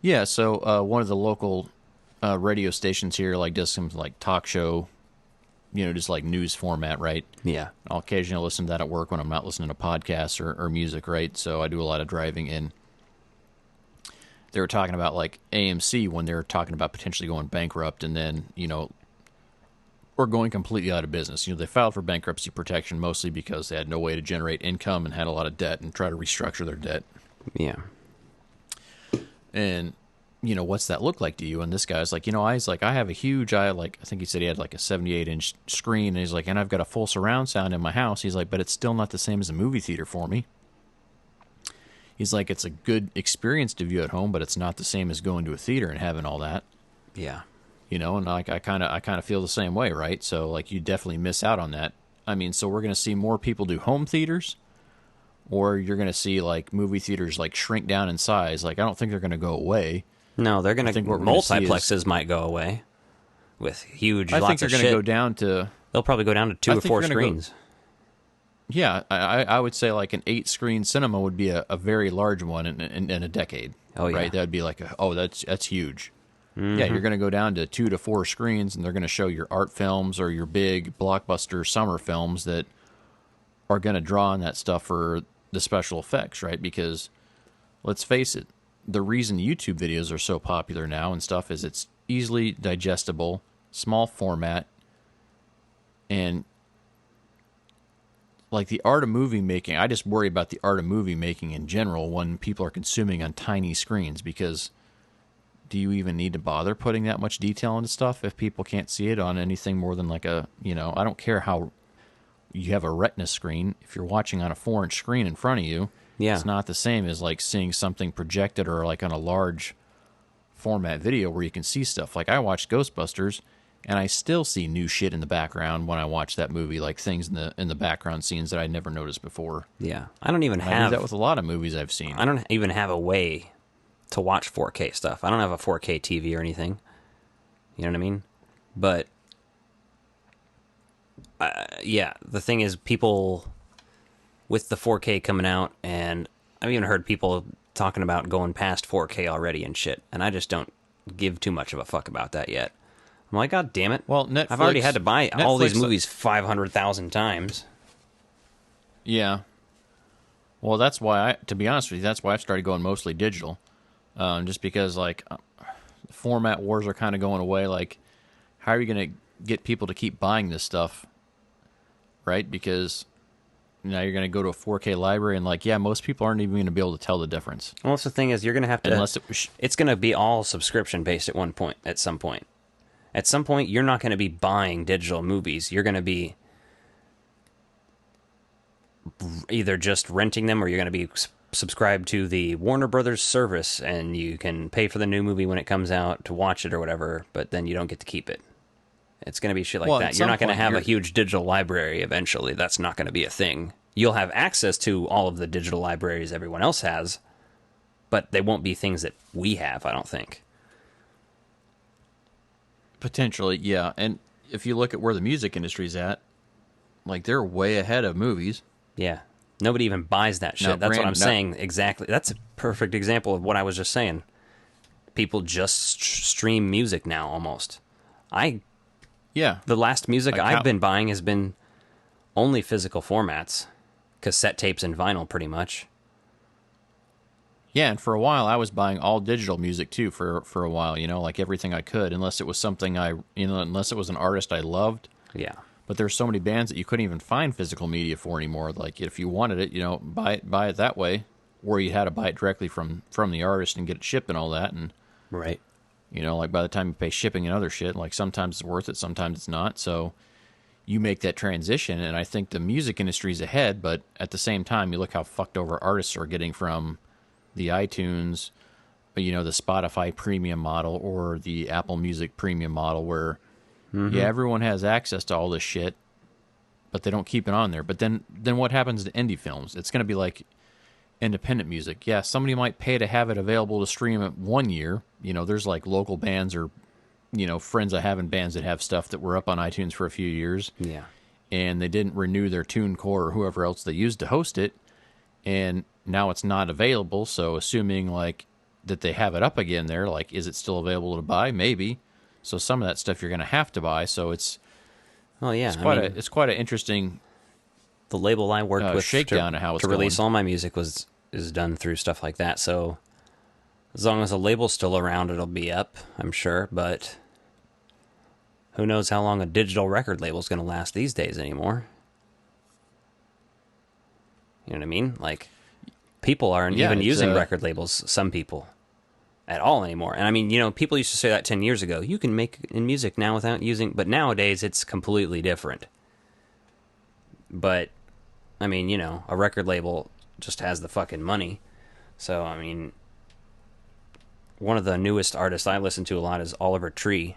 S12: Yeah, so one of the local radio stations here like does some like talk show, you know, just like news format, right?
S13: Yeah.
S12: I'll occasionally listen to that at work when I'm not listening to podcasts or music, right? So I do a lot of driving in. They were talking about like AMC when they were talking about potentially going bankrupt and then, you know, or going completely out of business. You know, they filed for bankruptcy protection mostly because they had no way to generate income and had a lot of debt and try to restructure their debt.
S13: Yeah.
S12: And, you know, what's that look like to you? And this guy's like, you know, I have a huge, I think he said he had like a 78-inch screen. And he's like, and I've got a full surround sound in my house. He's like, but it's still not the same as a movie theater for me. He's like, it's a good experience to view at home, but it's not the same as going to a theater and having all that.
S13: Yeah.
S12: You know, and like I kind of feel the same way, right? So like you definitely miss out on that. I mean, so we're going to see more people do home theaters, or you're going to see like movie theaters like shrink down in size. Like I don't think they're going to go away.
S13: No, they're going to multiplexes might go away with huge.
S12: I think they're
S13: going
S12: to go down to.
S13: They'll probably go down to 2 or 4 screens.
S12: Yeah, I would say like an 8-screen cinema would be a very large one in a decade.
S13: Oh yeah,
S12: right. That would be like that's huge. Mm-hmm. Yeah, you're going to go down to 2 to 4 screens, and they're going to show your art films or your big blockbuster summer films that are going to draw on that stuff for the special effects, right? Because let's face it, the reason YouTube videos are so popular now and stuff is it's easily digestible, small format, and like the art of movie making. I just worry about the art of movie making in general when people are consuming on tiny screens, because do you even need to bother putting that much detail into stuff if people can't see it on anything more than like a, I don't care how you have a retina screen. If you're watching on a 4-inch screen in front of you, it's not the same as like seeing something projected or like on a large format video where you can see stuff. Like I watched Ghostbusters, and I still see new shit in the background when I watch that movie, like things in the background scenes that I never noticed before.
S13: Yeah, I don't even have
S12: I do that with a lot of movies I've seen.
S13: I don't even have a way to watch 4K stuff. I don't have a 4K TV or anything. You know what I mean? But yeah, the thing is, people with the 4K coming out, and I've even heard people talking about going past 4K already and shit, and I just don't give too much of a fuck about that yet. I'm like, God damn it.
S12: Well,
S13: I've already had to buy all these movies 500,000 times.
S12: Yeah. Well, that's why to be honest with you, that's why I've started going mostly digital. Just because, like, format wars are kind of going away. Like, how are you going to get people to keep buying this stuff? Right? Because now you're going to go to a 4K library, and, like, yeah, most people aren't even going to be able to tell the difference.
S13: Well, that's the thing is, you're going to have to... it's going to be all subscription-based at some point. At some point, you're not going to be buying digital movies. You're going to be either just renting them, or you're going to be subscribed to the Warner Brothers service, and you can pay for the new movie when it comes out to watch it or whatever, but then you don't get to keep it. It's going to be shit like that. You're not going to have a huge digital library eventually. That's not going to be a thing. You'll have access to all of the digital libraries everyone else has, but they won't be things that we have, I don't think.
S12: Potentially, yeah. And if you look at where the music industry's at, like, they're way ahead of movies.
S13: Yeah. Nobody even buys that shit. That's what I'm saying. Exactly. That's a perfect example of what I was just saying. People just stream music now, almost. The last music I've been buying has been only physical formats. Cassette tapes and vinyl, pretty much.
S12: Yeah, and for a while I was buying all digital music too. For a while, like everything I could, unless it was something unless it was an artist I loved.
S13: Yeah.
S12: But there's so many bands that you couldn't even find physical media for anymore. Like if you wanted it, buy it that way, or you had to buy it directly from the artist and get it shipped and all that. And
S13: right.
S12: Like by the time you pay shipping and other shit, like sometimes it's worth it, sometimes it's not. So you make that transition, and I think the music industry's ahead. But at the same time, you look how fucked over artists are getting from the iTunes, the Spotify premium model or the Apple Music premium model, where everyone has access to all this shit, but they don't keep it on there. But then what happens to indie films? It's going to be like independent music. Yeah, somebody might pay to have it available to stream it 1 year. There's like local bands or friends I have in bands that have stuff that were up on iTunes for a few years.
S13: Yeah,
S12: and they didn't renew their TuneCore or whoever else they used to host it, and now it's not available. So assuming like that they have it up again there, like, is it still available to buy? Maybe. So some of that stuff you're going to have to buy. So it's it's quite an interesting.
S13: The label I worked with
S12: shakedown of how it's
S13: to release
S12: going.
S13: all my music is done through stuff like that. So as long as the label's still around, it'll be up, I'm sure. But who knows how long a digital record label's going to last these days anymore? You know what I mean? Like, people aren't even using record labels, some people, at all anymore. And I mean, people used to say that 10 years ago. You can make in music now without using... But nowadays, it's completely different. But, I mean, a record label just has the fucking money. So, I mean, one of the newest artists I listen to a lot is Oliver Tree.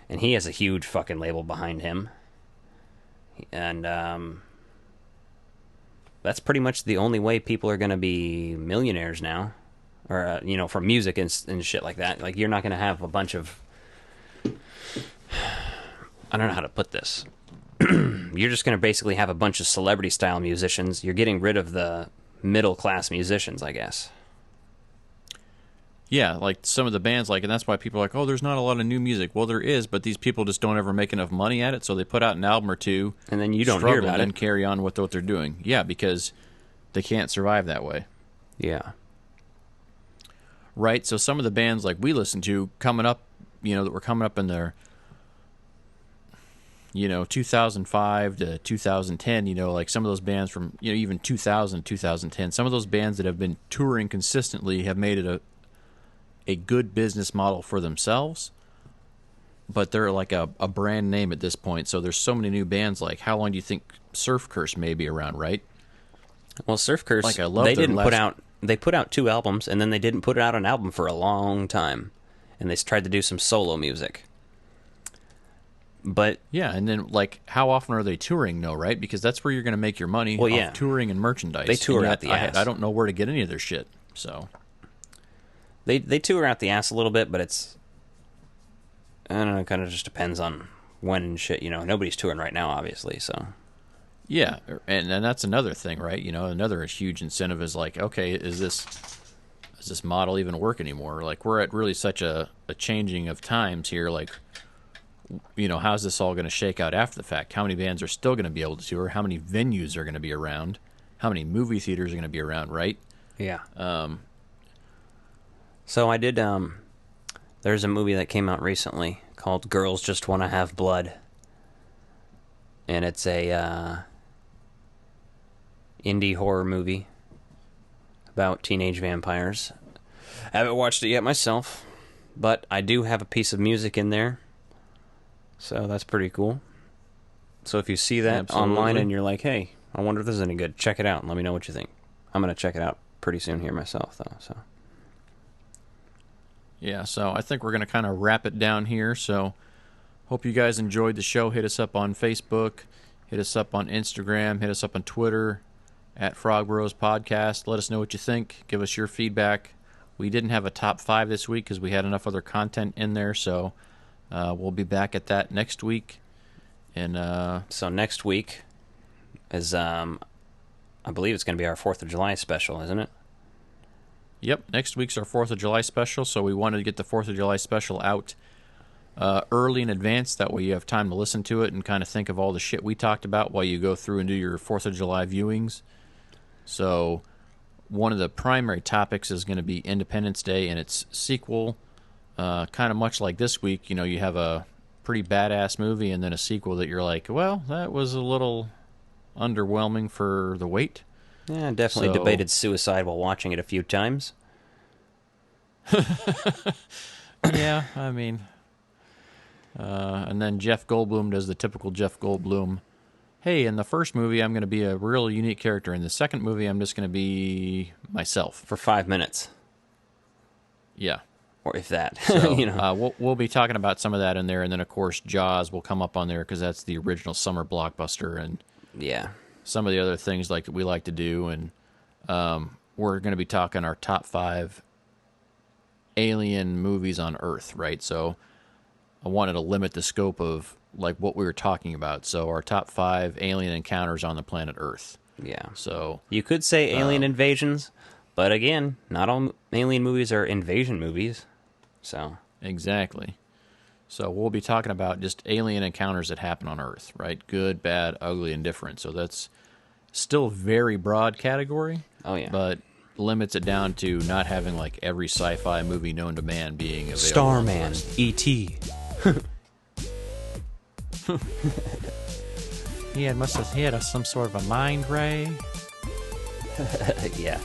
S13: And he has a huge fucking label behind him. And, that's pretty much the only way people are going to be millionaires now. Or, you know, from music and shit like that. Like, you're not going to have a bunch of... I don't know how to put this. You're just going to basically have a bunch of celebrity-style musicians. You're getting rid of the middle-class musicians, I guess.
S12: Yeah, like some of the bands, like, and that's why people are like, oh, there's not a lot of new music. Well, there is, but these people just don't ever make enough money at it, so they put out an album or two,
S13: and then you don't hear about it,
S12: and carry on with what they're doing. Yeah, because they can't survive that way.
S13: Yeah.
S12: Right, so some of the bands like we listen to coming up, you know, that were coming up in their, you know, 2005 to 2010, you know, like some of those bands from, you know, even 2000 to 2010, some of those bands that have been touring consistently have made it a good business model for themselves, but they're like a brand name at this point, so there's so many new bands. Like, how long do you think Surf Curse may be around, right?
S13: Well, Surf Curse,
S12: like, I love
S13: they didn't put out... They put out 2 albums, and then they didn't put out an album for a long time. And they tried to do some solo music. But...
S12: Yeah, and then, like, how often are they touring, though, right? Because that's where you're going to make your money off touring and merchandise.
S13: They tour out the ass.
S12: I don't know where to get any of their shit, so...
S13: They tour out the ass a little bit, but it's... I don't know, it kind of just depends on when and shit, you know. Nobody's touring right now, obviously, so...
S12: Yeah, and that's another thing, right? You know, another huge incentive is like, okay, is this model even work anymore? Like, we're at really such a changing of times here. Like, you know, how's this all going to shake out after the fact? How many bands are still going to be able to tour? How many venues are going to be around? How many movie theaters are going to be around, right?
S13: Yeah. So I did, there's a movie that came out recently called Girls Just Want to Have Blood. And it's a indie horror movie about teenage vampires. I haven't watched it yet myself, but I do have a piece of music in there, so that's pretty cool. So if you see that online and you're like, hey, I wonder if this is any good, check it out and let me know what you think. I'm going to check it out pretty soon here myself, though. So
S12: yeah, so I think we're going to kind of wrap it down here, so hope you guys enjoyed the show. Hit us up on Facebook, hit us up on Instagram, hit us up on Twitter, at Frog Bros Podcast. Let us know what you think. Give us your feedback. We didn't have a top 5 this week because we had enough other content in there, so we'll be back at that next week. And
S13: so next week is, I believe it's going to be our 4th of July special, isn't it?
S12: Yep, next week's our 4th of July special, so we wanted to get the 4th of July special out early in advance. That way you have time to listen to it and kind of think of all the shit we talked about while you go through and do your 4th of July viewings. So one of the primary topics is going to be Independence Day and its sequel. Kind of much like this week, you know, you have a pretty badass movie and then a sequel that you're like, well, that was a little underwhelming for the wait.
S13: Yeah, definitely debated suicide while watching it a few times.
S12: Yeah, I mean... and then Jeff Goldblum does the typical Jeff Goldblum, hey, in the first movie I'm going to be a real unique character. In the second movie I'm just going to be myself.
S13: For 5 minutes.
S12: Yeah.
S13: Or if that.
S12: So,
S13: you know.
S12: We'll be talking about some of that in there, and then of course Jaws will come up on there because that's the original summer blockbuster, and
S13: yeah,
S12: some of the other things like that we like to do, and we're going to be talking our top 5 alien movies on Earth, right? So I wanted to limit the scope of like what we were talking about. So our top 5 alien encounters on the planet Earth.
S13: Yeah.
S12: So
S13: you could say alien invasions, but again, not all alien movies are invasion movies. So
S12: exactly. So we'll be talking about just alien encounters that happen on Earth, right? Good, bad, ugly, and different. So that's still a very broad category.
S13: Oh yeah.
S12: But limits it down to not having like every sci-fi movie known to man being available.
S13: Starman, E.T.
S12: He had some sort of a mind ray.
S13: Yeah.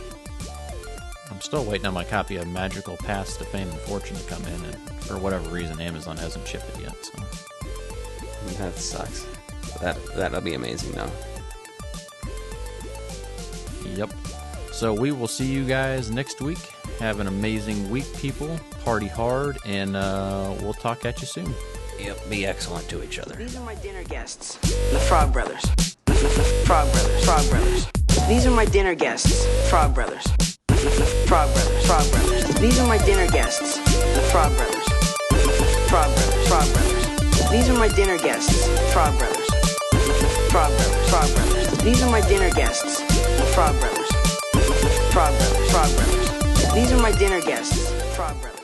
S12: I'm still waiting on my copy of Magical Paths to Fame and Fortune to come in, and for whatever reason, Amazon hasn't shipped it yet. So
S13: that sucks. That'll be amazing, though.
S12: Yep. So we will see you guys next week. Have an amazing week, people. Party hard, and we'll talk at you soon.
S13: Yep, be excellent to each other.
S4: These are my dinner guests, the Frog Brothers. The Frog Brothers. Frog Brothers. These are my dinner guests, Frog Brothers. Frog Brothers, Frog Brothers. These are my dinner guests, the Frog Brothers. Frog Brothers, Frog Brothers. These are my dinner guests, Frog Brothers. Frog Brothers, Frog Brothers. These are my dinner guests, the Frog Brothers. Frog Brothers, Frog Brothers. These are my dinner guests, Frog Brothers.